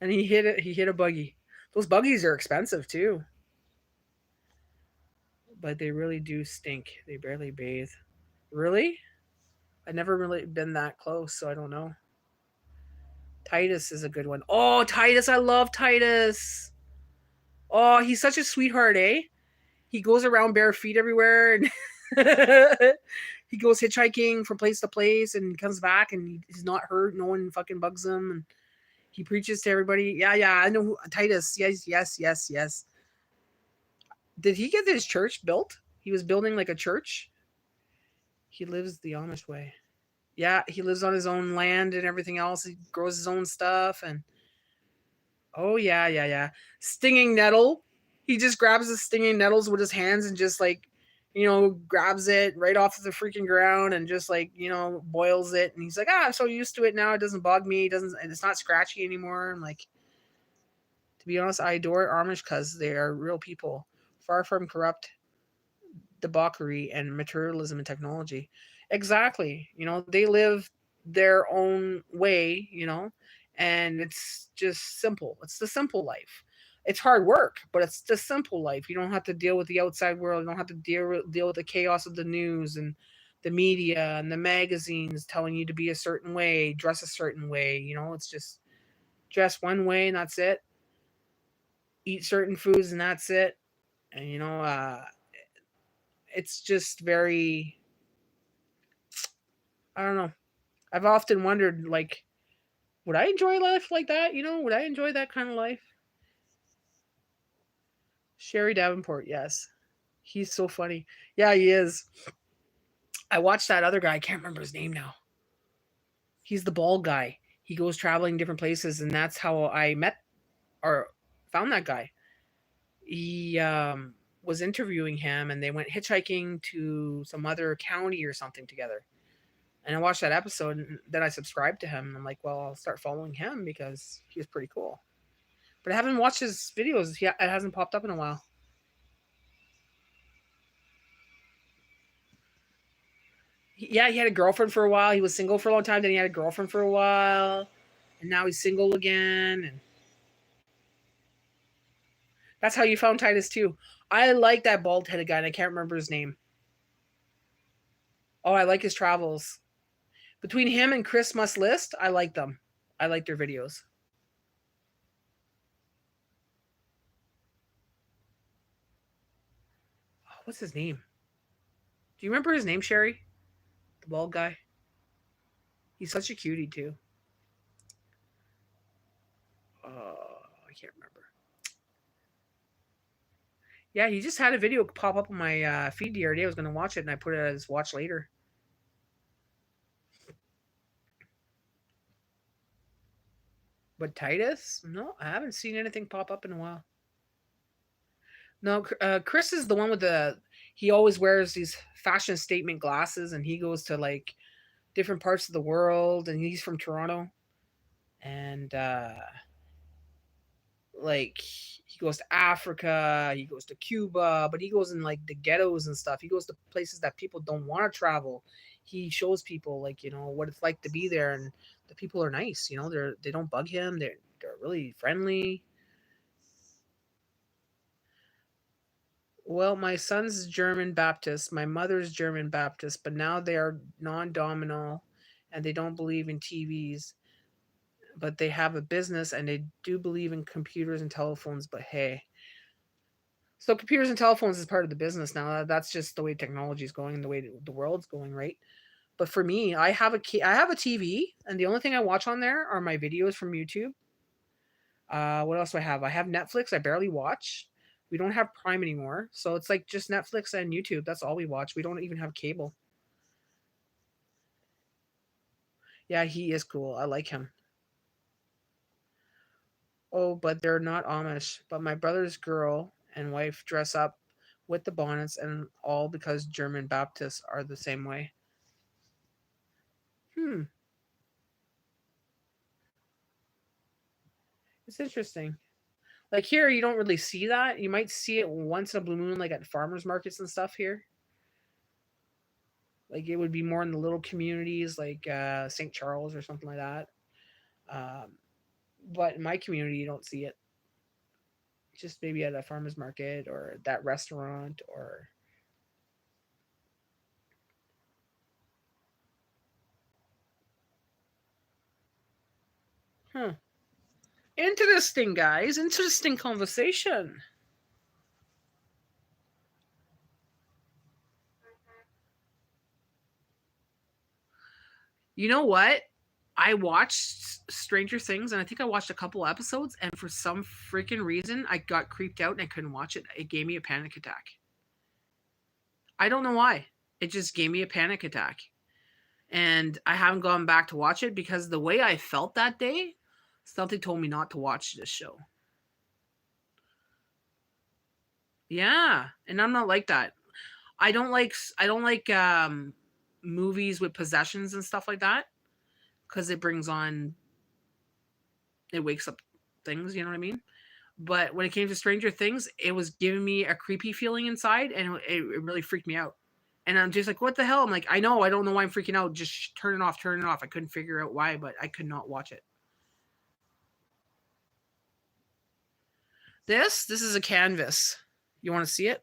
[SPEAKER 1] And he hit a buggy. Those buggies are expensive too, but they really do stink. They barely bathe. Really? I've never really been that close, so I don't know. Titus is a good one. Oh, Titus, I love Titus. Oh, he's such a sweetheart, eh? He goes around bare feet everywhere, and he goes hitchhiking from place to place, and comes back, and he's not hurt. No one fucking bugs him, and he preaches to everybody. Yeah, yeah, I know Titus. Yes, yes, yes, yes. Did he get his church built? He was building like a church. He lives the Amish way. Yeah, he lives on his own land and everything else. He grows his own stuff, and oh yeah, yeah, yeah. Stinging nettle. He just grabs the stinging nettles with his hands and just like, grabs it right off the freaking ground and just like, boils it. And he's like, I'm so used to it now. It doesn't bug me. It doesn't. It's not scratchy anymore. And like, to be honest, I adore Amish because they are real people, far from corrupt debauchery and materialism and technology. Exactly. They live their own way, and it's just simple. It's the simple life. It's hard work, but it's the simple life. You don't have to deal with the outside world. You don't have to deal with the chaos of the news and the media and the magazines telling you to be a certain way, dress a certain way. You know, it's just dress one way and that's it. Eat certain foods and that's it. And you know, it's just very, I don't know. I've often wondered, like, would I enjoy life like that? You know, would I enjoy that kind of life? Sherry Davenport, yes. He's so funny. Yeah, he is. I watched that other guy. I can't remember his name now. He's the bald guy. He goes traveling different places, and that's how I met or found that guy. He was interviewing him, and they went hitchhiking to some other county or something together. And I watched that episode, and then I subscribed to him. And I'm like, well, I'll start following him because he's pretty cool. But I haven't watched his videos. It hasn't popped up in a while. Yeah, he had a girlfriend for a while. He was single for a long time. Then he had a girlfriend for a while, and now he's single again. And that's how you found Titus too. I like that bald-headed guy, and I can't remember his name. Oh, I like his travels. Between him and Chris Must List, I like them. I like their videos. Oh, what's his name? Do you remember his name, Sherry? The bald guy. He's such a cutie too. I can't remember. Yeah, he just had a video pop up on my feed the other day. I was going to watch it, and I put it as watch later. But Titus? No, I haven't seen anything pop up in a while. No, Chris is the one with the. He always wears these fashion statement glasses, and he goes to like different parts of the world, and he's from Toronto, and like he goes to Africa, he goes to Cuba, but he goes in like the ghettos and stuff. He goes to places that people don't want to travel. He shows people like what it's like to be there, and the people are nice. They don't bug him. They're really friendly. Well, my son's German Baptist, my mother's German Baptist, but now they are non-dominal, and they don't believe in TVs, but they have a business and they do believe in computers and telephones. But hey, so computers and telephones is part of the business now. That's just the way technology is going and the way the world's going, right? But for me, I have a TV, and the only thing I watch on there are my videos from YouTube. What else do I have? I have Netflix. I barely watch. We don't have Prime anymore, so it's like just Netflix and YouTube. That's all we watch. We don't even have cable. Yeah, he is cool. I like him. Oh, but they're not Amish. But my brother's girl and wife dress up with the bonnets and all because German Baptists are the same way. Hmm, it's interesting. Like here, you don't really see that. You might see it once in a blue moon, like at farmers markets and stuff here. Like it would be more in the little communities, like St. Charles or something like that. Um, but in my community, you don't see it. Just maybe at a farmers market or that restaurant or. Huh. Interesting, guys. Interesting conversation. You know what? I watched Stranger Things, and I think I watched a couple episodes, and for some freaking reason, I got creeped out and I couldn't watch it. It gave me a panic attack. I don't know why. It just gave me a panic attack. And I haven't gone back to watch it because the way I felt that day, something told me not to watch this show. Yeah, and I'm not like that. I don't like movies with possessions and stuff like that because it brings on it wakes up things, you know what I mean? But when it came to Stranger Things, it was giving me a creepy feeling inside, and it really freaked me out. And I'm just like, what the hell? I'm like, I don't know why I'm freaking out. Just turn it off, turn it off. I couldn't figure out why, but I could not watch it. This is a canvas. You want to see it?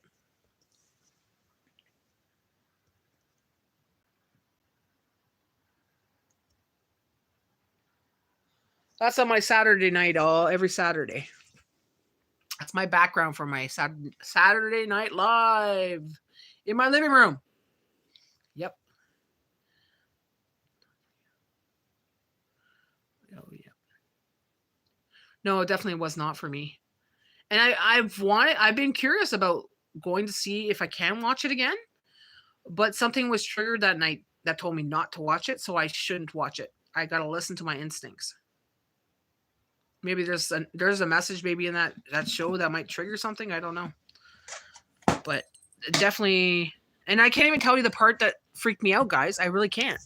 [SPEAKER 1] That's on my Saturday night, every Saturday. That's my background for my Saturday Night Live in my living room. Yep. Oh, yeah. No, it definitely was not for me. And I've been curious about going to see if I can watch it again, but something was triggered that night that told me not to watch it, so I shouldn't watch it. I got to listen to my instincts. Maybe there's a message maybe in that show that might trigger something. I don't know. But definitely, and I can't even tell you the part that freaked me out, guys. I really can't.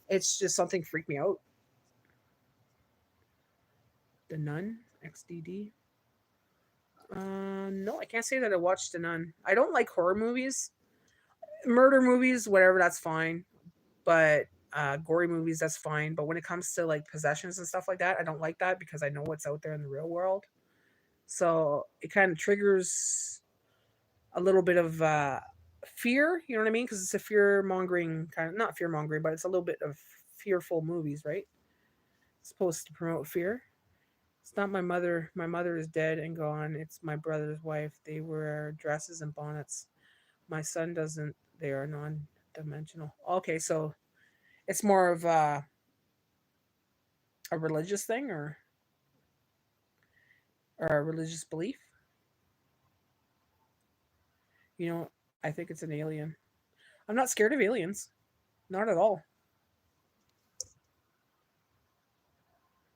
[SPEAKER 1] It's just something freaked me out. The Nun, XDD. No, I can't say that I watched The Nun. I don't like horror movies. Murder movies, whatever, that's fine. But gory movies, that's fine. But when it comes to like possessions and stuff like that, I don't like that because I know what's out there in the real world. So it kind of triggers a little bit of fear, you know what I mean? Because it's a fear mongering kind of, not fear mongering, but it's a little bit of fearful movies, right? It's supposed to promote fear. It's not my mother. My mother is dead and gone. It's my brother's wife. They wear dresses and bonnets. My son doesn't. They are non-dimensional. Okay, so it's more of a religious thing or a religious belief. You know, I think it's an alien. I'm not scared of aliens. Not at all.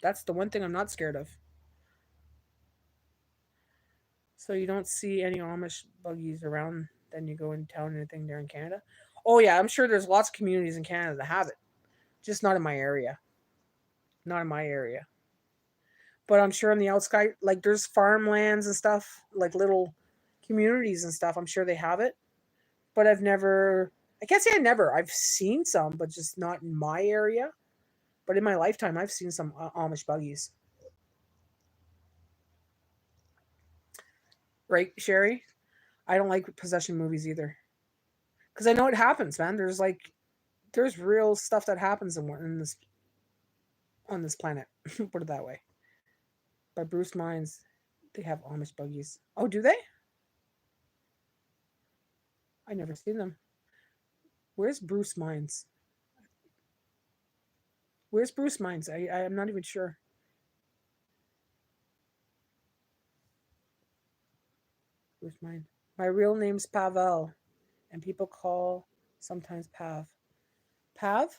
[SPEAKER 1] That's the one thing I'm not scared of. So you don't see any Amish buggies around. Then you go in town, anything there in Canada. Oh yeah, I'm sure there's lots of communities in Canada that have it. Just not in my area. Not in my area. But I'm sure on the outskirts, like there's farmlands and stuff, like little communities and stuff. I'm sure they have it. But I've never. I can't say I never. I've seen some, but just not in my area. But in my lifetime, I've seen some Amish buggies. Right, Sherry? I don't like possession movies either. Because I know it happens, man. There's real stuff that happens in this on this planet. Put it that way. By Bruce Mines, they have Amish buggies. Oh, do they? I never seen them. Where's Bruce Mines? Where's Bruce Mines? I'm not even sure. Bruce Mines. My real name's Pavel, and people call sometimes Pav. Pav?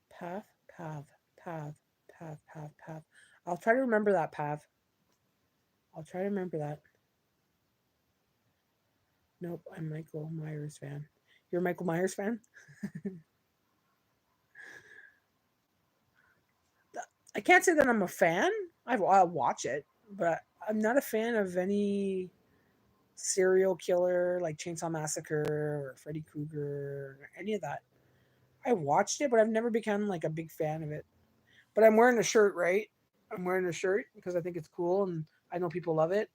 [SPEAKER 1] Pav? Pav. Pav. Pav. Pav. Pav. I'll try to remember that, Pav. I'll try to remember that. Nope, I'm Michael Myers fan. You're a Michael Myers fan? I can't say that I'm a fan. I'll watch it, but I'm not a fan of any serial killer like Chainsaw Massacre or Freddy Krueger or any of that. I watched it, but I've never become like a big fan of it. But I'm wearing a shirt, right? I'm wearing a shirt because I think it's cool and I know people love it.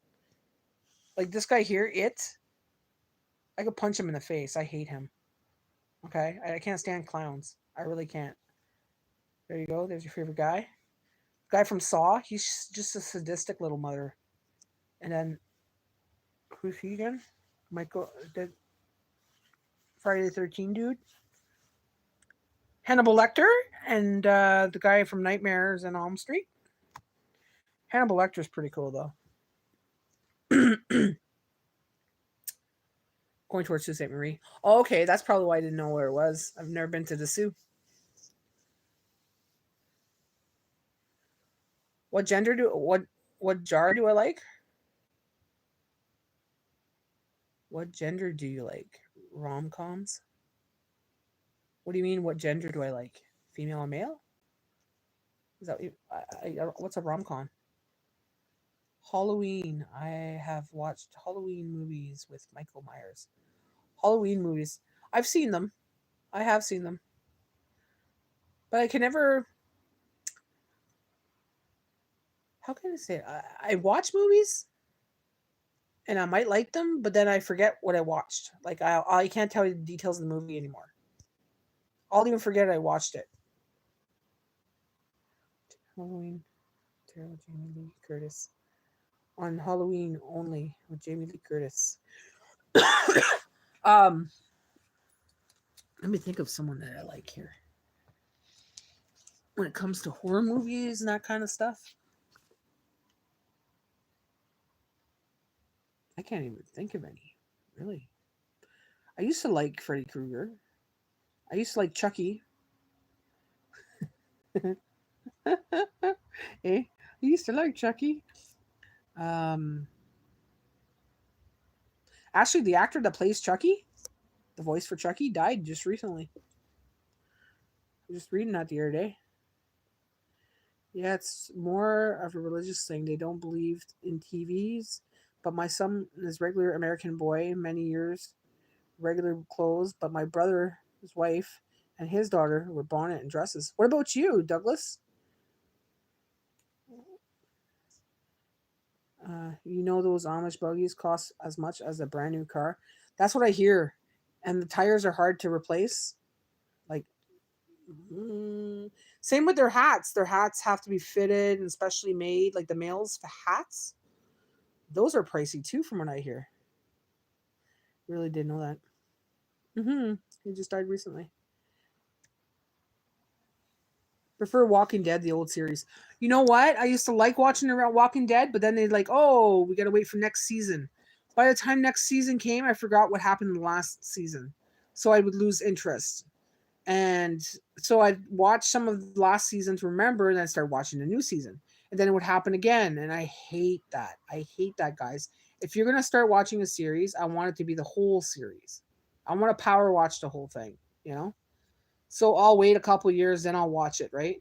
[SPEAKER 1] Like this guy here, I could punch him in the face. I hate him. Okay? I can't stand clowns. I really can't. There you go. There's your favorite guy. Guy from Saw. He's just a sadistic little mother. And then who's he again? Michael, the Friday the 13th dude. Hannibal Lecter and the guy from Nightmares on Elm Street. Hannibal Lecter's pretty cool though. Going towards Sault Ste. Marie. Oh, okay, that's probably why I didn't know where it was. I've never been to the Sioux. What jar do I like? What gender do you like? Rom-coms? What do you mean? What gender do I like? Female or male? Is that what's a rom-com? Halloween. I have watched Halloween movies with Michael Myers. Halloween movies. I've seen them. I have seen them. But I can never. How can I say it? I watch movies and I might like them, but then I forget what I watched. Like I can't tell you the details of the movie anymore. I'll even forget I watched it. Halloween. Jamie Lee Curtis. On Halloween only with Jamie Lee Curtis. um, let me think of someone that I like here. When it comes to horror movies and that kind of stuff, I can't even think of any. Really, I used to like Freddy Krueger. I used to like Chucky. I used to like Chucky. Um, Actually, the actor that plays Chucky, the voice for Chucky, died just recently. I was just reading that the other day. Yeah, it's more of a religious thing. They don't believe in TVs. But my son is regular American boy, many years, regular clothes. But my brother, his wife, and his daughter were bonnet and dresses. What about you, Douglas? You know those Amish buggies cost as much as a brand new car. That's what I hear, and the tires are hard to replace. Like, mm, same with their hats. Their hats have to be fitted and specially made. Like the males' hats, those are pricey too, from what I hear. Really didn't know that. He just died recently. Prefer Walking Dead, the old series. You know what? I used to like watching around Walking Dead, but then they'd like, oh, we gotta wait for next season. By the time next season came, I forgot what happened in the last season, so I would lose interest. And so I'd watch some of the last season to remember, and then start watching the new season, and then it would happen again. And I hate that. I hate that, guys. If you're gonna start watching a series, I want it to be the whole series. I want to power watch the whole thing. You know. So I'll wait a couple years, then I'll watch it, right?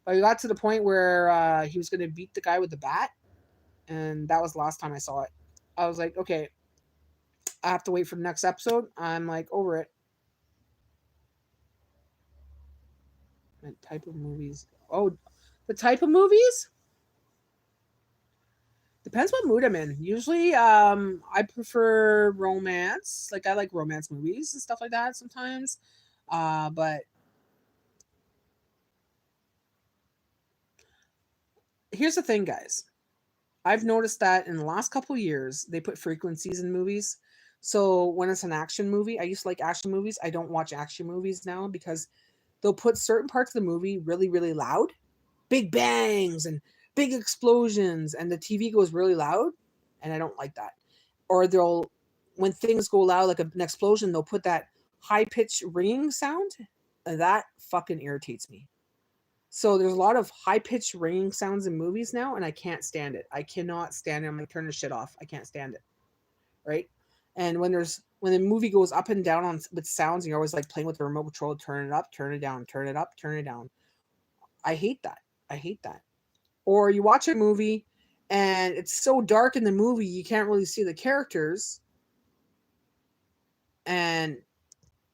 [SPEAKER 1] But we got to the point where he was going to beat the guy with the bat, and that was the last time I saw it. I was like, okay, I have to wait for the next episode. I'm like over it. What type of movies? Oh, the type of movies depends what mood I'm in. Usually, I prefer romance. Like I like romance movies and stuff like that sometimes. But here's the thing, guys. I've noticed that in the last couple of years, they put frequencies in movies. So when it's an action movie, I used to like action movies. I don't watch action movies now because they'll put certain parts of the movie really, really loud, big bangs and big explosions, and the TV goes really loud, and I don't like that. Or they'll, when things go loud like an explosion, they'll put that high pitched ringing sound, and that fucking irritates me. So there's a lot of high pitched ringing sounds in movies now, and I can't stand it. I cannot stand it. I'm like, turn the shit off. I can't stand it. Right. And when the movie goes up and down on with sounds, and you're always like playing with the remote control, turn it up, turn it down, turn it up, turn it down. I hate that. I hate that. Or you watch a movie and it's so dark in the movie you can't really see the characters, and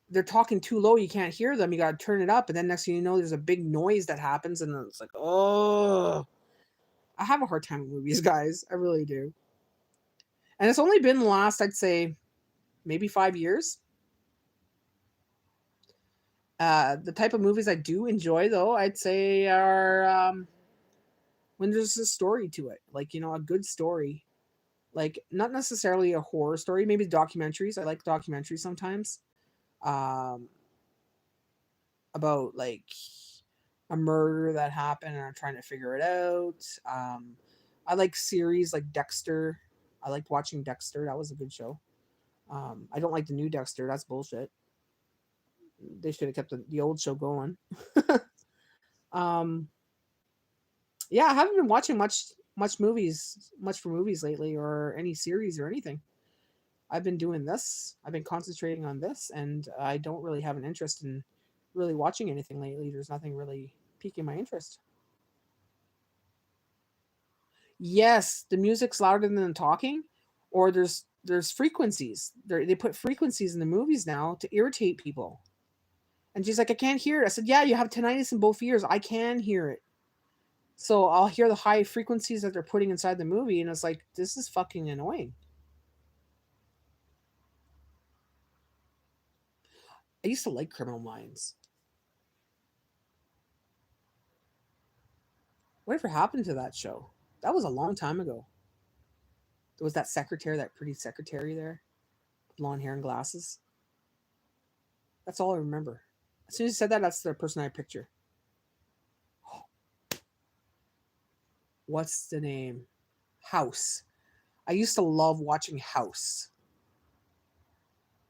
[SPEAKER 1] they're talking too low, you can't hear them. You gotta turn it up, and then next thing you know, there's a big noise that happens, and it's like, oh, I have a hard time with movies, guys. I really do. And it's only been the last, I'd say, maybe 5 years. The type of movies I do enjoy, though, I'd say are when there's a story to it, like a good story, like not necessarily a horror story, maybe documentaries. I like documentaries sometimes, um, about like a murder that happened and I'm trying to figure it out. I like series like Dexter. I liked watching Dexter. That was a good show. I don't like the new Dexter. That's bullshit. They should have kept the old show going. um, yeah, I haven't been watching much for movies lately, or any series or anything. I've been doing this. I've been concentrating on this, and I don't really have an interest in really watching anything lately. There's nothing really piquing my interest. Yes, the music's louder than the talking, or there's frequencies. They put frequencies in the movies now to irritate people. And she's like, I can't hear it. I said, yeah, you have tinnitus in both ears. I can hear it. So I'll hear the high frequencies that they're putting inside the movie, and it's like, this is fucking annoying. I used to like Criminal Minds. Whatever happened to that show? That was a long time ago. There was that secretary, that pretty secretary there, blonde hair and glasses. That's all I remember. As soon as you said that, that's the person I picture. What's the name? House. I used to love watching House.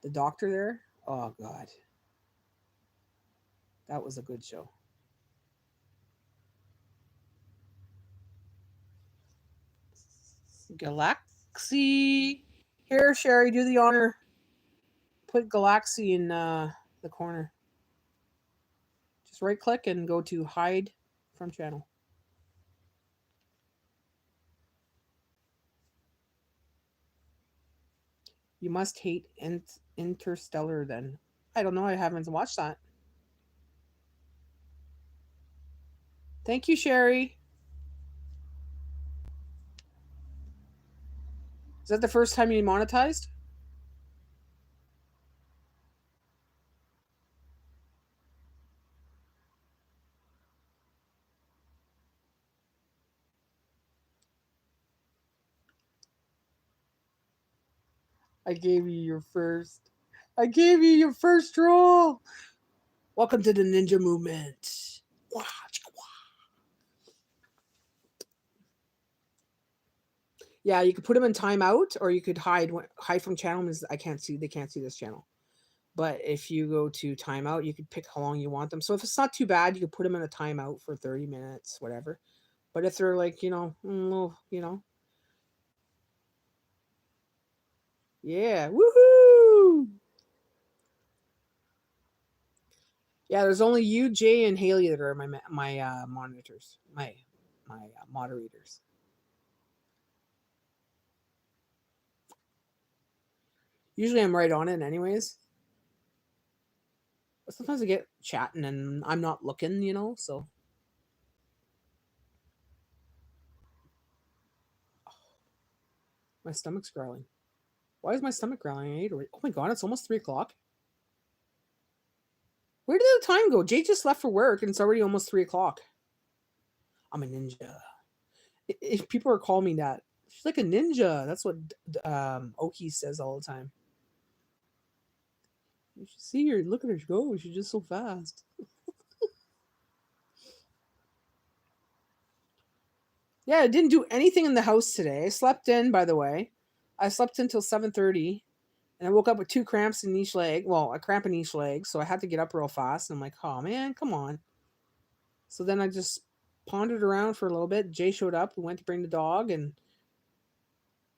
[SPEAKER 1] The doctor there? Oh, God. That was a good show. Galaxy. Here, Sherry, do the honor. Put Galaxy in the corner. Just right click and go to hide from channel. You must hate Interstellar then. I don't know. I haven't watched that. Thank you, Sherry. Is that the first time you monetized? I gave you your first. I gave you your first roll. Welcome to the ninja movement. Yeah, you could put them in timeout, or you could hide from channel. Because I can't see. They can't see this channel. But if you go to timeout, you could pick how long you want them. So if it's not too bad, you could put them in a timeout for 30 minutes, whatever. But if they're like, yeah, woohoo! Yeah, there's only you, Jay, and Haley that are my monitors, my moderators. Usually I'm right on it, anyways. But sometimes I get chatting and I'm not looking, so. My stomach's growling. Why is my stomach growling? I ate already. Oh my god, it's almost 3 o'clock. Where did the time go? Jay just left for work and it's already almost 3 o'clock. I'm a ninja. If people are calling me that, she's like a ninja. That's what Oki says all the time. You should see her. Look at her go. She's just so fast. Yeah, I didn't do anything in the house today. I slept in, by the way. I slept until 7:30, and I woke up with 2 cramps in each leg. Well, a cramp in each leg, so I had to get up real fast. And I'm like, oh man, come on. So then I just pondered around for a little bit. Jay showed up. We went to bring the dog, and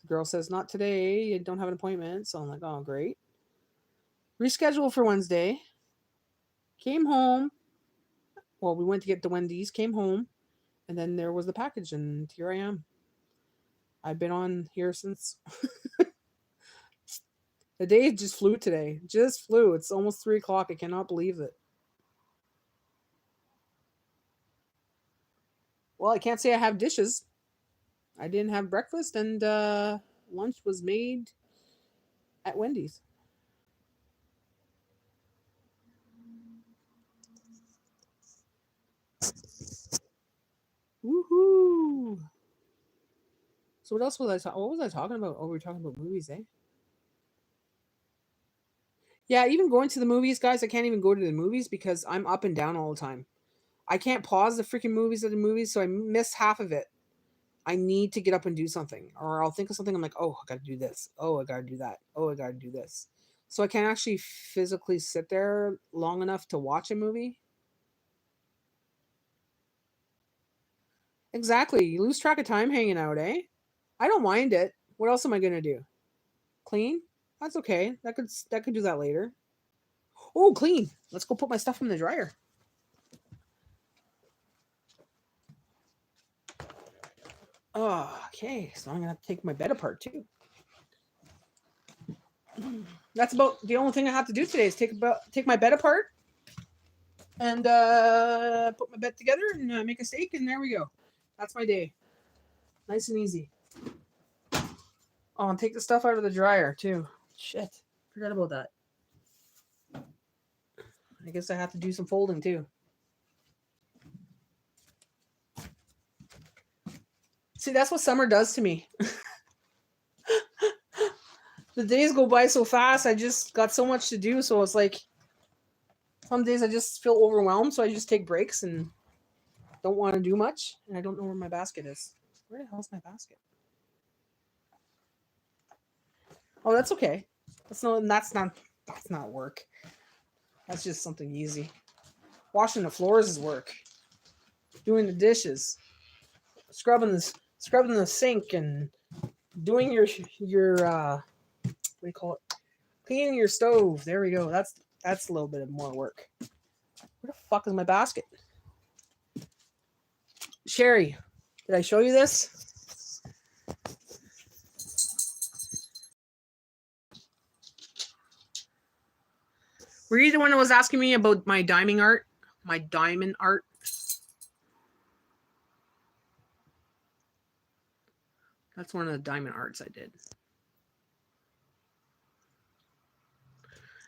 [SPEAKER 1] the girl says, not today. You don't have an appointment. So I'm like, oh, great. Rescheduled for Wednesday. Came home. Well, we went to get the Wendy's, came home, and then there was the package, and here I am. I've been on here since. The day just flew today. Just flew. It's almost 3 o'clock. I cannot believe it. Well, I can't say I have dishes. I didn't have breakfast, and lunch was made at Wendy's. Woohoo! So what else was I talking? What was I talking about? Oh, we were talking about movies, eh? Yeah, even going to the movies, guys. I can't even go to the movies because I'm up and down all the time. I can't pause the freaking movies at the movies, so I miss half of it. I need to get up and do something, or I'll think of something. I'm like, oh, I got to do this. Oh, I got to do that. Oh, I got to do this. So I can't actually physically sit there long enough to watch a movie. Exactly. You lose track of time hanging out, eh? I don't mind it. What else am I gonna do? Clean? That's okay. That could do that later. Oh, clean. Let's go put my stuff in the dryer. Oh, okay. So I'm gonna have to take my bed apart too. That's about the only thing I have to do today is take my bed apart and put my bed together and make a steak, and there we go. That's my day. Nice and easy. Oh, and take the stuff out of the dryer too. Shit, forgot about that. I guess I have to do some folding too. See, that's what summer does to me. The days go by so fast. I just got so much to do. So it's like some days I just feel overwhelmed. So I just take breaks and don't want to do much. And I don't know where my basket is. Where the hell is my basket? Oh, that's okay. That's not work. That's just something easy. Washing the floors is work. Doing the dishes, scrubbing the sink, and doing your what do you call it? Cleaning your stove. There we go. That's a little bit more work. Where the fuck is my basket? Sherry, did I show you this? Were you the one that was asking me about my diamond art? My diamond art? That's one of the diamond arts I did.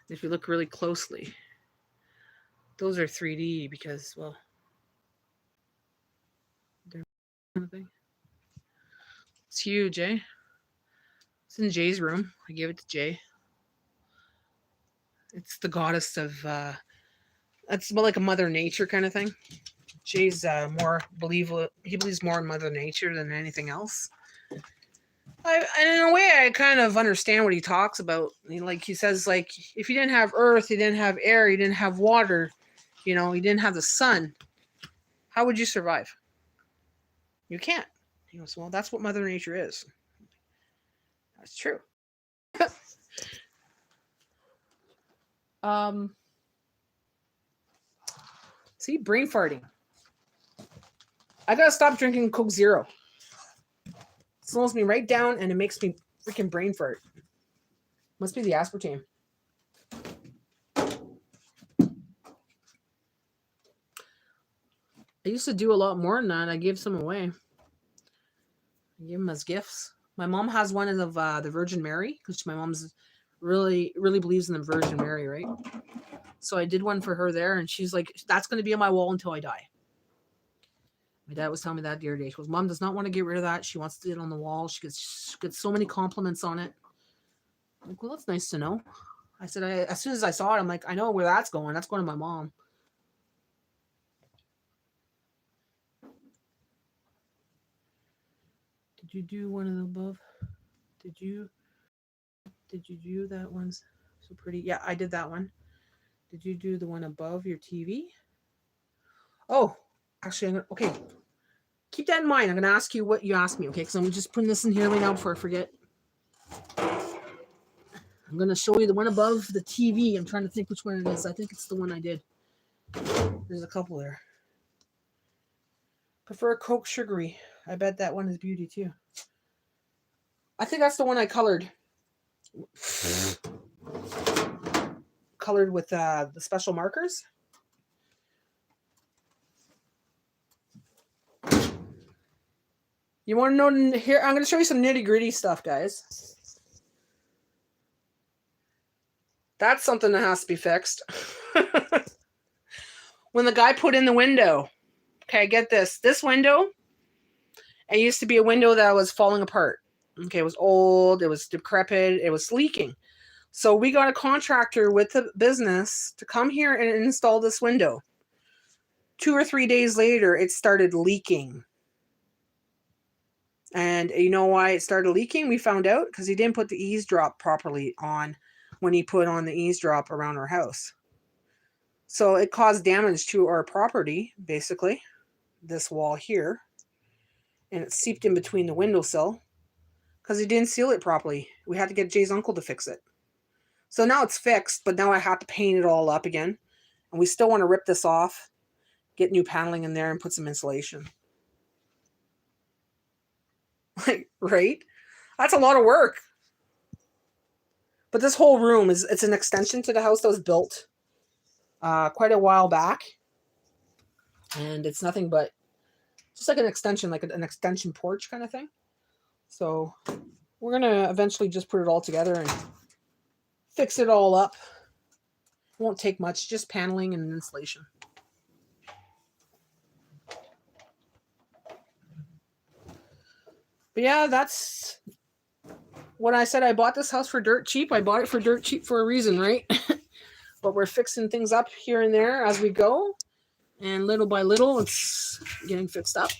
[SPEAKER 1] If you look really closely, those are 3D because, well, they're kind of thing. It's huge, eh? It's in Jay's room. I gave it to Jay. It's the goddess of, it's more like a Mother Nature kind of thing. Jay's he believes more in Mother Nature than anything else. And in a way, I kind of understand what he talks about. Like he says, like if you didn't have earth, you didn't have air, you didn't have water, you didn't have the sun, how would you survive? You can't. He goes, well, that's what Mother Nature is. That's true. See, brain farting. I gotta stop drinking Coke Zero. It slows me right down and it makes me freaking brain fart. Must be the aspartame. I used to do a lot more than that. I gave some away. I gave them as gifts. My mom has one of the Virgin Mary because my mom's really, really believes in the Virgin Mary, right? So I did one for her there, and she's like, that's going to be on my wall until I die. My dad was telling me that the other day. She goes, Mom does not want to get rid of that. She wants to get it on the wall. She gets so many compliments on it. I'm like, well, that's nice to know. I said, as soon as I saw it, I'm like, I know where that's going. That's going to my mom. Did you do one of the above? Did you do that one's so pretty? Yeah, I did that one. Did you do the one above your TV? Oh, actually, okay. Keep that in mind. I'm going to ask you what you asked me, okay? Because I'm just putting this in here right now before I forget. I'm going to show you the one above the TV. I'm trying to think which one it is. I think it's the one I did. There's a couple there. Prefer Coke Sugary. I bet that one is beauty too. I think that's the one I colored. Colored with the special markers. You want to know here? I'm going to show you some nitty gritty stuff, guys. That's something that has to be fixed. When the guy put in the window, okay, get this. This window, it used to be a window that was falling apart. Okay, it was old, it was decrepit, it was leaking. So we got a contractor with the business to come here and install this window. 2 or 3 days later, it started leaking. And you know why it started leaking? We found out because he didn't put the eavesdrop properly on when he put on the eavesdrop around our house. So it caused damage to our property, basically, this wall here. And it seeped in between the windowsill because he didn't seal it properly. We had to get Jay's uncle to fix it. So now it's fixed, but now I have to paint it all up again. And we still want to rip this off, get new paneling in there, and put some insulation. Like, right? That's a lot of work. But this whole room it's an extension to the house that was built quite a while back. And it's nothing but just like an extension, like an extension porch kind of thing. So we're going to eventually just put it all together and fix it all up. Won't take much, just paneling and insulation. But yeah, that's when I said I bought this house for dirt cheap. I bought it for dirt cheap for a reason, right? But we're fixing things up here and there as we go. And little by little, it's getting fixed up.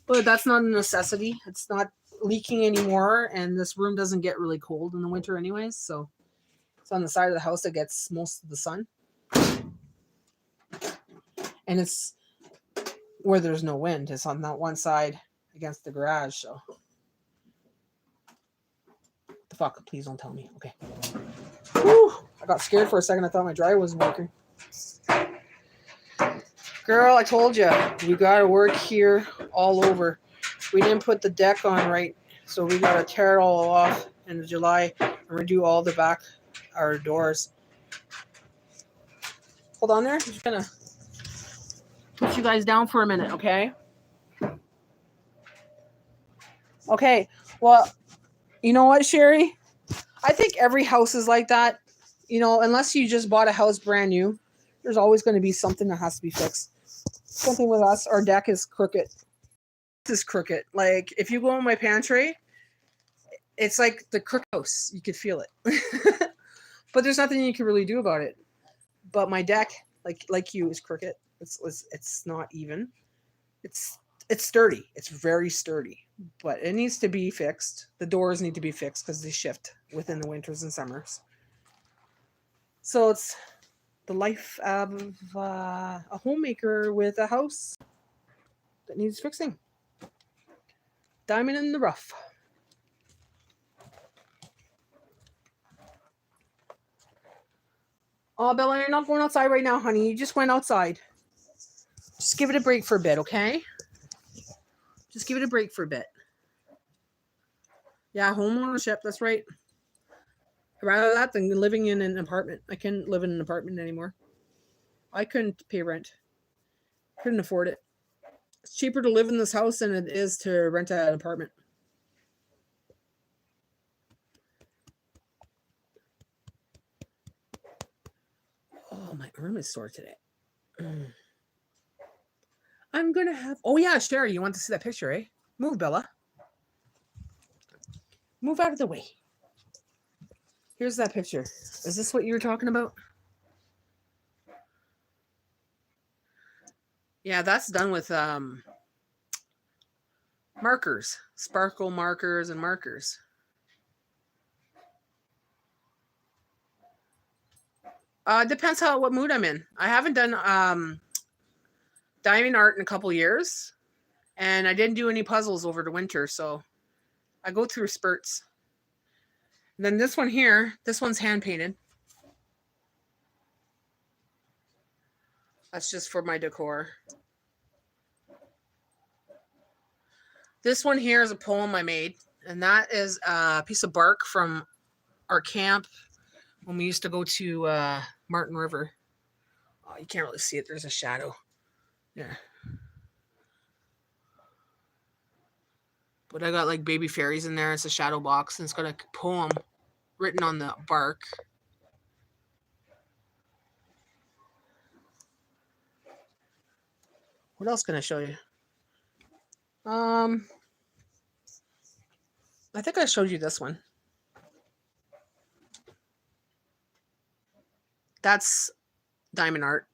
[SPEAKER 1] But that's not a necessity. It's not leaking anymore. And this room doesn't get really cold in the winter anyways. So it's on the side of the house that gets most of the sun. And it's where there's no wind. It's on that one side against the garage. So the fuck, please don't tell me. Okay. Whew. I got scared for a second. I thought my dryer wasn't working. Girl, I told you, we got to work here all over. We didn't put the deck on right, so we got to tear it all off in July and redo all the back, our doors. Hold on there. I'm just going to put you guys down for a minute, okay? Okay, well, you know what, Sherry? I think every house is like that. You know, unless you just bought a house brand new, there's always going to be something that has to be fixed. Something with us, our deck is crooked. This is crooked. Like, if you go in my pantry, it's like the crooked house. You could feel it. But there's nothing you can really do about it. But my deck, like you, is crooked. It's not even. It's sturdy. It's very sturdy. But it needs to be fixed. The doors need to be fixed because they shift within the winters and summers. So it's the life of a homemaker with a house that needs fixing. Diamond in the rough. Oh, Bella, you're not going outside right now, honey. You just went outside. Just give it a break for a bit, okay? Just give it a break for a bit. Yeah, home ownership. That's right. I'd rather that than living in an apartment. I can't live in an apartment anymore. I couldn't pay rent. Couldn't afford it. It's cheaper to live in this house than it is to rent an apartment. Oh, my arm is sore today. I'm going to have... Oh, yeah, Sherry, you want to see that picture, eh? Move, Bella. Move out of the way. Here's that picture. Is this what you were talking about? Yeah, that's done with markers. Sparkle markers and markers. Depends what mood I'm in. I haven't done diamond art in a couple years. And I didn't do any puzzles over the winter, so I go through spurts. And then this one here, this one's hand painted. That's just for my decor. This one here is a poem I made, and that is a piece of bark from our camp when we used to go to Martin River. Oh, you can't really see it. There's a shadow. Yeah. But I got like baby fairies in there. It's a shadow box, and it's got a poem written on the bark. What else can I show you? I think I showed you this one. That's diamond art.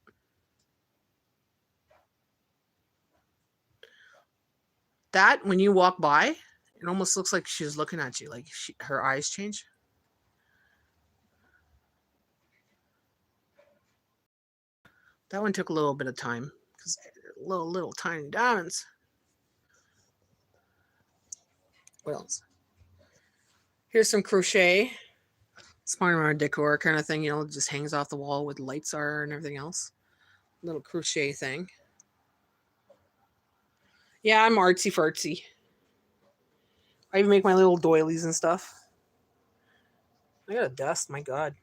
[SPEAKER 1] That, when you walk by, it almost looks like she's looking at you, like her eyes change. That one took a little bit of time because little tiny diamonds. What else? Here's some crochet. It's part of our decor kind of thing, you know, it just hangs off the wall with lights are and everything else. Little crochet thing. Yeah, I'm artsy fartsy. I even make my little doilies and stuff. I got a dust, my God.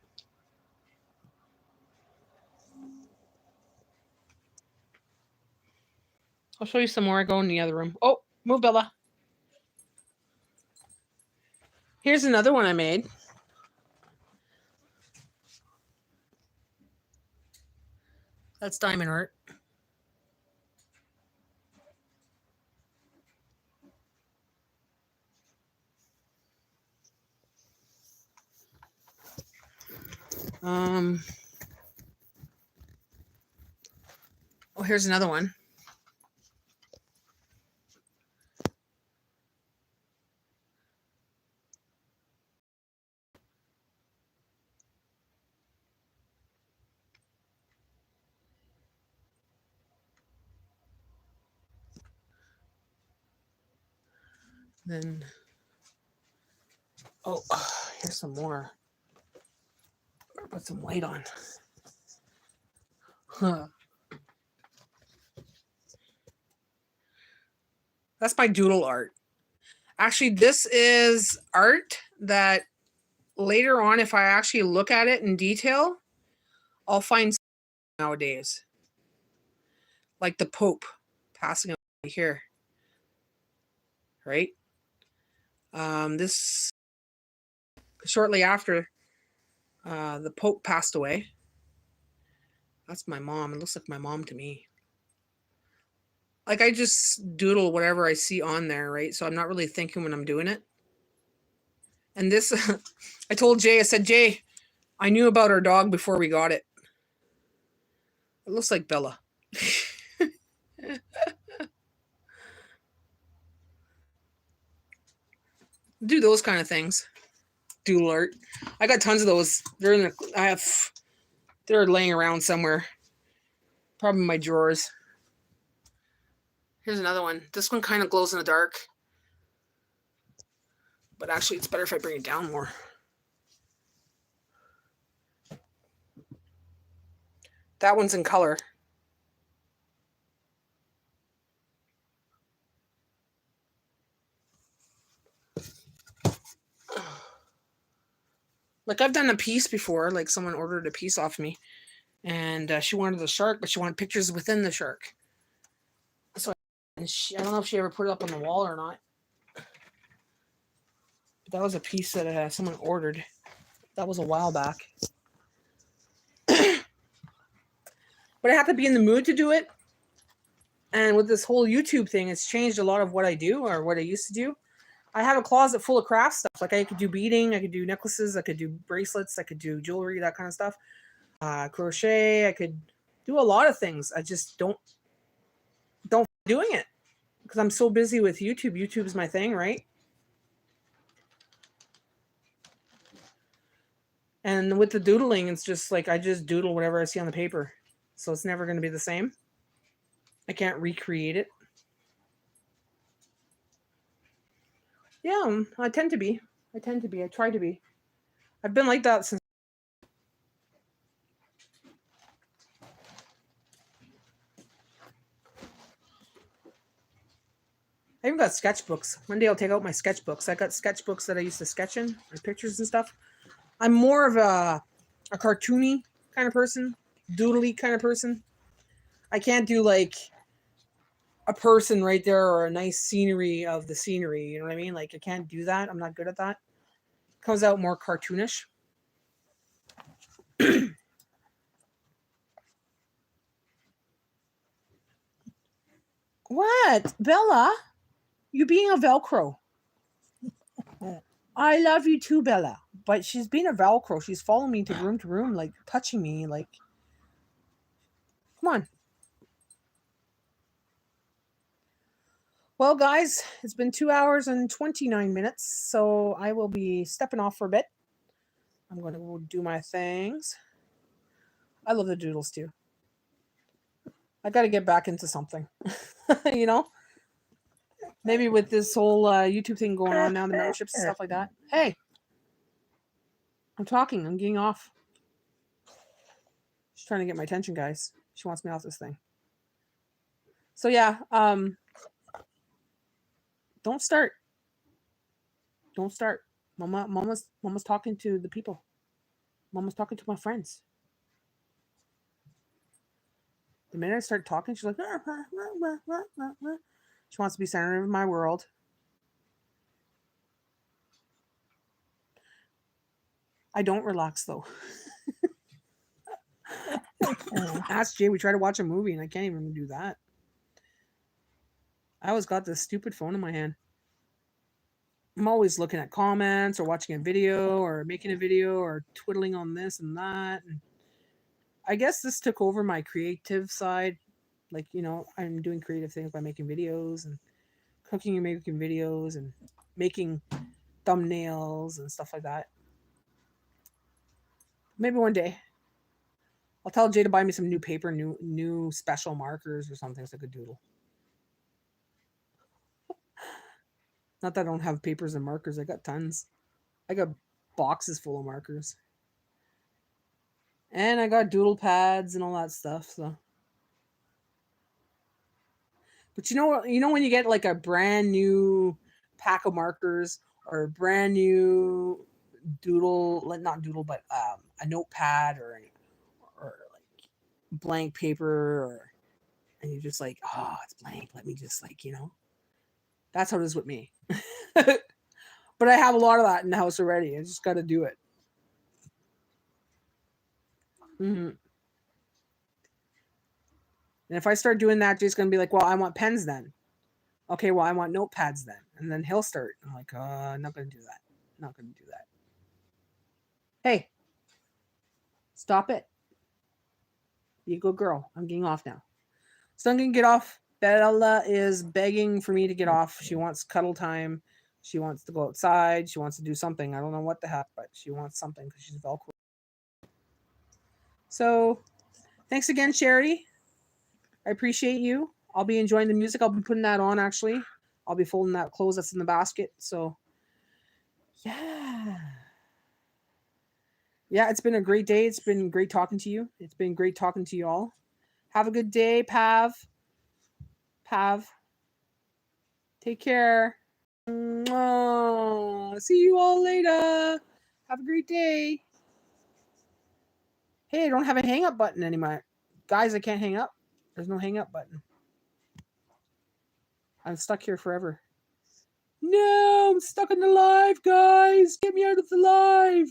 [SPEAKER 1] I'll show you some more. I go in the other room. Oh, move, Bella. Here's another one I made. That's diamond art. Oh, here's another one. Then, oh, here's some more. Put some weight on. Huh. That's my doodle art. Actually, this is art that later on, if I actually look at it in detail, I'll find nowadays. Like the Pope passing away here. Right? This shortly after the Pope passed away. That's my mom. It looks like my mom to me. Like I just doodle whatever I see on there, right? So I'm not really thinking when I'm doing it. And this, I told Jay, I said, Jay, I knew about our dog before we got it. It looks like Bella. Do those kind of things. Doodle art. I got tons of those. They're laying around somewhere. Probably in my drawers. Here's another one. This one kind of glows in the dark. But actually, it's better if I bring it down more. That one's in color. Like I've done a piece before, like someone ordered a piece off me and she wanted the shark, but she wanted pictures within the shark. So I don't know if she ever put it up on the wall or not. But that was a piece that someone ordered. That was a while back. But I have to be in the mood to do it. And with this whole YouTube thing, it's changed a lot of what I do or what I used to do. I have a closet full of craft stuff. Like I could do beading, I could do necklaces, I could do bracelets, I could do jewelry, that kind of stuff. Crochet, I could do a lot of things. I just don't doing it because I'm so busy with YouTube. YouTube's my thing, right? And with the doodling, it's just like I just doodle whatever I see on the paper. So it's never going to be the same. I can't recreate it. Yeah, I tend to be. I try to be. I've been like that since. I even got sketchbooks. One day I'll take out my sketchbooks. I got sketchbooks that I used to sketch in, my pictures and stuff. I'm more of a cartoony kind of person, doodly kind of person. I can't do like a person right there or a nice scenery of the scenery. You know what I mean? Like I can't do that. I'm not good at that. It comes out more cartoonish. What? Bella? You being a Velcro. I love you too, Bella. But she's being a Velcro. She's following me to room, like touching me, like. Come on. Well, guys, it's been 2 hours and 29 minutes, so I will be stepping off for a bit. I'm going to go do my things. I love the doodles too. I got to get back into something, you know? Maybe with this whole YouTube thing going on now, the memberships and stuff like that. Hey, I'm talking. I'm getting off. She's trying to get my attention, guys. She wants me off this thing. So yeah, don't start. Don't start. Mama's talking to the people. Mama's talking to my friends. The minute I start talking, she's like, she wants to be center of my world. I don't relax though. Ask Jay. We try to watch a movie and I can't even do that. I always got this stupid phone in my hand. I'm always looking at comments or watching a video or making a video or twiddling on this and that. And I guess this took over my creative side. Like, you know, I'm doing creative things by making videos and cooking and making videos and making thumbnails and stuff like that. Maybe one day I'll tell Jay to buy me some new paper, new special markers or something so I could doodle. Not that I don't have papers and markers. I got tons. I got boxes full of markers. And I got doodle pads and all that stuff. So, but you know when you get like a brand new pack of markers or a brand new doodle, like not doodle, but a notepad or like blank paper, or and you're just like, oh, it's blank. Let me just like, you know. That's how it is with me. But I have a lot of that in the house already. I just got to do it. Mm-hmm. And if I start doing that, Jay's going to be like, well, I want pens then. Okay, well, I want notepads then. And then he'll start. I'm like, I'm not going to do that. Not going to do that. Hey, stop it. You go, girl. I'm getting off now. So I'm going to get off. Bella is begging for me to get off. She wants cuddle time. She wants to go outside. She wants to do something. I don't know what the heck, but she wants something because she's Velcro. So thanks again, Sherry. I appreciate you. I'll be enjoying the music. I'll be putting that on, actually. I'll be folding that clothes that's in the basket. So, yeah. Yeah, it's been a great day. It's been great talking to you. It's been great talking to you all. Have a good day, Pav. Pav. Take care. Mwah. See you all later. Have a great day. Hey, I don't have a hang up button anymore. Guys, I can't hang up. There's no hang up button. I'm stuck here forever. No, I'm stuck in the live, guys. Get me out of the live.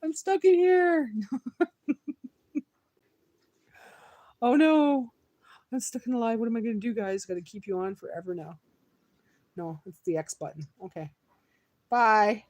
[SPEAKER 1] I'm stuck in here. Oh no. I'm stuck in the live. What am I going to do, guys? Got to keep you on forever now. No, it's the X button. Okay. Bye.